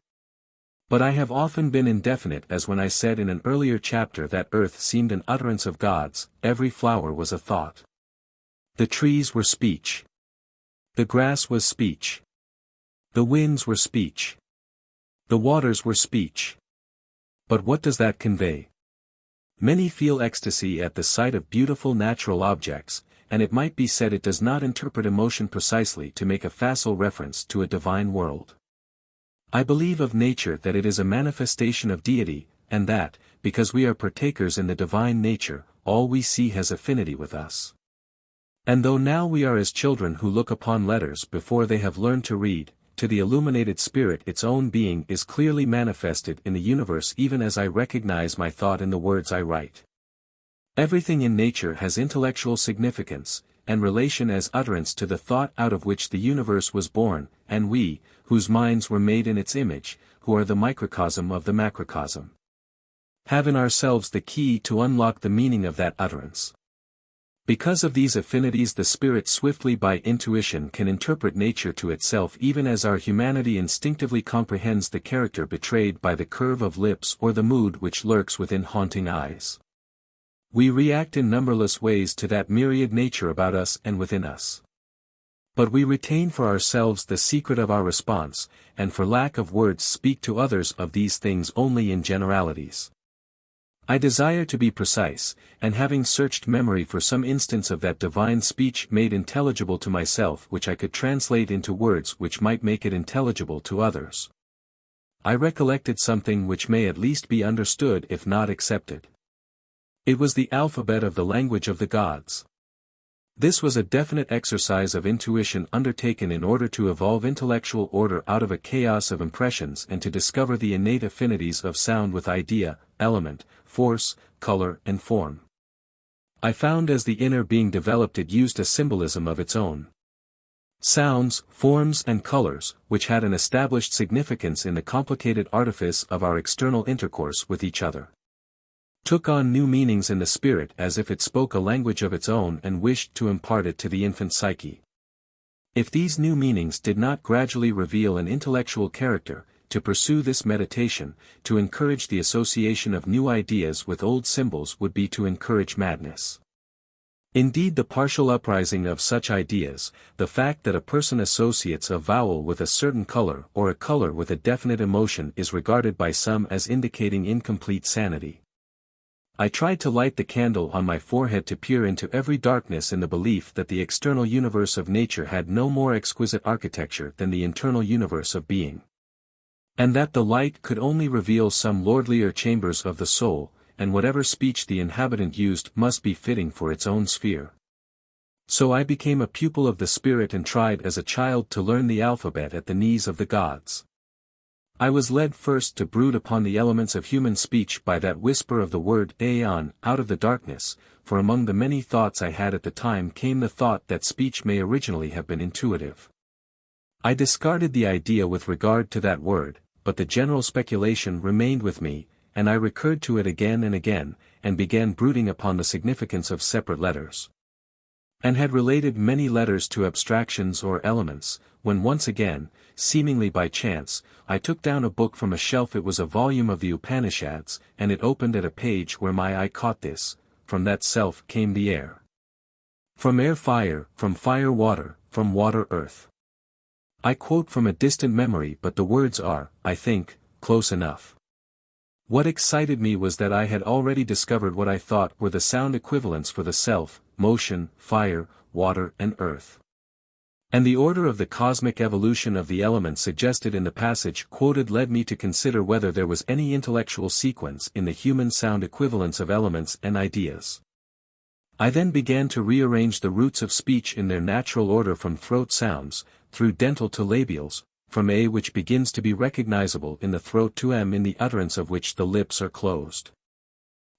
[SPEAKER 1] But I have often been indefinite, as when I said in an earlier chapter that earth seemed an utterance of gods, every flower was a thought. The trees were speech. The grass was speech. The winds were speech. The waters were speech. But what does that convey? Many feel ecstasy at the sight of beautiful natural objects, and it might be said it does not interpret emotion precisely to make a facile reference to a divine world. I believe of nature that it is a manifestation of deity, and that, because we are partakers in the divine nature, all we see has affinity with us. And though now we are as children who look upon letters before they have learned to read, to the illuminated spirit its own being is clearly manifested in the universe even as I recognize my thought in the words I write. Everything in nature has intellectual significance, and relation as utterance to the thought out of which the universe was born, and we, whose minds were made in its image, who are the microcosm of the macrocosm, have in ourselves the key to unlock the meaning of that utterance. Because of these affinities the spirit swiftly by intuition can interpret nature to itself even as our humanity instinctively comprehends the character betrayed by the curve of lips or the mood which lurks within haunting eyes. We react in numberless ways to that myriad nature about us and within us. But we retain for ourselves the secret of our response, and for lack of words speak to others of these things only in generalities. I desire to be precise, and having searched memory for some instance of that divine speech made intelligible to myself which I could translate into words which might make it intelligible to others, I recollected something which may at least be understood if not accepted. It was the alphabet of the language of the gods. This was a definite exercise of intuition undertaken in order to evolve intellectual order out of a chaos of impressions and to discover the innate affinities of sound with idea, element, force, color and form. I found as the inner being developed it used a symbolism of its own. Sounds, forms and colors, which had an established significance in the complicated artifice of our external intercourse with each other, took on new meanings in the spirit as if it spoke a language of its own and wished to impart it to the infant psyche. If these new meanings did not gradually reveal an intellectual character, to pursue this meditation, to encourage the association of new ideas with old symbols would be to encourage madness. Indeed, the partial uprising of such ideas, the fact that a person associates a vowel with a certain color or a color with a definite emotion is regarded by some as indicating incomplete sanity. I tried to light the candle on my forehead to peer into every darkness in the belief that the external universe of nature had no more exquisite architecture than the internal universe of being. And that the light could only reveal some lordlier chambers of the soul, and whatever speech the inhabitant used must be fitting for its own sphere. So I became a pupil of the spirit and tried as a child to learn the alphabet at the knees of the gods. I was led first to brood upon the elements of human speech by that whisper of the word aeon out of the darkness, for among the many thoughts I had at the time came the thought that speech may originally have been intuitive. I discarded the idea with regard to that word, but the general speculation remained with me, and I recurred to it again and again, and began brooding upon the significance of separate letters. And had related many letters to abstractions or elements, when once again, seemingly by chance, I took down a book from a shelf. It was a volume of the Upanishads, and it opened at a page where my eye caught this: from that self came the air. From air fire, from fire water, from water earth. I quote from a distant memory, but the words are, I think, close enough. What excited me was that I had already discovered what I thought were the sound equivalents for the self, motion, fire, water and earth. And the order of the cosmic evolution of the elements suggested in the passage quoted led me to consider whether there was any intellectual sequence in the human sound equivalents of elements and ideas. I then began to rearrange the roots of speech in their natural order from throat sounds, through dental to labials, from A which begins to be recognizable in the throat to M in the utterance of which the lips are closed.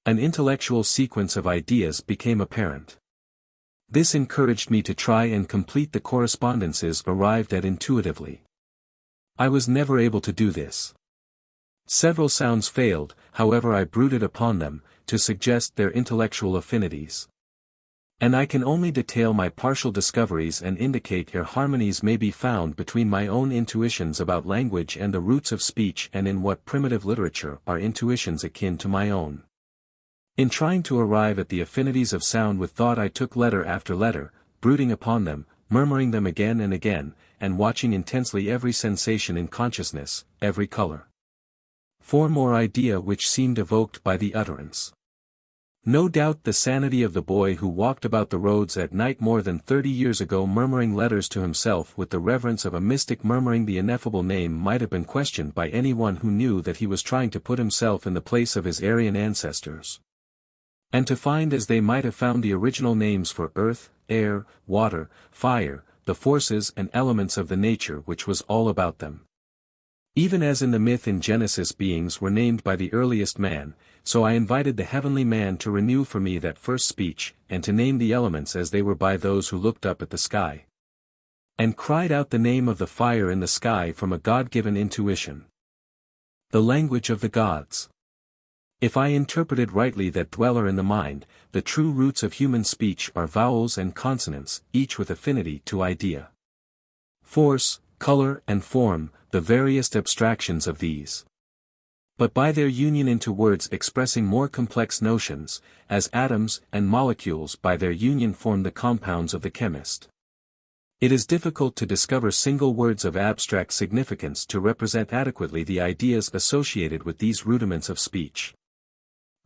[SPEAKER 1] An intellectual sequence of ideas became apparent. This encouraged me to try and complete the correspondences arrived at intuitively. I was never able to do this. Several sounds failed, however I brooded upon them, to suggest their intellectual affinities. And I can only detail my partial discoveries and indicate where harmonies may be found between my own intuitions about language and the roots of speech, and in what primitive literature are intuitions akin to my own. In trying to arrive at the affinities of sound with thought, I took letter after letter, brooding upon them, murmuring them again and again, and watching intensely every sensation in consciousness, every color, form or idea which seemed evoked by the utterance. No doubt the sanity of the boy who walked about the roads at night more than 30 years ago murmuring letters to himself with the reverence of a mystic murmuring the ineffable name might have been questioned by anyone who knew that he was trying to put himself in the place of his Aryan ancestors, and to find as they might have found the original names for earth, air, water, fire, the forces and elements of the nature which was all about them. Even as in the myth in Genesis beings were named by the earliest man, so I invited the heavenly man to renew for me that first speech, and to name the elements as they were by those who looked up at the sky, and cried out the name of the fire in the sky from a God-given intuition. The language of the gods. If I interpreted rightly that dweller in the mind, the true roots of human speech are vowels and consonants, each with affinity to idea, force, color and form, the various abstractions of these. But by their union into words expressing more complex notions, as atoms and molecules by their union form the compounds of the chemist. It is difficult to discover single words of abstract significance to represent adequately the ideas associated with these rudiments of speech.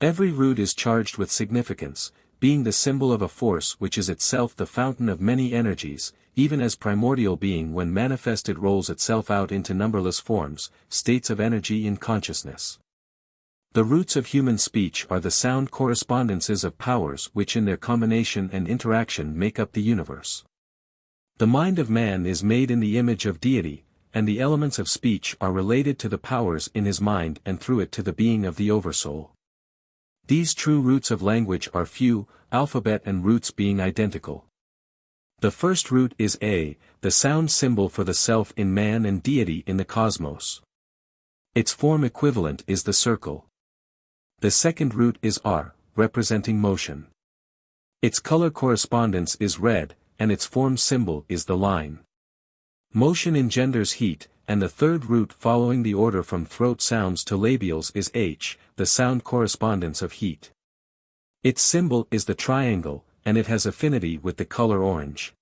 [SPEAKER 1] Every root is charged with significance, being the symbol of a force which is itself the fountain of many energies, even as primordial being when manifested rolls itself out into numberless forms, states of energy in consciousness. The roots of human speech are the sound correspondences of powers which in their combination and interaction make up the universe. The mind of man is made in the image of deity, and the elements of speech are related to the powers in his mind and through it to the being of the oversoul. These true roots of language are few, alphabet and roots being identical. The first root is A, the sound symbol for the self in man and deity in the cosmos. Its form equivalent is the circle. The second root is R, representing motion. Its color correspondence is red, and its form symbol is the line. Motion engenders heat, and the third root following the order from throat sounds to labials is H, the sound correspondence of heat. Its symbol is the triangle, and it has affinity with the color orange.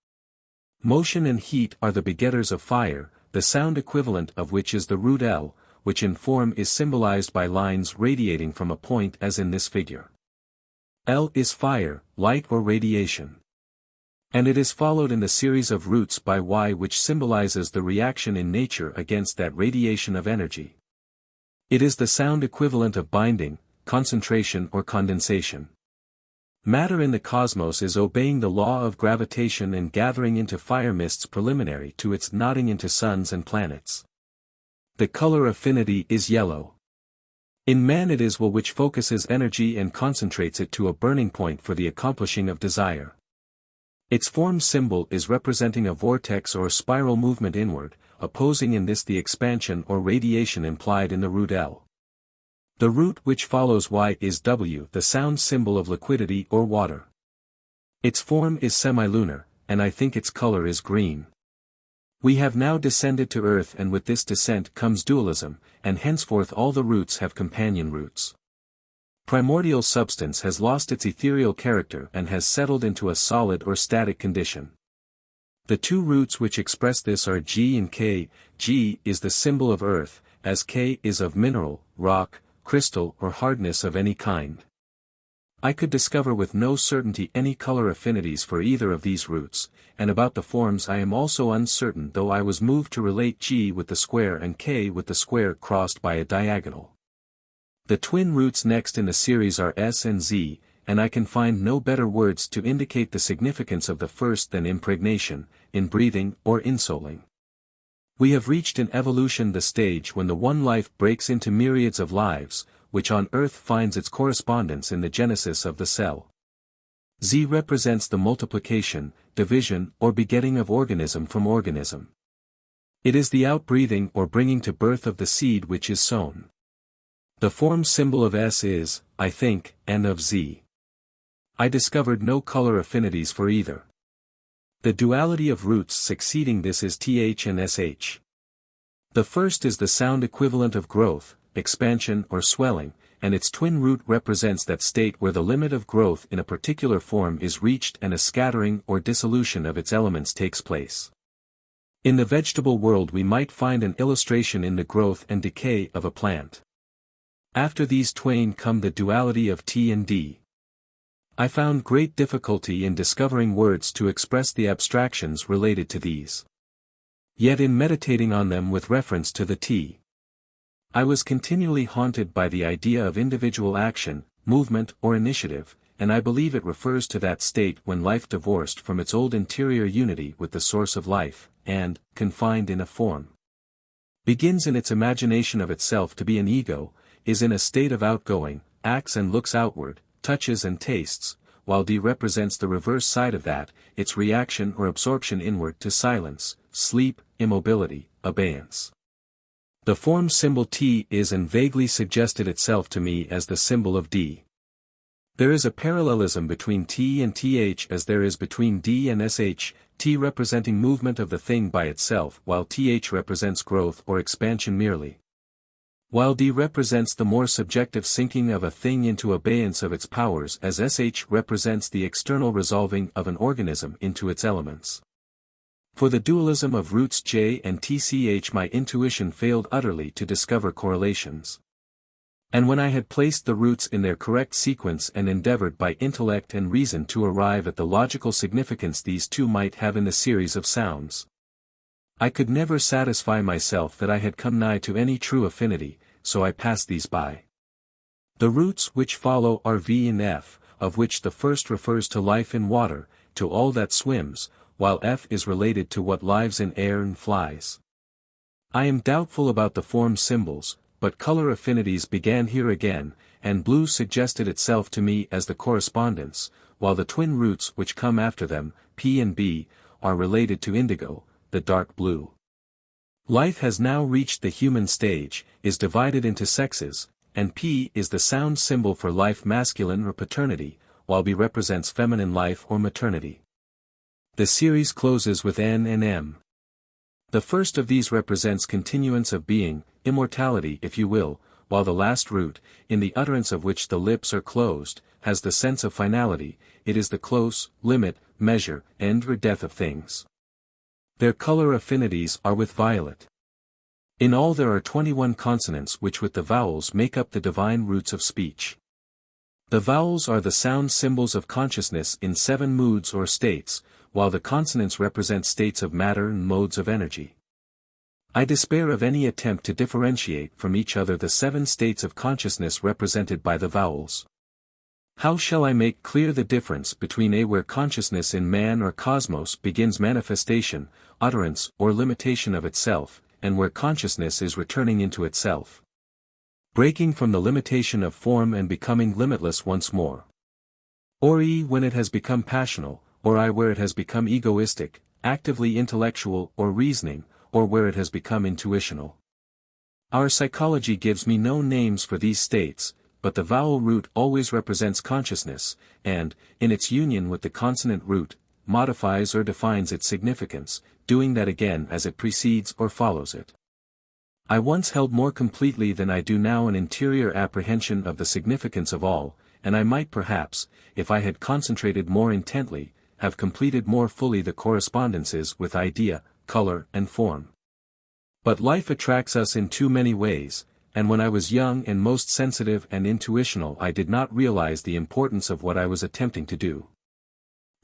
[SPEAKER 1] Motion and heat are the begetters of fire, the sound equivalent of which is the root L, which in form is symbolized by lines radiating from a point as in this figure. L is fire, light or radiation. And it is followed in the series of roots by Y, which symbolizes the reaction in nature against that radiation of energy, It is the sound equivalent of binding, concentration or condensation. Matter in the cosmos is obeying the law of gravitation and gathering into fire mists preliminary to its knotting into suns and planets. The color affinity is yellow. In man it is will which focuses energy and concentrates it to a burning point for the accomplishing of desire. Its form symbol is representing a vortex or spiral movement inward, opposing in this the expansion or radiation implied in the root L. The root which follows Y is W, the sound symbol of liquidity or water. Its form is semilunar, and I think its color is green. We have now descended to earth, and with this descent comes dualism, and henceforth all the roots have companion roots. Primordial substance has lost its ethereal character and has settled into a solid or static condition. The two roots which express this are G and K. G is the symbol of earth, as K is of mineral, rock, crystal or hardness of any kind. I could discover with no certainty any color affinities for either of these roots, and about the forms I am also uncertain, though I was moved to relate G with the square and K with the square crossed by a diagonal. The twin roots next in the series are S and Z, and I can find no better words to indicate the significance of the first than impregnation, inbreathing or insouling. We have reached in evolution the stage when the one life breaks into myriads of lives, which on Earth finds its correspondence in the genesis of the cell. Z represents the multiplication, division or begetting of organism from organism. It is the outbreathing or bringing to birth of the seed which is sown. The form symbol of S is, I think, N of Z. I discovered no color affinities for either. The duality of roots succeeding this is TH and SH. The first is the sound equivalent of growth, expansion or swelling, and its twin root represents that state where the limit of growth in a particular form is reached and a scattering or dissolution of its elements takes place. In the vegetable world we might find an illustration in the growth and decay of a plant. After these twain come the duality of T and D. I found great difficulty in discovering words to express the abstractions related to these. Yet in meditating on them with reference to the T, I was continually haunted by the idea of individual action, movement or initiative, and I believe it refers to that state when life divorced from its old interior unity with the source of life, and, confined in a form, begins in its imagination of itself to be an ego, is in a state of outgoing, acts and looks outward, touches and tastes, while D represents the reverse side of that, its reaction or absorption inward to silence, sleep, immobility, abeyance. The form symbol T is and vaguely suggested itself to me as the symbol of D. There is a parallelism between T and TH as there is between D and SH, T representing movement of the thing by itself while TH represents growth or expansion merely. While D represents the more subjective sinking of a thing into abeyance of its powers as SH represents the external resolving of an organism into its elements. For the dualism of roots J and TCH my intuition failed utterly to discover correlations. And when I had placed the roots in their correct sequence and endeavored by intellect and reason to arrive at the logical significance these two might have in the series of sounds, I could never satisfy myself that I had come nigh to any true affinity, so I passed these by. The roots which follow are V and F, of which the first refers to life in water, to all that swims, while F is related to what lives in air and flies. I am doubtful about the form symbols, but color affinities began here again, and blue suggested itself to me as the correspondence, while the twin roots which come after them, P and B, are related to indigo, the dark blue. Life has now reached the human stage, is divided into sexes, and P is the sound symbol for life masculine or paternity, while B represents feminine life or maternity. The series closes with N and M. The first of these represents continuance of being, immortality if you will, while the last root, in the utterance of which the lips are closed, has the sense of finality, it is the close, limit, measure, end or death of things. Their color affinities are with violet. In all there are 21 consonants which with the vowels make up the divine roots of speech. The vowels are the sound symbols of consciousness in 7 moods or states, while the consonants represent states of matter and modes of energy. I despair of any attempt to differentiate from each other the 7 states of consciousness represented by the vowels. How shall I make clear the difference between a where consciousness in man or cosmos begins manifestation, utterance or limitation of itself, and where consciousness is returning into itself, breaking from the limitation of form and becoming limitless once more? Or E when it has become passional, or I where it has become egoistic, actively intellectual or reasoning, or where it has become intuitional? Our psychology gives me no names for these states, but the vowel root always represents consciousness, and, in its union with the consonant root, modifies or defines its significance, doing that again as it precedes or follows it. I once held more completely than I do now an interior apprehension of the significance of all, and I might perhaps, if I had concentrated more intently, have completed more fully the correspondences with idea, color and form. But life attracts us in too many ways, and when I was young and most sensitive and intuitional I did not realize the importance of what I was attempting to do.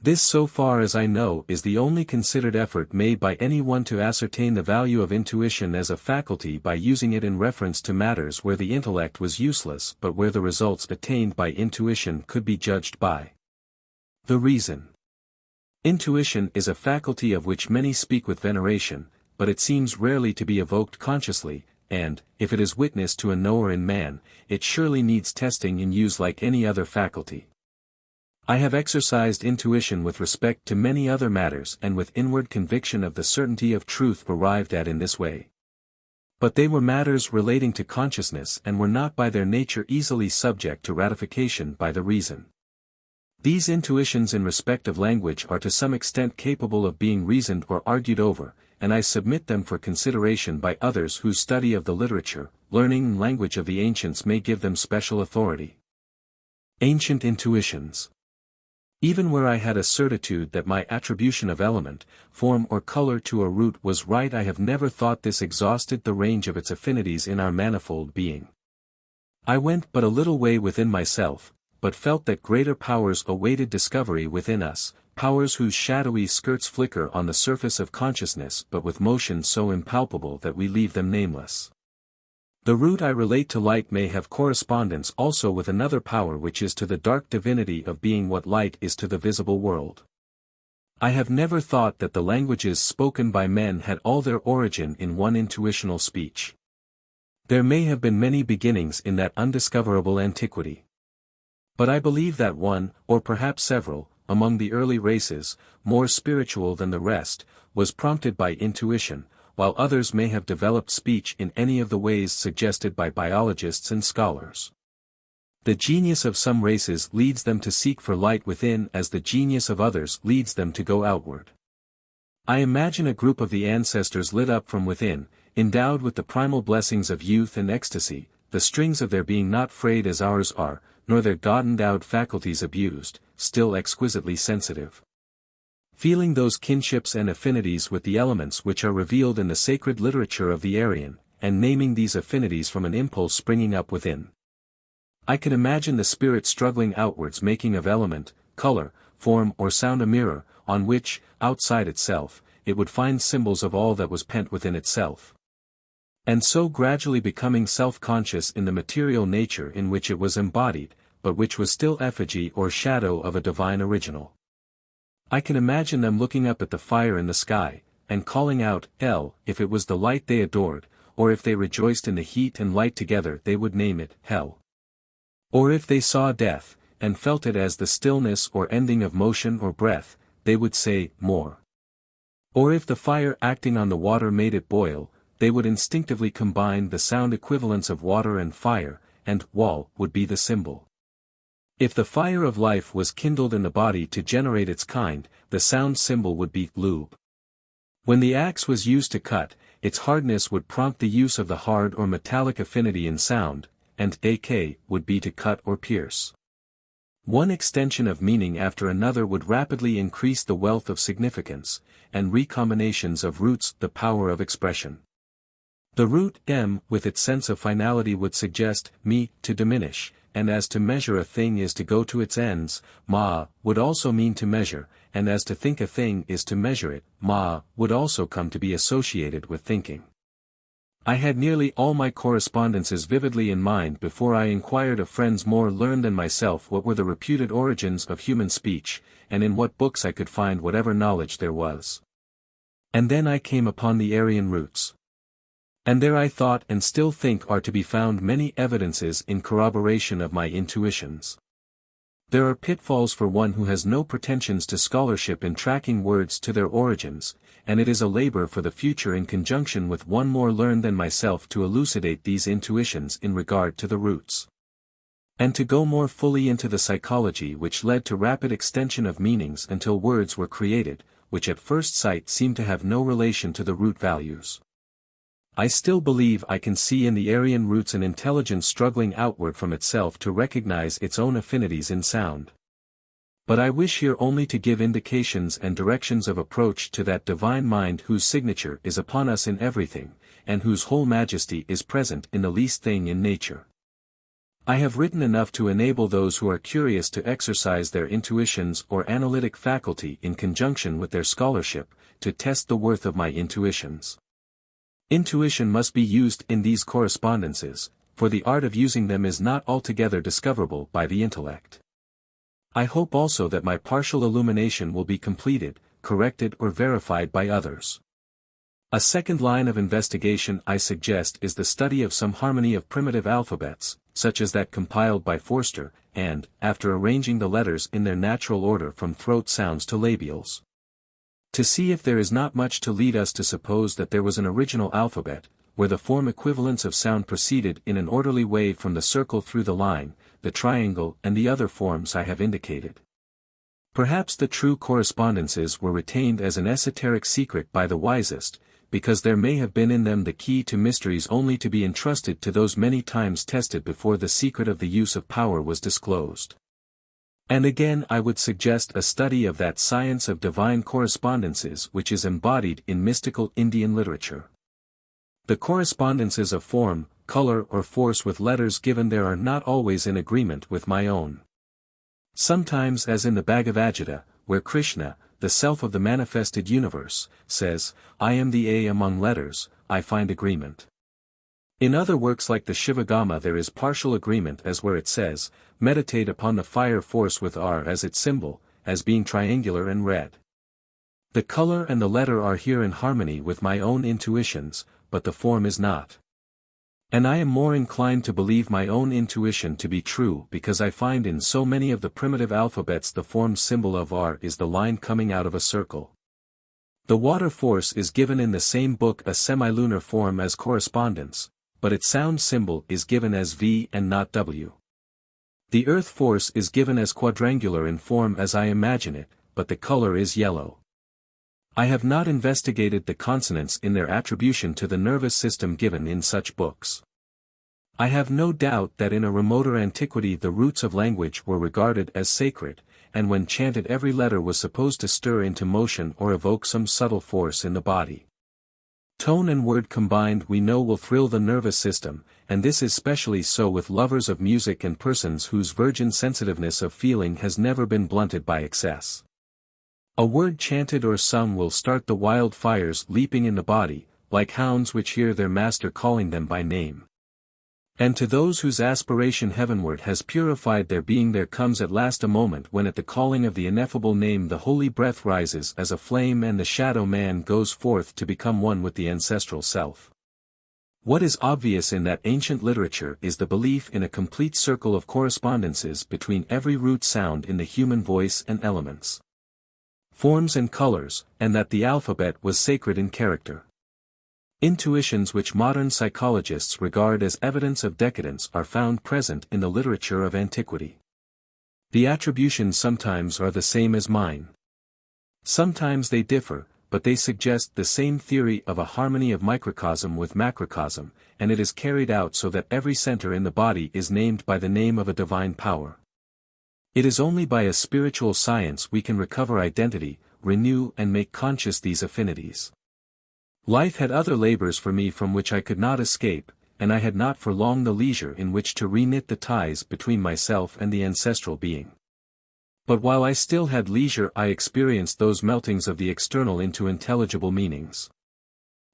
[SPEAKER 1] This, so far as I know, is the only considered effort made by anyone to ascertain the value of intuition as a faculty by using it in reference to matters where the intellect was useless but where the results attained by intuition could be judged by the reason. Intuition is a faculty of which many speak with veneration, but it seems rarely to be evoked consciously, and, if it is witness to a knower in man, it surely needs testing and use like any other faculty. I have exercised intuition with respect to many other matters and with inward conviction of the certainty of truth arrived at in this way. But they were matters relating to consciousness and were not by their nature easily subject to ratification by the reason. These intuitions in respect of language are to some extent capable of being reasoned or argued over, and I submit them for consideration by others whose study of the literature, learning and language of the ancients may give them special authority. Ancient intuitions. Even where I had a certitude that my attribution of element, form or color to a root was right, I have never thought this exhausted the range of its affinities in our manifold being. I went but a little way within myself, but felt that greater powers awaited discovery within us, powers whose shadowy skirts flicker on the surface of consciousness but with motion so impalpable that we leave them nameless. The root I relate to light may have correspondence also with another power which is to the dark divinity of being what light is to the visible world. I have never thought that the languages spoken by men had all their origin in one intuitional speech. There may have been many beginnings in that undiscoverable antiquity. But I believe that one, or perhaps several, among the early races, more spiritual than the rest, was prompted by intuition, while others may have developed speech in any of the ways suggested by biologists and scholars. The genius of some races leads them to seek for light within as the genius of others leads them to go outward. I imagine a group of the ancestors lit up from within, endowed with the primal blessings of youth and ecstasy, the strings of their being not frayed as ours are, nor their God-endowed faculties abused, still exquisitely sensitive. Feeling those kinships and affinities with the elements which are revealed in the sacred literature of the Aryan, and naming these affinities from an impulse springing up within. I can imagine the spirit struggling outwards, making of element, color, form or sound a mirror, on which, outside itself, it would find symbols of all that was pent within itself. And so gradually becoming self-conscious in the material nature in which it was embodied, but which was still effigy or shadow of a divine original. I can imagine them looking up at the fire in the sky, and calling out, El, if it was the light they adored, or if they rejoiced in the heat and light together they would name it, Hell. Or if they saw death, and felt it as the stillness or ending of motion or breath, they would say, More. Or if the fire acting on the water made it boil, they would instinctively combine the sound equivalents of water and fire, and wall would be the symbol. If the fire of life was kindled in the body to generate its kind, the sound symbol would be lube. When the axe was used to cut, its hardness would prompt the use of the hard or metallic affinity in sound, and ak would be to cut or pierce. One extension of meaning after another would rapidly increase the wealth of significance, and recombinations of roots the power of expression. The root m with its sense of finality would suggest me to diminish, and as to measure a thing is to go to its ends, ma would also mean to measure, and as to think a thing is to measure it, ma would also come to be associated with thinking. I had nearly all my correspondences vividly in mind before I inquired of friends more learned than myself what were the reputed origins of human speech, and in what books I could find whatever knowledge there was. And then I came upon the Aryan roots. And there I thought and still think are to be found many evidences in corroboration of my intuitions. There are pitfalls for one who has no pretensions to scholarship in tracking words to their origins, and it is a labor for the future in conjunction with one more learned than myself to elucidate these intuitions in regard to the roots. And to go more fully into the psychology which led to rapid extension of meanings until words were created, which at first sight seem to have no relation to the root values. I still believe I can see in the Aryan roots an intelligence struggling outward from itself to recognize its own affinities in sound. But I wish here only to give indications and directions of approach to that divine mind whose signature is upon us in everything, and whose whole majesty is present in the least thing in nature. I have written enough to enable those who are curious to exercise their intuitions or analytic faculty in conjunction with their scholarship, to test the worth of my intuitions. Intuition must be used in these correspondences, for the art of using them is not altogether discoverable by the intellect. I hope also that my partial illumination will be completed, corrected or verified by others. A second line of investigation I suggest is the study of some harmony of primitive alphabets, such as that compiled by Forster, and, after arranging the letters in their natural order from throat sounds to labials, to see if there is not much to lead us to suppose that there was an original alphabet, where the form equivalents of sound proceeded in an orderly way from the circle through the line, the triangle and the other forms I have indicated. Perhaps the true correspondences were retained as an esoteric secret by the wisest, because there may have been in them the key to mysteries only to be entrusted to those many times tested before the secret of the use of power was disclosed. And again I would suggest a study of that science of divine correspondences which is embodied in mystical Indian literature. The correspondences of form, color or force with letters given there are not always in agreement with my own. Sometimes as in the Bhagavad Gita, where Krishna, the self of the manifested universe, says, I am the A among letters, I find agreement. In other works like the Shivagama there is partial agreement as where it says, meditate upon the fire force with R as its symbol, as being triangular and red. The color and the letter are here in harmony with my own intuitions, but the form is not. And I am more inclined to believe my own intuition to be true because I find in so many of the primitive alphabets the form symbol of R is the line coming out of a circle. The water force is given in the same book a semilunar form as correspondence, but its sound symbol is given as V and not W. The earth force is given as quadrangular in form as I imagine it, but the color is yellow. I have not investigated the consonants in their attribution to the nervous system given in such books. I have no doubt that in a remoter antiquity the roots of language were regarded as sacred, and when chanted every letter was supposed to stir into motion or evoke some subtle force in the body. Tone and word combined we know will thrill the nervous system, and this is specially so with lovers of music and persons whose virgin sensitiveness of feeling has never been blunted by excess. A word chanted or sung will start the wild fires leaping in the body, like hounds which hear their master calling them by name. And to those whose aspiration heavenward has purified their being there comes at last a moment when at the calling of the ineffable name the holy breath rises as a flame and the shadow man goes forth to become one with the ancestral self. What is obvious in that ancient literature is the belief in a complete circle of correspondences between every root sound in the human voice and elements, forms and colors, and that the alphabet was sacred in character. Intuitions which modern psychologists regard as evidence of decadence are found present in the literature of antiquity. The attributions sometimes are the same as mine. Sometimes they differ, but they suggest the same theory of a harmony of microcosm with macrocosm, and it is carried out so that every center in the body is named by the name of a divine power. It is only by a spiritual science we can recover identity, renew and make conscious these affinities. Life had other labors for me from which I could not escape, and I had not for long the leisure in which to reknit the ties between myself and the ancestral being. But while I still had leisure I experienced those meltings of the external into intelligible meanings.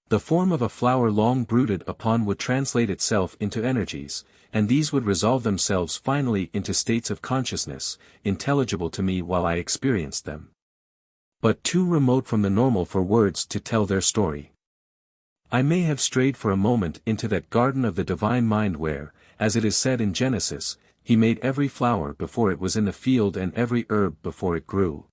[SPEAKER 1] The form of a flower long brooded upon would translate itself into energies, and these would resolve themselves finally into states of consciousness, intelligible to me while I experienced them, but too remote from the normal for words to tell their story. I may have strayed for a moment into that garden of the divine mind where, as it is said in Genesis, he made every flower before it was in the field and every herb before it grew.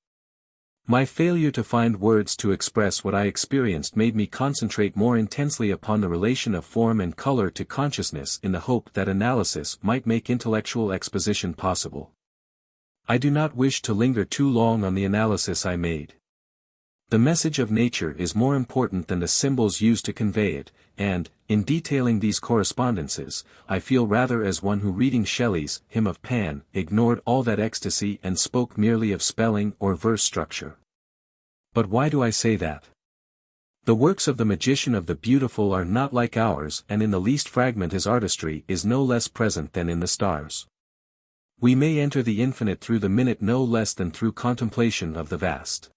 [SPEAKER 1] My failure to find words to express what I experienced made me concentrate more intensely upon the relation of form and color to consciousness in the hope that analysis might make intellectual exposition possible. I do not wish to linger too long on the analysis I made. The message of nature is more important than the symbols used to convey it, and, in detailing these correspondences, I feel rather as one who reading Shelley's Hymn of Pan, ignored all that ecstasy and spoke merely of spelling or verse structure. But why do I say that? The works of the magician of the beautiful are not like ours, and in the least fragment his artistry is no less present than in the stars. We may enter the infinite through the minute no less than through contemplation of the vast.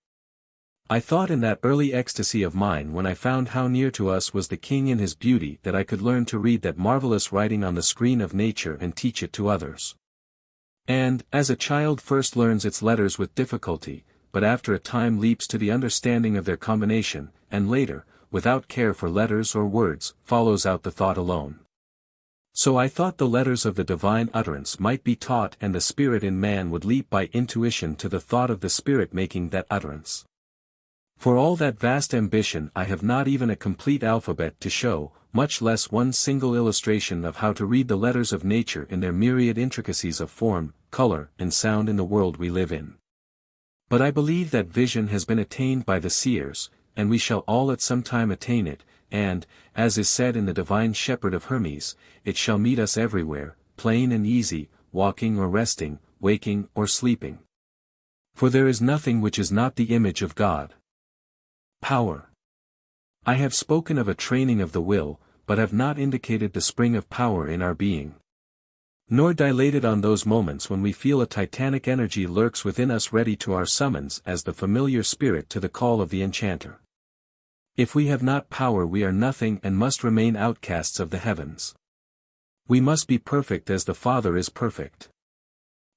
[SPEAKER 1] I thought in that early ecstasy of mine when I found how near to us was the king in his beauty that I could learn to read that marvelous writing on the screen of nature and teach it to others. And, as a child first learns its letters with difficulty, but after a time leaps to the understanding of their combination, and later, without care for letters or words, follows out the thought alone. So I thought the letters of the divine utterance might be taught and the spirit in man would leap by intuition to the thought of the spirit making that utterance. For all that vast ambition I have not even a complete alphabet to show, much less one single illustration of how to read the letters of nature in their myriad intricacies of form, color, and sound in the world we live in. But I believe that vision has been attained by the seers, and we shall all at some time attain it, and, as is said in the Divine Shepherd of Hermes, it shall meet us everywhere, plain and easy, walking or resting, waking or sleeping. For there is nothing which is not the image of God. Power. I have spoken of a training of the will, but have not indicated the spring of power in our being. Nor dilated on those moments when we feel a titanic energy lurks within us ready to our summons as the familiar spirit to the call of the enchanter. If we have not power we are nothing and must remain outcasts of the heavens. We must be perfect as the Father is perfect.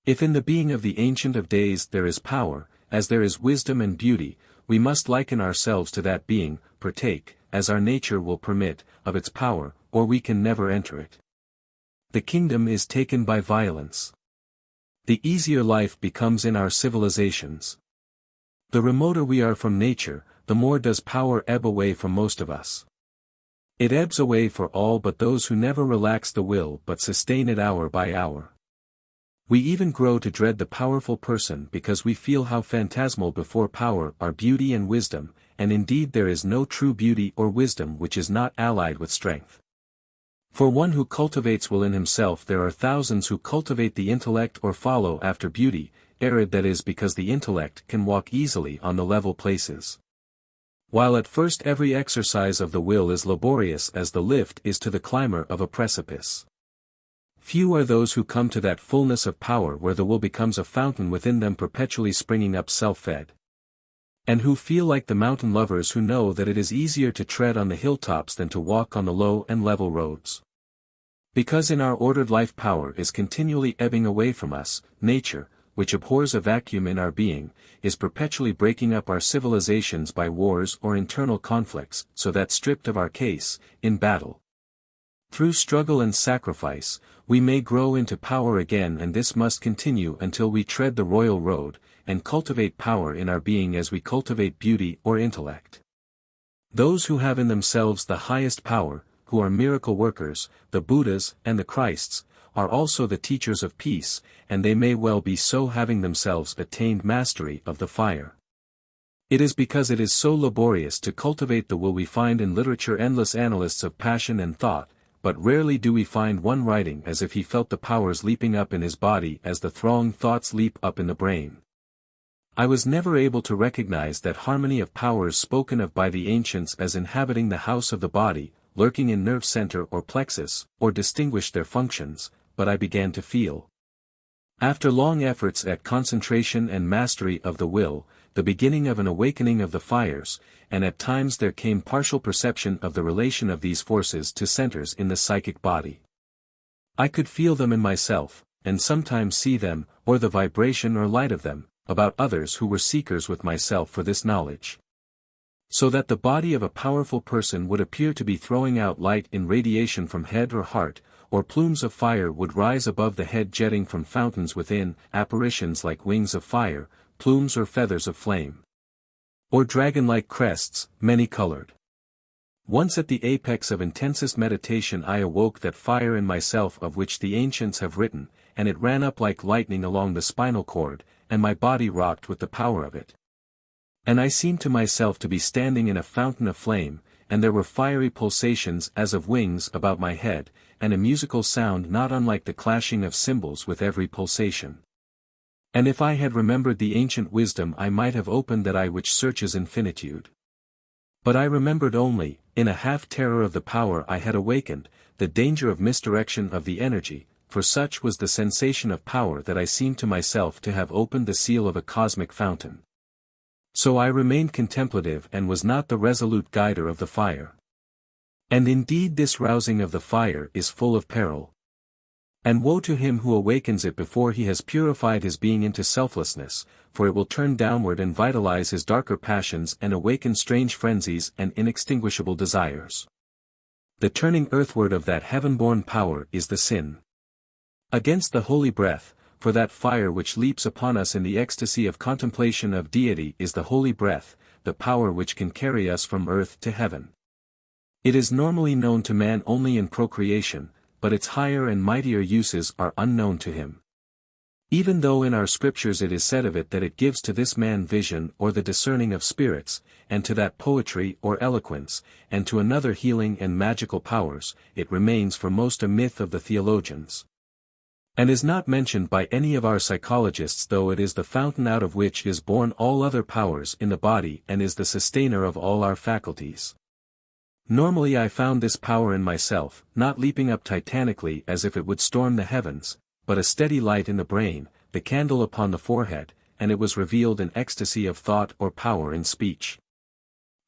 [SPEAKER 1] If in the being of the Ancient of Days there is power, as there is wisdom and beauty, we must liken ourselves to that being, partake, as our nature will permit, of its power, or we can never enter it. The kingdom is taken by violence. The easier life becomes in our civilizations. The remoter we are from nature, the more does power ebb away from most of us. It ebbs away for all but those who never relax the will but sustain it hour by hour. We even grow to dread the powerful person because we feel how phantasmal before power are beauty and wisdom, and indeed there is no true beauty or wisdom which is not allied with strength. For one who cultivates will in himself there are thousands who cultivate the intellect or follow after beauty, arid that is because the intellect can walk easily on the level places. While at first every exercise of the will is laborious as the lift is to the climber of a precipice. Few are those who come to that fullness of power where the will becomes a fountain within them perpetually springing up self-fed. And who feel like the mountain lovers who know that it is easier to tread on the hilltops than to walk on the low and level roads. Because in our ordered life power is continually ebbing away from us, nature, which abhors a vacuum in our being, is perpetually breaking up our civilizations by wars or internal conflicts, so that stripped of our case, in battle, through struggle and sacrifice, we may grow into power again, and this must continue until we tread the royal road, and cultivate power in our being as we cultivate beauty or intellect. Those who have in themselves the highest power, who are miracle workers, the Buddhas and the Christs, are also the teachers of peace, and they may well be so having themselves attained mastery of the fire. It is because it is so laborious to cultivate the will we find in literature endless analysts of passion and thought, but rarely do we find one writing as if he felt the powers leaping up in his body as the thronged thoughts leap up in the brain. I was never able to recognize that harmony of powers spoken of by the ancients as inhabiting the house of the body, lurking in nerve center or plexus, or distinguish their functions, but I began to feel. After long efforts at concentration and mastery of the will, the beginning of an awakening of the fires, and at times there came partial perception of the relation of these forces to centers in the psychic body. I could feel them in myself, and sometimes see them, or the vibration or light of them, about others who were seekers with myself for this knowledge. So that the body of a powerful person would appear to be throwing out light in radiation from head or heart, or plumes of fire would rise above the head jetting from fountains within, apparitions like wings of fire, plumes or feathers of flame. Or dragon-like crests, many-colored. Once at the apex of intensest meditation I awoke that fire in myself of which the ancients have written, and it ran up like lightning along the spinal cord, and my body rocked with the power of it. And I seemed to myself to be standing in a fountain of flame, and there were fiery pulsations as of wings about my head, and a musical sound not unlike the clashing of cymbals with every pulsation. And if I had remembered the ancient wisdom I might have opened that eye which searches infinitude. But I remembered only, in a half-terror of the power I had awakened, the danger of misdirection of the energy, for such was the sensation of power that I seemed to myself to have opened the seal of a cosmic fountain. So I remained contemplative and was not the resolute guider of the fire. And indeed this rousing of the fire is full of peril. And woe to him who awakens it before he has purified his being into selflessness, for it will turn downward and vitalize his darker passions and awaken strange frenzies and inextinguishable desires. The turning earthward of that heaven-born power is the sin against the holy breath, for that fire which leaps upon us in the ecstasy of contemplation of deity is the holy breath, the power which can carry us from earth to heaven. It is normally known to man only in procreation, but its higher and mightier uses are unknown to him. Even though in our scriptures it is said of it that it gives to this man vision or the discerning of spirits, and to that poetry or eloquence, and to another healing and magical powers, it remains for most a myth of the theologians. And is not mentioned by any of our psychologists, though it is the fountain out of which is born all other powers in the body and is the sustainer of all our faculties. Normally I found this power in myself, not leaping up titanically as if it would storm the heavens, but a steady light in the brain, the candle upon the forehead, and it was revealed in ecstasy of thought or power in speech.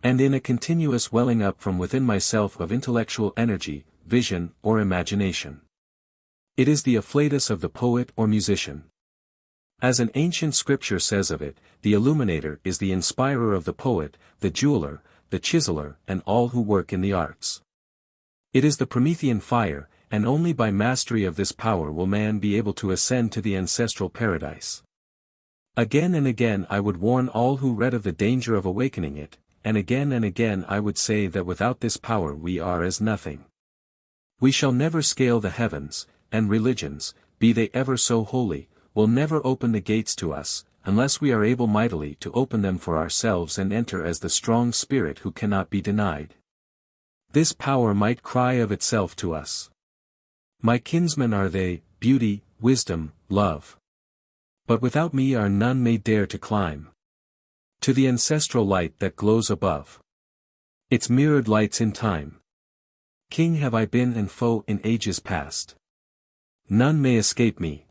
[SPEAKER 1] And in a continuous welling up from within myself of intellectual energy, vision, or imagination. It is the afflatus of the poet or musician. As an ancient scripture says of it, the illuminator is the inspirer of the poet, the jeweler, the chiseler, and all who work in the arts. It is the Promethean fire, and only by mastery of this power will man be able to ascend to the ancestral paradise. Again and again I would warn all who read of the danger of awakening it, and again I would say that without this power we are as nothing. We shall never scale the heavens, and religions, be they ever so holy, will never open the gates to us, unless we are able mightily to open them for ourselves and enter as the strong spirit who cannot be denied. This power might cry of itself to us. My kinsmen are they, beauty, wisdom, love. But without me are none may dare to climb to the ancestral light that glows above its mirrored lights in time. King have I been and foe in ages past. None may escape me.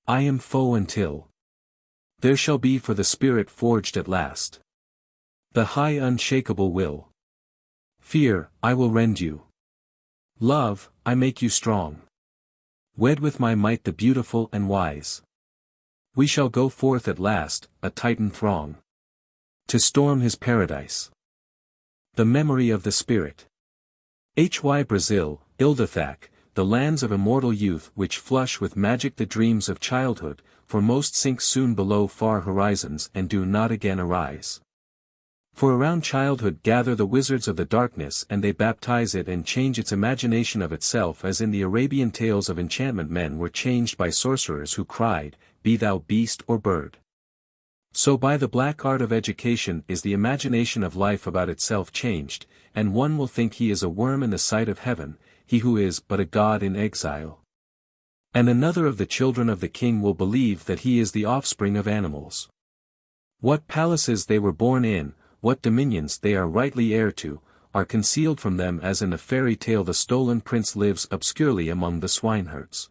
[SPEAKER 1] I am foe until there shall be for the spirit forged at last the high unshakable will. Fear, I will rend you. Love, I make you strong. Wed with my might the beautiful and wise. We shall go forth at last, a Titan throng, to storm his paradise. The memory of the spirit. Hy Brazil, Ildathac, the lands of immortal youth which flush with magic the dreams of childhood, for most sink soon below far horizons and do not again arise. For around childhood gather the wizards of the darkness and they baptize it and change its imagination of itself as in the Arabian tales of enchantment men were changed by sorcerers who cried, "Be thou beast or bird." So by the black art of education is the imagination of life about itself changed, and one will think he is a worm in the sight of heaven, he who is but a god in exile. And another of the children of the king will believe that he is the offspring of animals. What palaces they were born in, what dominions they are rightly heir to, are concealed from them as in a fairy tale the stolen prince lives obscurely among the swineherds.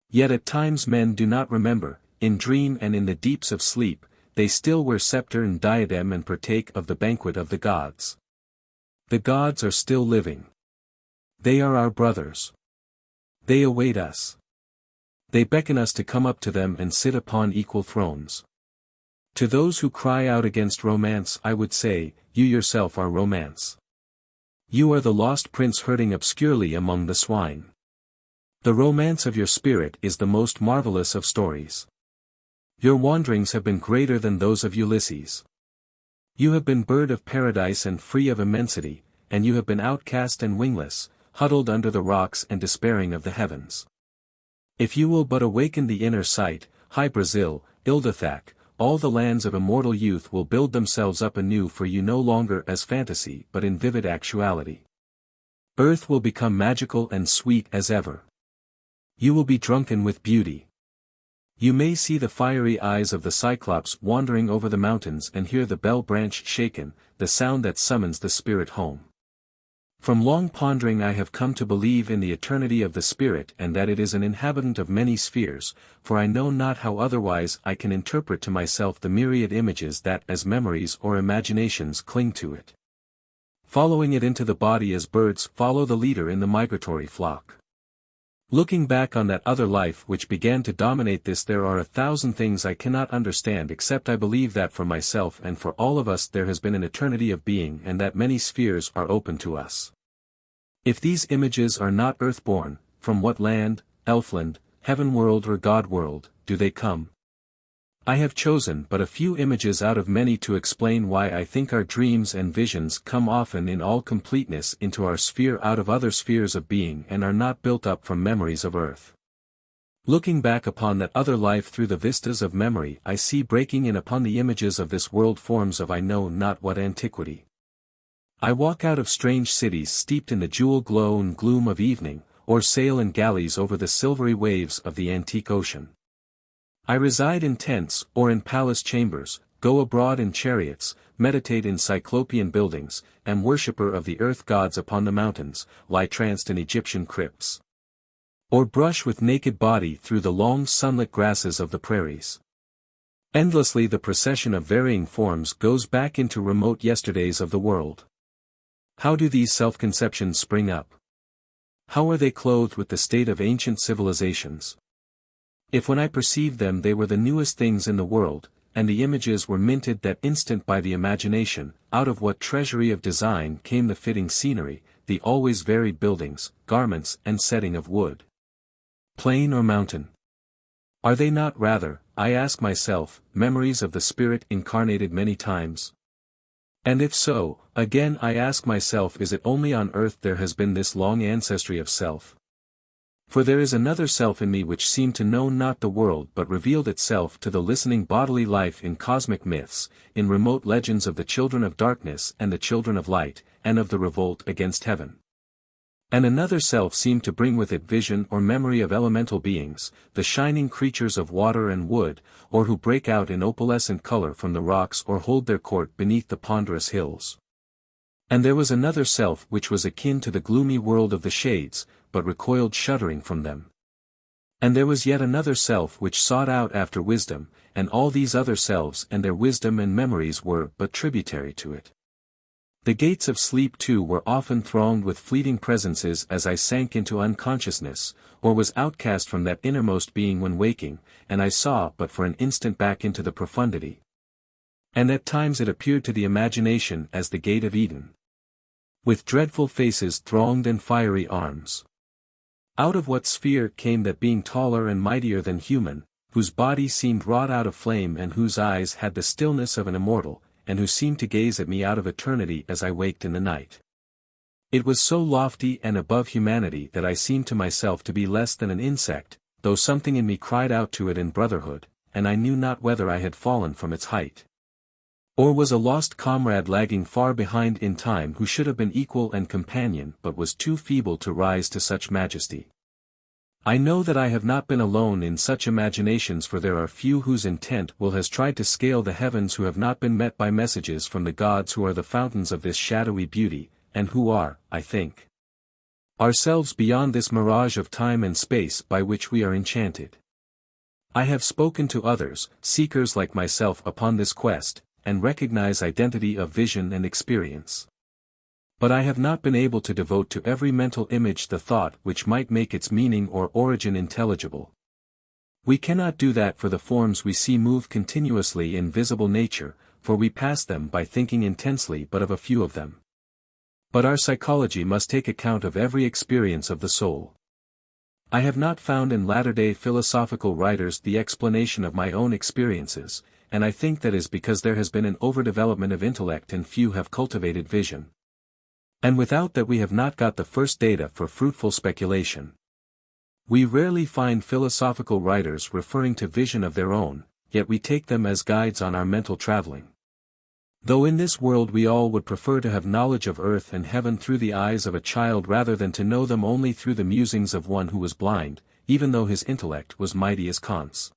[SPEAKER 1] Yet at times men do not remember, in dream and in the deeps of sleep, they still wear scepter and diadem and partake of the banquet of the gods. The gods are still living. They are our brothers. They await us. They beckon us to come up to them and sit upon equal thrones. To those who cry out against romance I would say, you yourself are romance. You are the lost prince herding obscurely among the swine. The romance of your spirit is the most marvelous of stories. Your wanderings have been greater than those of Ulysses. You have been bird of paradise and free of immensity, and you have been outcast and wingless, huddled under the rocks and despairing of the heavens. If you will but awaken the inner sight, high Brazil, Ildathac, all the lands of immortal youth will build themselves up anew for you no longer as fantasy but in vivid actuality. Earth will become magical and sweet as ever. You will be drunken with beauty. You may see the fiery eyes of the Cyclops wandering over the mountains and hear the bell branch shaken, the sound that summons the spirit home. From long pondering I have come to believe in the eternity of the spirit and that it is an inhabitant of many spheres, for I know not how otherwise I can interpret to myself the myriad images that as memories or imaginations cling to it. Following it into the body as birds follow the leader in the migratory flock. Looking back on that other life which began to dominate this, there are 1,000 things I cannot understand, except I believe that for myself and for all of us there has been an eternity of being and that many spheres are open to us. If these images are not earthborn, from what land, elfland, heaven world or god world, do they come? I have chosen but a few images out of many to explain why I think our dreams and visions come often in all completeness into our sphere out of other spheres of being and are not built up from memories of earth. Looking back upon that other life through the vistas of memory I see breaking in upon the images of this world forms of I know not what antiquity. I walk out of strange cities steeped in the jewel glow and gloom of evening, or sail in galleys over the silvery waves of the antique ocean. I reside in tents or in palace chambers, go abroad in chariots, meditate in cyclopean buildings, am worshipper of the earth gods upon the mountains, lie tranced in Egyptian crypts. Or brush with naked body through the long sunlit grasses of the prairies. Endlessly the procession of varying forms goes back into remote yesterdays of the world. How do these self-conceptions spring up? How are they clothed with the state of ancient civilizations? If when I perceived them they were the newest things in the world, and the images were minted that instant by the imagination, out of what treasury of design came the fitting scenery, the always varied buildings, garments and setting of wood? Plain or mountain? Are they not rather, I ask myself, memories of the spirit incarnated many times? And if so, again I ask myself, is it only on earth there has been this long ancestry of self? For there is another self in me which seemed to know not the world but revealed itself to the listening bodily life in cosmic myths, in remote legends of the children of darkness and the children of light, and of the revolt against heaven. And another self seemed to bring with it vision or memory of elemental beings, the shining creatures of water and wood, or who break out in opalescent color from the rocks or hold their court beneath the ponderous hills. And there was another self which was akin to the gloomy world of the shades, but recoiled shuddering from them. And there was yet another self which sought out after wisdom, and all these other selves and their wisdom and memories were but tributary to it. The gates of sleep too were often thronged with fleeting presences as I sank into unconsciousness, or was outcast from that innermost being when waking, and I saw but for an instant back into the profundity. And at times it appeared to the imagination as the gate of Eden. With dreadful faces thronged and fiery arms. Out of what sphere came that being taller and mightier than human, whose body seemed wrought out of flame and whose eyes had the stillness of an immortal, and who seemed to gaze at me out of eternity as I waked in the night? It was so lofty and above humanity that I seemed to myself to be less than an insect, though something in me cried out to it in brotherhood, and I knew not whether I had fallen from its height, or was a lost comrade lagging far behind in time who should have been equal and companion but was too feeble to rise to such majesty. I know that I have not been alone in such imaginations, for there are few whose intent will has tried to scale the heavens who have not been met by messages from the gods who are the fountains of this shadowy beauty, and who are, I think, ourselves beyond this mirage of time and space by which we are enchanted. I have spoken to others, seekers like myself upon this quest, and recognize identity of vision and experience. But I have not been able to devote to every mental image the thought which might make its meaning or origin intelligible. We cannot do that for the forms we see move continuously in visible nature, for we pass them by thinking intensely but of a few of them. But our psychology must take account of every experience of the soul. I have not found in latter-day philosophical writers the explanation of my own experiences, and I think that is because there has been an overdevelopment of intellect and few have cultivated vision. And without that we have not got the first data for fruitful speculation. We rarely find philosophical writers referring to vision of their own, yet we take them as guides on our mental traveling. Though in this world we all would prefer to have knowledge of earth and heaven through the eyes of a child rather than to know them only through the musings of one who was blind, even though his intellect was mighty as Kant's.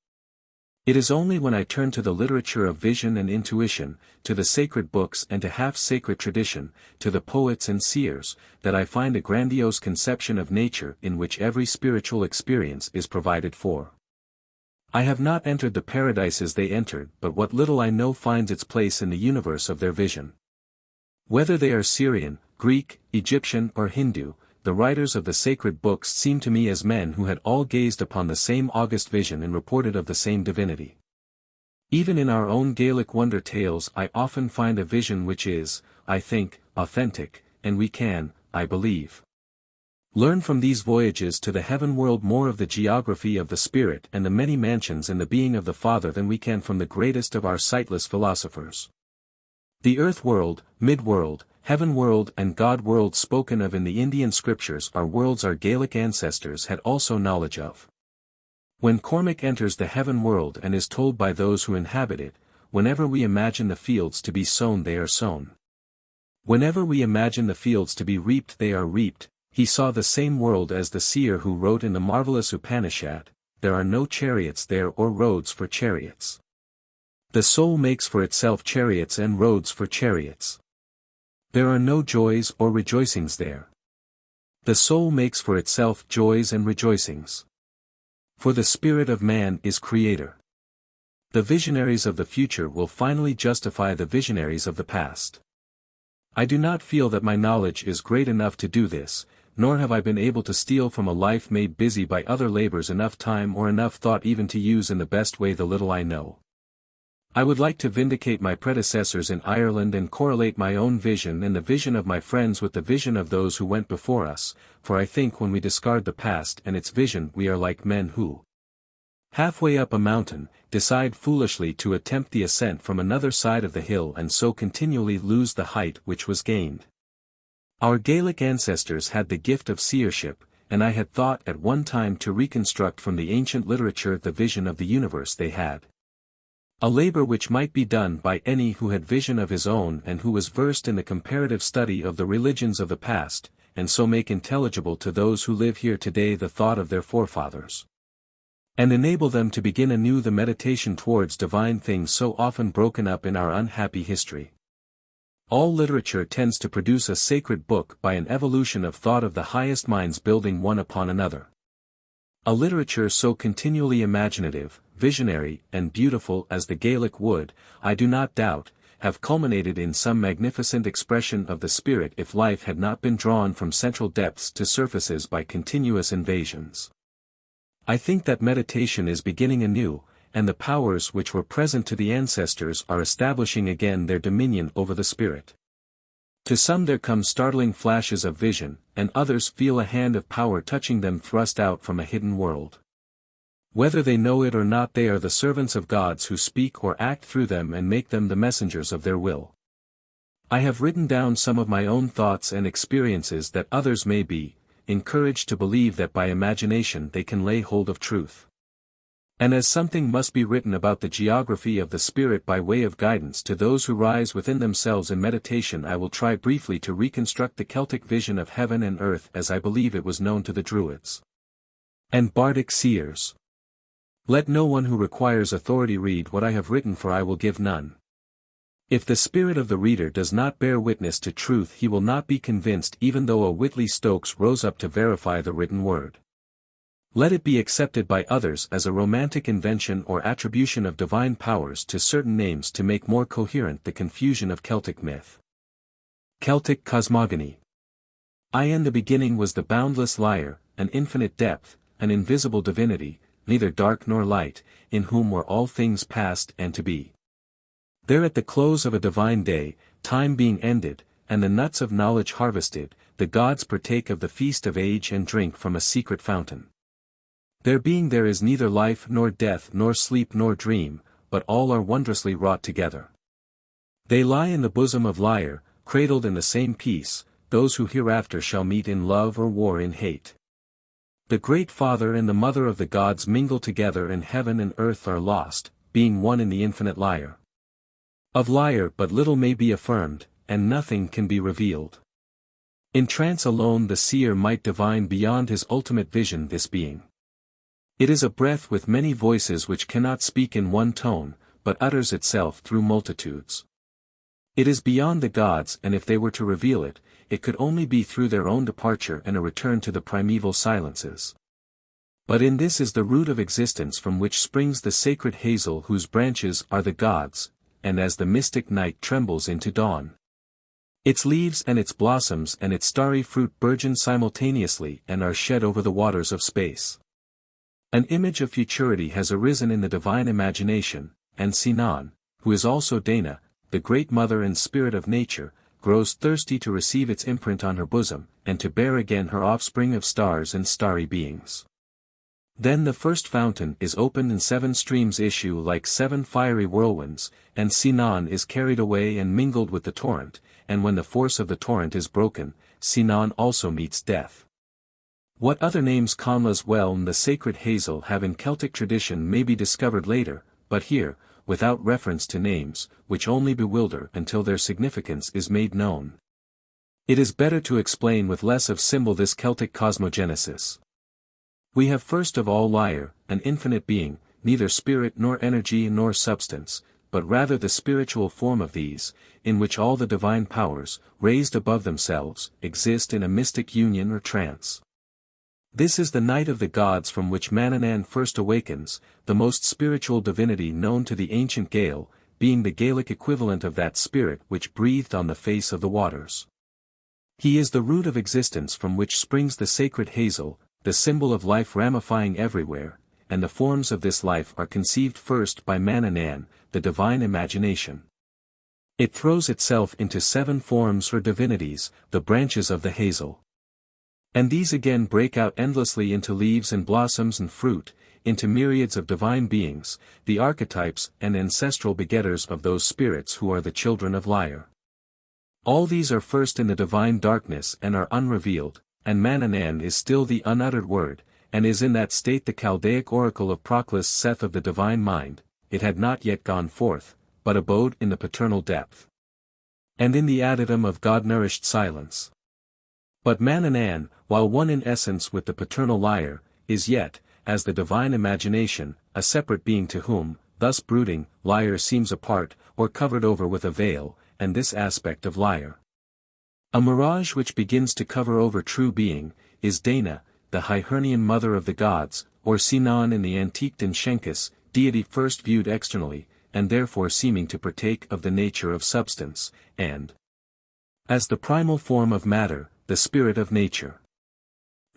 [SPEAKER 1] It is only when I turn to the literature of vision and intuition, to the sacred books and to half-sacred tradition, to the poets and seers, that I find a grandiose conception of nature in which every spiritual experience is provided for. I have not entered the paradises they entered, but what little I know finds its place in the universe of their vision. Whether they are Syrian, Greek, Egyptian or Hindu, the writers of the sacred books seem to me as men who had all gazed upon the same august vision and reported of the same divinity. Even in our own Gaelic wonder tales I often find a vision which is, I think, authentic, and we can, I believe, learn from these voyages to the heaven world more of the geography of the spirit and the many mansions and the being of the Father than we can from the greatest of our sightless philosophers. The earth world, mid-world, heaven world and God world spoken of in the Indian scriptures are worlds our Gaelic ancestors had also knowledge of. When Cormac enters the heaven world and is told by those who inhabit it, whenever we imagine the fields to be sown they are sown. Whenever we imagine the fields to be reaped they are reaped, he saw the same world as the seer who wrote in the marvelous Upanishad, there are no chariots there or roads for chariots. The soul makes for itself chariots and roads for chariots. There are no joys or rejoicings there. The soul makes for itself joys and rejoicings. For the spirit of man is creator. The visionaries of the future will finally justify the visionaries of the past. I do not feel that my knowledge is great enough to do this, nor have I been able to steal from a life made busy by other labors enough time or enough thought even to use in the best way the little I know. I would like to vindicate my predecessors in Ireland and correlate my own vision and the vision of my friends with the vision of those who went before us, for I think when we discard the past and its vision we are like men who, halfway up a mountain, decide foolishly to attempt the ascent from another side of the hill and so continually lose the height which was gained. Our Gaelic ancestors had the gift of seership, and I had thought at one time to reconstruct from the ancient literature the vision of the universe they had. A labor which might be done by any who had vision of his own and who was versed in the comparative study of the religions of the past, and so make intelligible to those who live here today the thought of their forefathers. And enable them to begin anew the meditation towards divine things so often broken up in our unhappy history. All literature tends to produce a sacred book by an evolution of thought of the highest minds building one upon another. A literature so continually imaginative, visionary, and beautiful as the Gaelic would, I do not doubt, have culminated in some magnificent expression of the spirit if life had not been drawn from central depths to surfaces by continuous invasions. I think that meditation is beginning anew, and the powers which were present to the ancestors are establishing again their dominion over the spirit. To some there come startling flashes of vision, and others feel a hand of power touching them thrust out from a hidden world. Whether they know it or not they are the servants of gods who speak or act through them and make them the messengers of their will. I have written down some of my own thoughts and experiences that others may be encouraged to believe that by imagination they can lay hold of truth. And as something must be written about the geography of the spirit by way of guidance to those who rise within themselves in meditation, I will try briefly to reconstruct the Celtic vision of heaven and earth as I believe it was known to the Druids and bardic seers. Let no one who requires authority read what I have written, for I will give none. If the spirit of the reader does not bear witness to truth he will not be convinced, even though a Whitley Stokes rose up to verify the written word. Let it be accepted by others as a romantic invention or attribution of divine powers to certain names to make more coherent the confusion of Celtic myth. Celtic Cosmogony. In the beginning was the boundless lyre, an infinite depth, an invisible divinity, neither dark nor light, in whom were all things past and to be. There at the close of a divine day, time being ended, and the nuts of knowledge harvested, the gods partake of the feast of age and drink from a secret fountain. There being there is neither life nor death nor sleep nor dream, but all are wondrously wrought together. They lie in the bosom of lyre, cradled in the same peace, those who hereafter shall meet in love or war in hate. The great Father and the Mother of the gods mingle together and heaven and earth are lost, being one in the infinite lyre. Of lyre but little may be affirmed, and nothing can be revealed. In trance alone the seer might divine beyond his ultimate vision this being. It is a breath with many voices which cannot speak in one tone, but utters itself through multitudes. It is beyond the gods, and if they were to reveal it, it could only be through their own departure and a return to the primeval silences. But in this is the root of existence from which springs the sacred hazel whose branches are the gods, and as the mystic night trembles into dawn, its leaves and its blossoms and its starry fruit burgeon simultaneously and are shed over the waters of space. An image of futurity has arisen in the divine imagination, and Sinan, who is also Dana, the great mother and spirit of nature, grows thirsty to receive its imprint on her bosom, and to bear again her offspring of stars and starry beings. Then the first fountain is opened and 7 streams issue like 7 fiery whirlwinds, and Sinan is carried away and mingled with the torrent, and when the force of the torrent is broken, Sinan also meets death. What other names Conla's well and the sacred hazel have in Celtic tradition may be discovered later, but here, without reference to names, which only bewilder until their significance is made known. It is better to explain with less of symbol this Celtic cosmogenesis. We have first of all lyre, an infinite being, neither spirit nor energy nor substance, but rather the spiritual form of these, in which all the divine powers, raised above themselves, exist in a mystic union or trance. This is the night of the gods from which Manannán first awakens, the most spiritual divinity known to the ancient Gael, being the Gaelic equivalent of that spirit which breathed on the face of the waters. He is the root of existence from which springs the sacred hazel, the symbol of life ramifying everywhere, and the forms of this life are conceived first by Manannán, the divine imagination. It throws itself into 7 forms or divinities, the branches of the hazel. And these again break out endlessly into leaves and blossoms and fruit, into myriads of divine beings, the archetypes and ancestral begetters of those spirits who are the children of lyre. All these are first in the divine darkness and are unrevealed, and Manannán is still the unuttered word, and is in that state the Chaldaic oracle of Proclus saith of the divine mind, it had not yet gone forth, but abode in the paternal depth. And in the adytum of God-nourished silence. But Manannán, while one in essence with the paternal lyre, is yet, as the divine imagination, a separate being to whom, thus brooding, lyre seems apart, or covered over with a veil, and this aspect of lyre. A mirage which begins to cover over true being, is Dana, the Hibernian mother of the gods, or Sinan in the antique Shenkis, deity first viewed externally, and therefore seeming to partake of the nature of substance, and as the primal form of matter, the spirit of nature.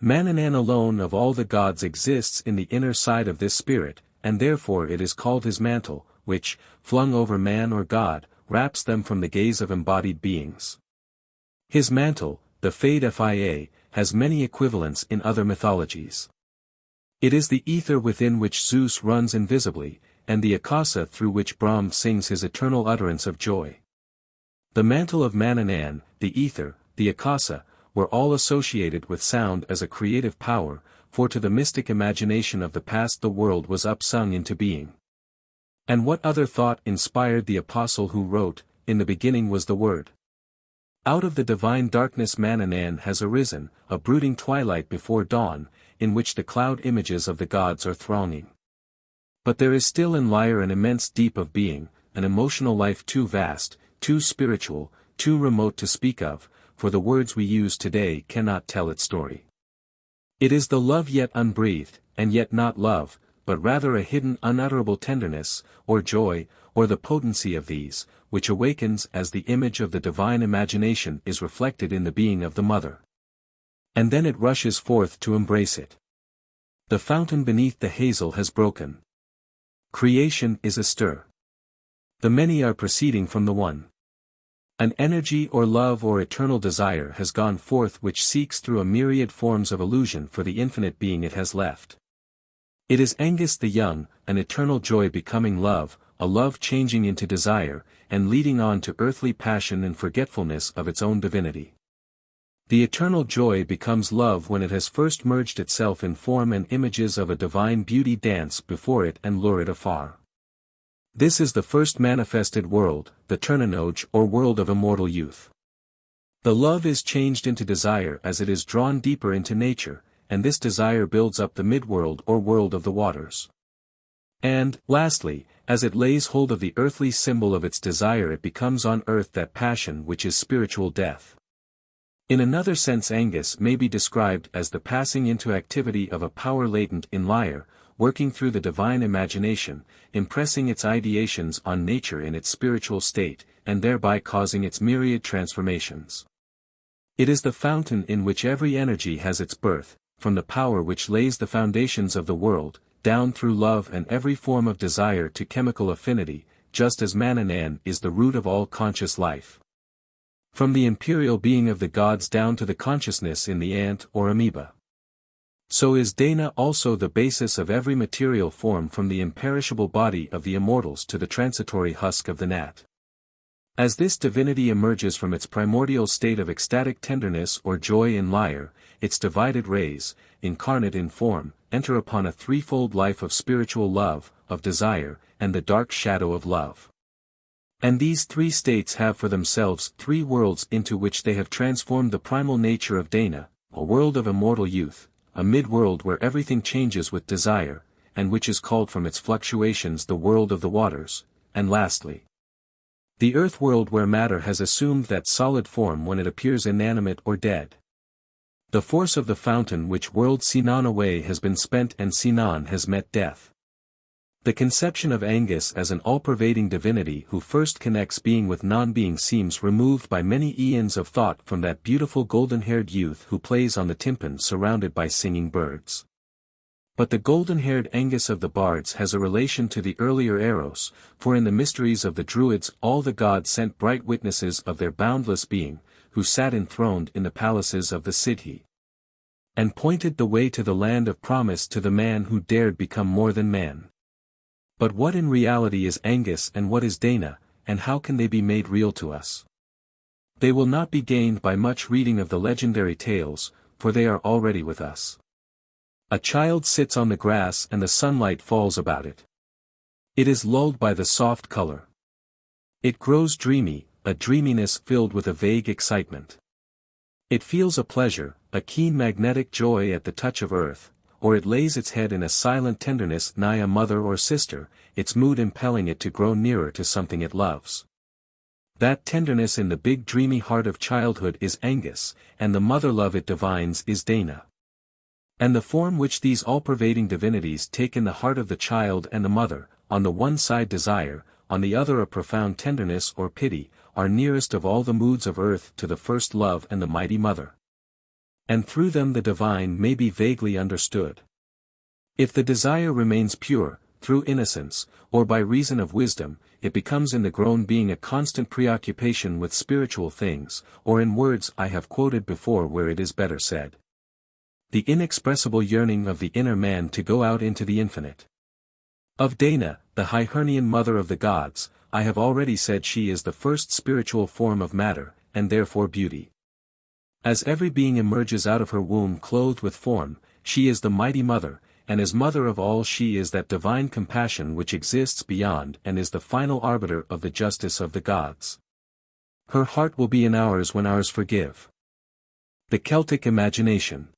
[SPEAKER 1] Manannán alone of all the gods exists in the inner side of this spirit, and therefore it is called his mantle, which, flung over man or god, wraps them from the gaze of embodied beings. His mantle, the Fade Fia, has many equivalents in other mythologies. It is the ether within which Zeus runs invisibly, and the akasa through which Brahm sings his eternal utterance of joy. The mantle of Manannán, the ether, the akasa, were all associated with sound as a creative power, for to the mystic imagination of the past the world was upsung into being. And what other thought inspired the apostle who wrote, "In the beginning was the Word"? Out of the divine darkness Manannán has arisen, a brooding twilight before dawn, in which the cloud images of the gods are thronging. But there is still in lyre an immense deep of being, an emotional life too vast, too spiritual, too remote to speak of, for the words we use today cannot tell its story. It is the love yet unbreathed, and yet not love, but rather a hidden unutterable tenderness, or joy, or the potency of these, which awakens as the image of the divine imagination is reflected in the being of the mother. And then it rushes forth to embrace it. The fountain beneath the hazel has broken. Creation is astir. The many are proceeding from the one. An energy or love or eternal desire has gone forth which seeks through a myriad forms of illusion for the infinite being it has left. It is Angus the young, an eternal joy becoming love, a love changing into desire, and leading on to earthly passion and forgetfulness of its own divinity. The eternal joy becomes love when it has first merged itself in form and images of a divine beauty dance before it and lure it afar. This is the first manifested world, the Ternanoge or world of immortal youth. The love is changed into desire as it is drawn deeper into nature, and this desire builds up the midworld or world of the waters. And, lastly, as it lays hold of the earthly symbol of its desire it becomes on earth that passion which is spiritual death. In another sense Angus may be described as the passing into activity of a power latent in Lyre, working through the divine imagination, impressing its ideations on nature in its spiritual state, and thereby causing its myriad transformations. It is the fountain in which every energy has its birth, from the power which lays the foundations of the world, down through love and every form of desire to chemical affinity, just as Manannan is the root of all conscious life. From the imperial being of the gods down to the consciousness in the ant or amoeba. So is Dana also the basis of every material form from the imperishable body of the immortals to the transitory husk of the gnat. As this divinity emerges from its primordial state of ecstatic tenderness or joy in Lyre, its divided rays, incarnate in form, enter upon a threefold life of spiritual love, of desire, and the dark shadow of love. And these three states have for themselves three worlds into which they have transformed the primal nature of Dana, a world of immortal youth, a mid-world where everything changes with desire, and which is called from its fluctuations the world of the waters, and lastly, the earth world where matter has assumed that solid form when it appears inanimate or dead. The force of the fountain which whirled Sinan away has been spent and Sinan has met death. The conception of Angus as an all-pervading divinity who first connects being with non-being seems removed by many eons of thought from that beautiful golden-haired youth who plays on the timpan surrounded by singing birds. But the golden-haired Angus of the bards has a relation to the earlier Eros, for in the mysteries of the Druids all the gods sent bright witnesses of their boundless being, who sat enthroned in the palaces of the Sidhi, and pointed the way to the land of promise to the man who dared become more than man. But what in reality is Angus and what is Dana, and how can they be made real to us? They will not be gained by much reading of the legendary tales, for they are already with us. A child sits on the grass and the sunlight falls about it. It is lulled by the soft color. It grows dreamy, a dreaminess filled with a vague excitement. It feels a pleasure, a keen magnetic joy at the touch of earth, or it lays its head in a silent tenderness nigh a mother or sister, its mood impelling it to grow nearer to something it loves. That tenderness in the big dreamy heart of childhood is Angus, and the mother love it divines is Dana. And the form which these all-pervading divinities take in the heart of the child and the mother, on the one side desire, on the other a profound tenderness or pity, are nearest of all the moods of earth to the first love and the mighty mother. And through them the divine may be vaguely understood. If the desire remains pure, through innocence, or by reason of wisdom, it becomes in the grown being a constant preoccupation with spiritual things, or in words I have quoted before where it is better said, the inexpressible yearning of the inner man to go out into the infinite. Of Dana, the Hibernian mother of the gods, I have already said she is the first spiritual form of matter, and therefore beauty. As every being emerges out of her womb clothed with form, she is the mighty mother, and as mother of all she is that divine compassion which exists beyond and is the final arbiter of the justice of the gods. Her heart will be in ours when ours forgive. The Celtic Imagination.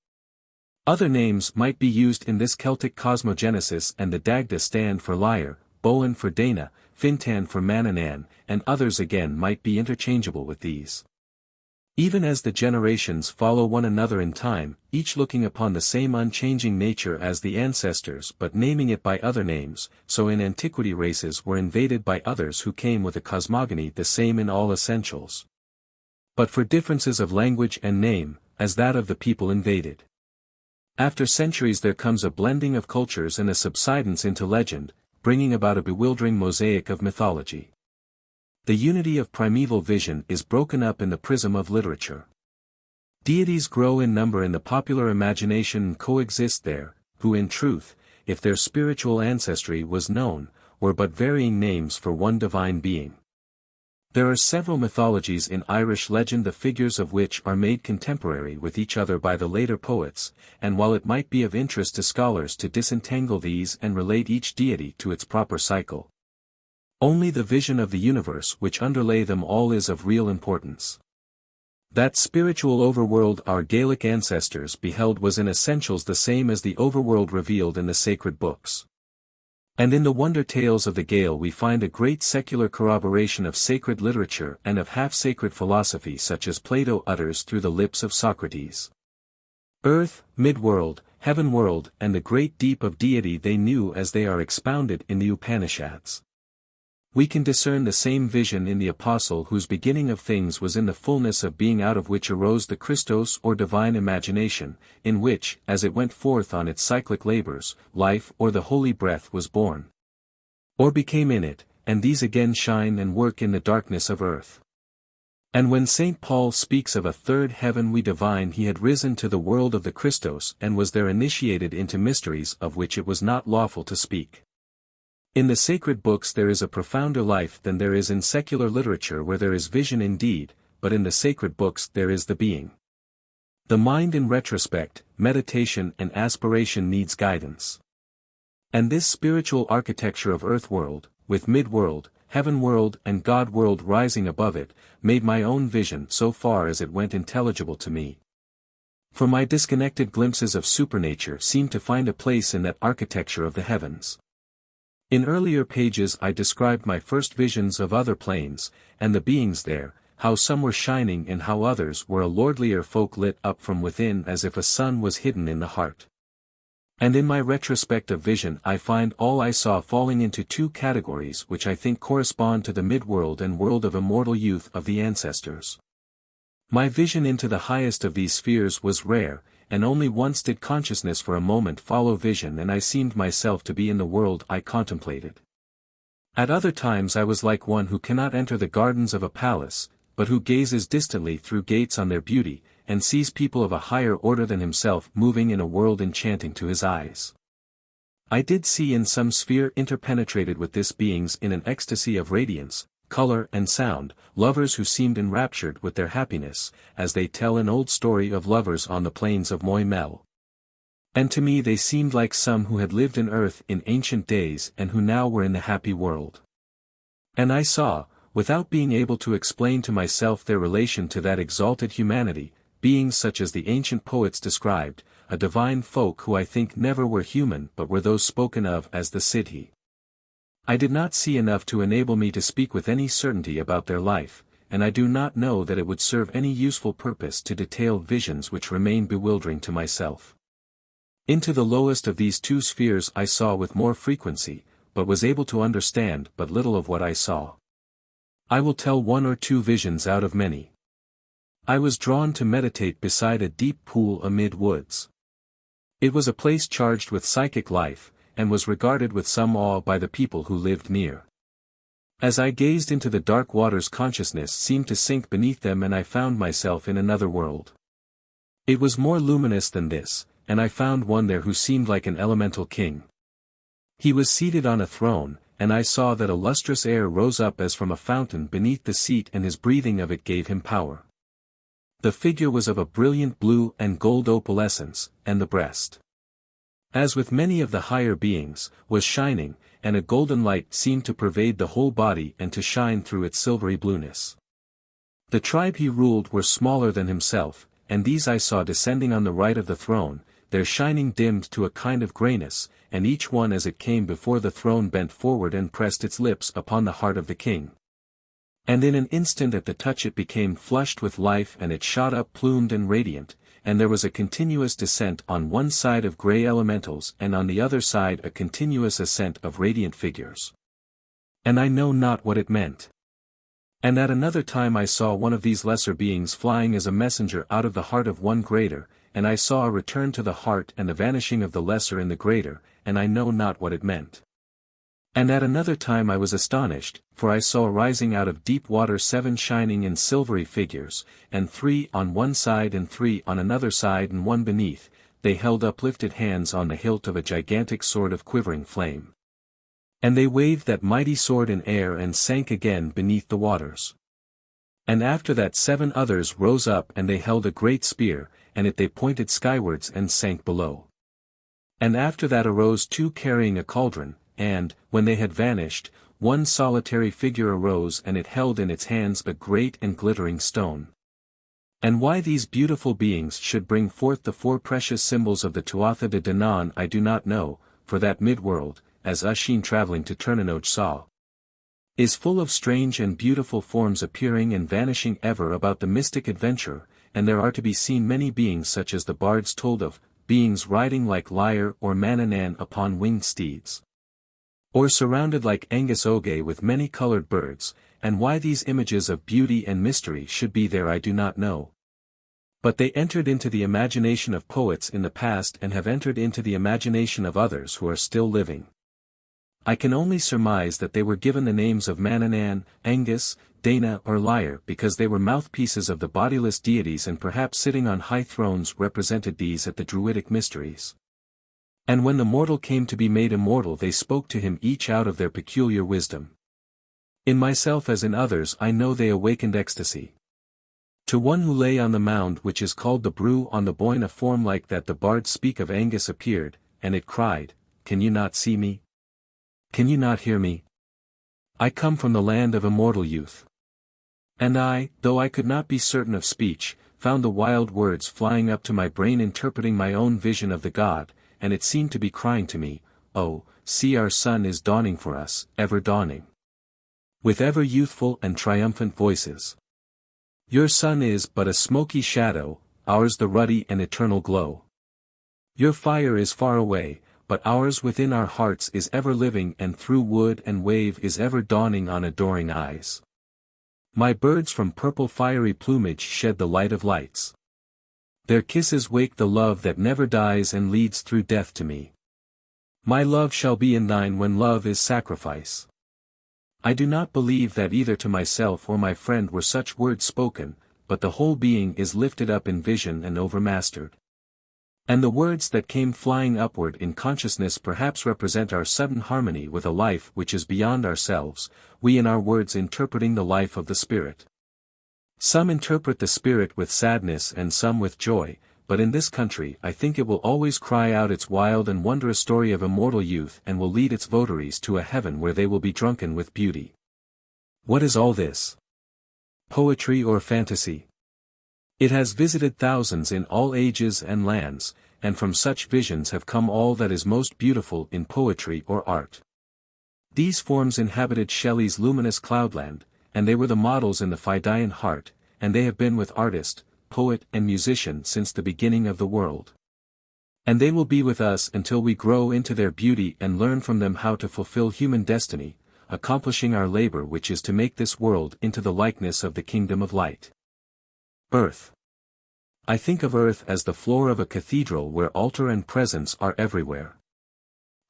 [SPEAKER 1] Other names might be used in this Celtic cosmogenesis, and the Dagda stand for Lyre, Bowen for Dana, Fintan for Manannan, and others again might be interchangeable with these. Even as the generations follow one another in time, each looking upon the same unchanging nature as the ancestors but naming it by other names, so in antiquity races were invaded by others who came with a cosmogony the same in all essentials, but for differences of language and name, as that of the people invaded. After centuries there comes a blending of cultures and a subsidence into legend, bringing about a bewildering mosaic of mythology. The unity of primeval vision is broken up in the prism of literature. Deities grow in number in the popular imagination and coexist there, who in truth, if their spiritual ancestry was known, were but varying names for one divine being. There are several mythologies in Irish legend, the figures of which are made contemporary with each other by the later poets, and while it might be of interest to scholars to disentangle these and relate each deity to its proper cycle, only the vision of the universe which underlay them all is of real importance. That spiritual overworld our Gaelic ancestors beheld was in essentials the same as the overworld revealed in the sacred books. And in the wonder tales of the Gael we find a great secular corroboration of sacred literature and of half-sacred philosophy such as Plato utters through the lips of Socrates. Earth, mid-world, heaven-world, and the great deep of deity they knew as they are expounded in the Upanishads. We can discern the same vision in the Apostle whose beginning of things was in the fullness of being, out of which arose the Christos or divine imagination, in which, as it went forth on its cyclic labors, life or the holy breath was born, or became in it, and these again shine and work in the darkness of earth. And when St. Paul speaks of a third heaven we divine, he had risen to the world of the Christos and was there initiated into mysteries of which it was not lawful to speak. In the sacred books there is a profounder life than there is in secular literature, where there is vision indeed, but in the sacred books there is the being. The mind in retrospect, meditation and aspiration needs guidance. And this spiritual architecture of earth-world, with mid-world, heaven-world and God-world rising above it, made my own vision so far as it went intelligible to me. For my disconnected glimpses of supernature seemed to find a place in that architecture of the heavens. In earlier pages I described my first visions of other planes, and the beings there, how some were shining and how others were a lordlier folk lit up from within as if a sun was hidden in the heart. And in my retrospective vision I find all I saw falling into two categories which I think correspond to the mid-world and world of immortal youth of the ancestors. My vision into the highest of these spheres was rare, and only once did consciousness for a moment follow vision and I seemed myself to be in the world I contemplated. At other times I was like one who cannot enter the gardens of a palace, but who gazes distantly through gates on their beauty, and sees people of a higher order than himself moving in a world enchanting to his eyes. I did see in some sphere interpenetrated with this beings in an ecstasy of radiance, color and sound, lovers who seemed enraptured with their happiness, as they tell an old story of lovers on the plains of Moy-Mell. And to me they seemed like some who had lived in earth in ancient days and who now were in the happy world. And I saw, without being able to explain to myself their relation to that exalted humanity, beings such as the ancient poets described, a divine folk who I think never were human but were those spoken of as the Siddhi. I did not see enough to enable me to speak with any certainty about their life, and I do not know that it would serve any useful purpose to detail visions which remain bewildering to myself. Into the lowest of these two spheres I saw with more frequency, but was able to understand but little of what I saw. I will tell one or two visions out of many. I was drawn to meditate beside a deep pool amid woods. It was a place charged with psychic life, and was regarded with some awe by the people who lived near. As I gazed into the dark waters, consciousness seemed to sink beneath them and I found myself in another world. It was more luminous than this, and I found one there who seemed like an elemental king. He was seated on a throne, and I saw that a lustrous air rose up as from a fountain beneath the seat and his breathing of it gave him power. The figure was of a brilliant blue and gold opalescence, and the breast, as with many of the higher beings, was shining, and a golden light seemed to pervade the whole body and to shine through its silvery blueness. The tribe he ruled were smaller than himself, and these I saw descending on the right of the throne, their shining dimmed to a kind of grayness, and each one as it came before the throne bent forward and pressed its lips upon the heart of the king. And in an instant at the touch it became flushed with life and it shot up plumed and radiant, and there was a continuous descent on one side of grey elementals and on the other side a continuous ascent of radiant figures. And I know not what it meant. And at another time I saw one of these lesser beings flying as a messenger out of the heart of one greater, and I saw a return to the heart and the vanishing of the lesser in the greater, and I know not what it meant. And at another time I was astonished, for I saw rising out of deep water 7 shining and silvery figures, and 3 on one side and 3 on another side and 1 beneath, they held uplifted hands on the hilt of a gigantic sword of quivering flame. And they waved that mighty sword in air and sank again beneath the waters. And after that 7 others rose up and they held a great spear, and it they pointed skywards and sank below. And after that arose 2 carrying a cauldron, and, when they had vanished, 1 solitary figure arose and it held in its hands a great and glittering stone. And why these beautiful beings should bring forth the 4 precious symbols of the Tuatha de Danann I do not know, for that mid-world, as Usheen travelling to Turnanoge saw, is full of strange and beautiful forms appearing and vanishing ever about the mystic adventurer, and there are to be seen many beings such as the bards told of, beings riding like Lyre or Manannan upon winged steeds, or surrounded like Angus Oge with many coloured birds, and why these images of beauty and mystery should be there I do not know. But they entered into the imagination of poets in the past and have entered into the imagination of others who are still living. I can only surmise that they were given the names of Manannan, Angus, Dana or Lyre because they were mouthpieces of the bodiless deities and perhaps sitting on high thrones represented these at the Druidic mysteries. And when the mortal came to be made immortal they spoke to him each out of their peculiar wisdom. In myself as in others I know they awakened ecstasy. To one who lay on the mound which is called the Brew on the Boyne a form like that the bards speak of Angus appeared, and it cried, "Can you not see me? Can you not hear me? I come from the land of immortal youth." And I, though I could not be certain of speech, found the wild words flying up to my brain interpreting my own vision of the god, and it seemed to be crying to me, "Oh, see our sun is dawning for us, ever dawning, with ever youthful and triumphant voices. Your sun is but a smoky shadow, ours the ruddy and eternal glow. Your fire is far away, but ours within our hearts is ever living and through wood and wave is ever dawning on adoring eyes. My birds from purple fiery plumage shed the light of lights. Their kisses wake the love that never dies and leads through death to me. My love shall be in thine when love is sacrifice." I do not believe that either to myself or my friend were such words spoken, but the whole being is lifted up in vision and overmastered. And the words that came flying upward in consciousness perhaps represent our sudden harmony with a life which is beyond ourselves, we in our words interpreting the life of the spirit. Some interpret the spirit with sadness and some with joy, but in this country I think it will always cry out its wild and wondrous story of immortal youth and will lead its votaries to a heaven where they will be drunken with beauty. What is all this? Poetry or fantasy? It has visited thousands in all ages and lands, and from such visions have come all that is most beautiful in poetry or art. These forms inhabited Shelley's luminous cloudland, and they were the models in the Phidian heart, and they have been with artist, poet and musician since the beginning of the world. And they will be with us until we grow into their beauty and learn from them how to fulfill human destiny, accomplishing our labor which is to make this world into the likeness of the kingdom of light. Earth. I think of earth as the floor of a cathedral where altar and presence are everywhere.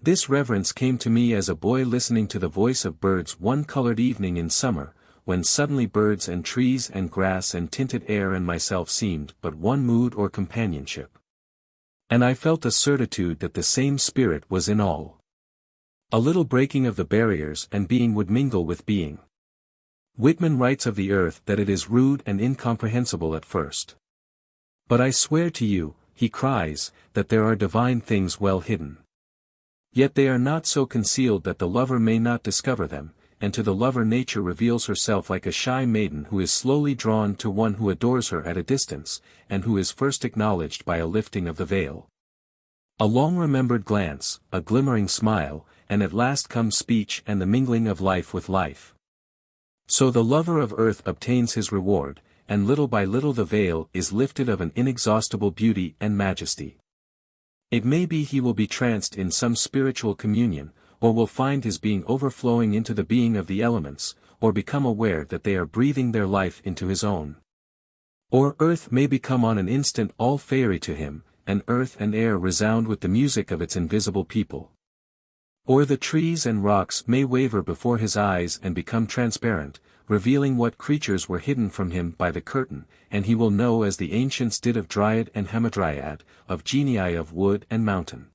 [SPEAKER 1] This reverence came to me as a boy listening to the voice of birds one colored evening in summer, when suddenly birds and trees and grass and tinted air and myself seemed but one mood or companionship. And I felt a certitude that the same spirit was in all. A little breaking of the barriers and being would mingle with being. Whitman writes of the earth that it is rude and incomprehensible at first. But I swear to you, he cries, that there are divine things well hidden. Yet they are not so concealed that the lover may not discover them, and to the lover nature reveals herself like a shy maiden who is slowly drawn to one who adores her at a distance, and who is first acknowledged by a lifting of the veil. A long-remembered glance, a glimmering smile, and at last comes speech and the mingling of life with life. So the lover of earth obtains his reward, and little by little the veil is lifted of an inexhaustible beauty and majesty. It may be he will be tranced in some spiritual communion, or will find his being overflowing into the being of the elements, or become aware that they are breathing their life into his own. Or earth may become on an instant all fairy to him, and earth and air resound with the music of its invisible people. Or the trees and rocks may waver before his eyes and become transparent, revealing what creatures were hidden from him by the curtain, and he will know as the ancients did of Dryad and Hamadryad, of genii of wood and mountain.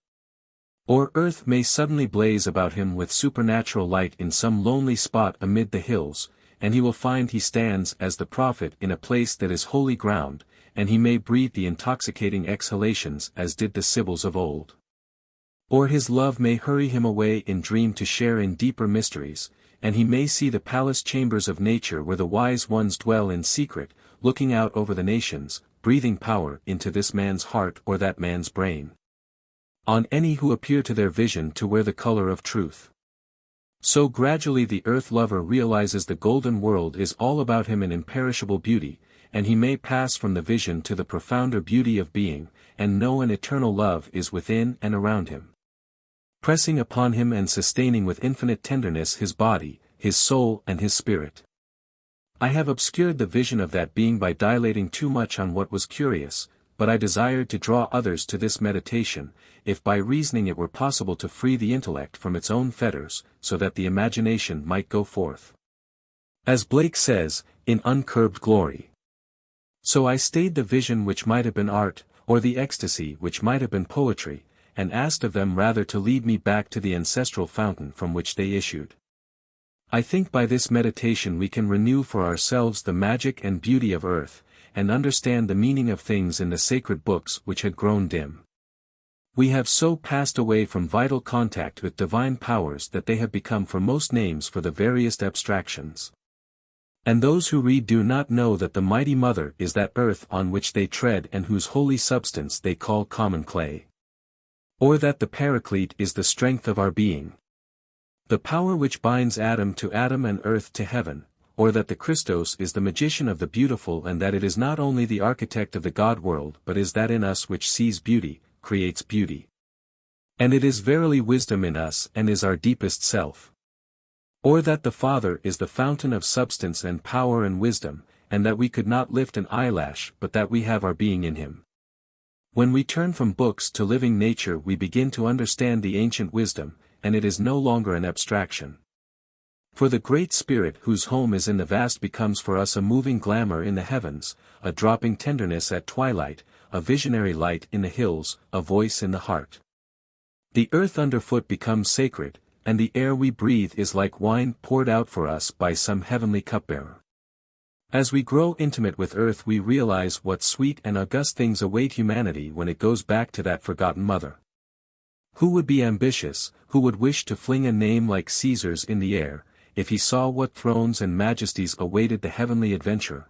[SPEAKER 1] Or earth may suddenly blaze about him with supernatural light in some lonely spot amid the hills, and he will find he stands as the prophet in a place that is holy ground, and he may breathe the intoxicating exhalations as did the Sibyls of old. Or his love may hurry him away in dream to share in deeper mysteries, and he may see the palace chambers of nature where the wise ones dwell in secret, looking out over the nations, breathing power into this man's heart or that man's brain. On any who appear to their vision to wear the color of truth. So gradually the earth lover realizes the golden world is all about him in imperishable beauty, and he may pass from the vision to the profounder beauty of being, and know an eternal love is within and around him, pressing upon him and sustaining with infinite tenderness his body, his soul and his spirit. I have obscured the vision of that being by dilating too much on what was curious, but I desired to draw others to this meditation, if by reasoning it were possible to free the intellect from its own fetters, so that the imagination might go forth, as Blake says, in uncurbed glory. So I stayed the vision which might have been art, or the ecstasy which might have been poetry, and asked of them rather to lead me back to the ancestral fountain from which they issued. I think by this meditation we can renew for ourselves the magic and beauty of earth, and understand the meaning of things in the sacred books which had grown dim. We have so passed away from vital contact with divine powers that they have become for most names for the veriest abstractions. And those who read do not know that the mighty mother is that earth on which they tread and whose holy substance they call common clay. Or that the Paraclete is the strength of our being, the power which binds atom to atom and earth to heaven, or that the Christos is the magician of the beautiful and that it is not only the architect of the God world but is that in us which sees beauty, creates beauty. And it is verily wisdom in us and is our deepest self. Or that the Father is the fountain of substance and power and wisdom, and that we could not lift an eyelash but that we have our being in him. When we turn from books to living nature we begin to understand the ancient wisdom, and it is no longer an abstraction. For the Great Spirit whose home is in the vast becomes for us a moving glamour in the heavens, a dropping tenderness at twilight, a visionary light in the hills, a voice in the heart. The earth underfoot becomes sacred, and the air we breathe is like wine poured out for us by some heavenly cupbearer. As we grow intimate with earth we realize what sweet and august things await humanity when it goes back to that forgotten mother. Who would be ambitious, who would wish to fling a name like Caesar's in the air, if he saw what thrones and majesties awaited the heavenly adventurer?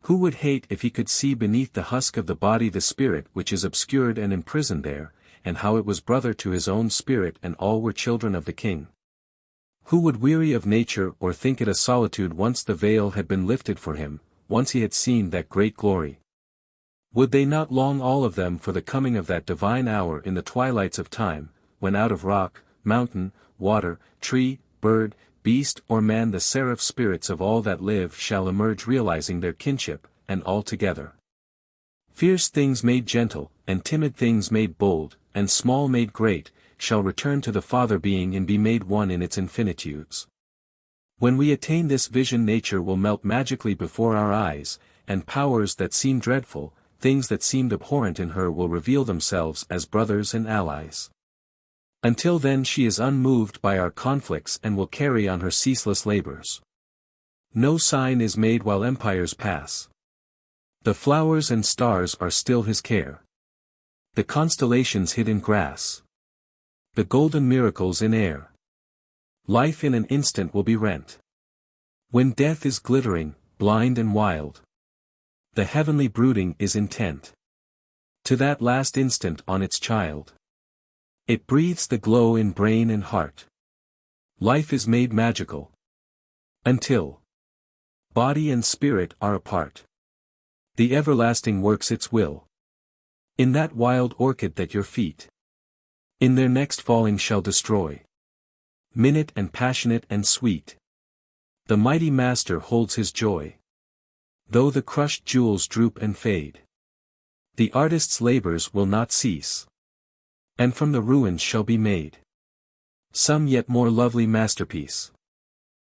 [SPEAKER 1] Who would hate if he could see beneath the husk of the body the spirit which is obscured and imprisoned there, and how it was brother to his own spirit and all were children of the king? Who would weary of nature or think it a solitude once the veil had been lifted for him, once he had seen that great glory? Would they not long all of them for the coming of that divine hour in the twilights of time, when out of rock, mountain, water, tree, bird, beast or man the seraph spirits of all that live shall emerge realizing their kinship, and all together? Fierce things made gentle, and timid things made bold, and small made great, shall return to the Father being and be made one in its infinitudes. When we attain this vision nature will melt magically before our eyes, and powers that seem dreadful, things that seemed abhorrent in her will reveal themselves as brothers and allies. Until then she is unmoved by our conflicts and will carry on her ceaseless labors. No sign is made while empires pass. The flowers and stars are still his care. The constellations hid in grass. The golden miracles in air. Life in an instant will be rent. When death is glittering, blind and wild, the heavenly brooding is intent to that last instant on its child. It breathes the glow in brain and heart. Life is made magical. Until Body and spirit are apart. The everlasting works its will. In that wild orchid that your feet in their next falling shall destroy. Minute and passionate and sweet. The mighty master holds his joy. Though the crushed jewels droop and fade, the artist's labors will not cease. And from the ruins shall be made some yet more lovely masterpiece.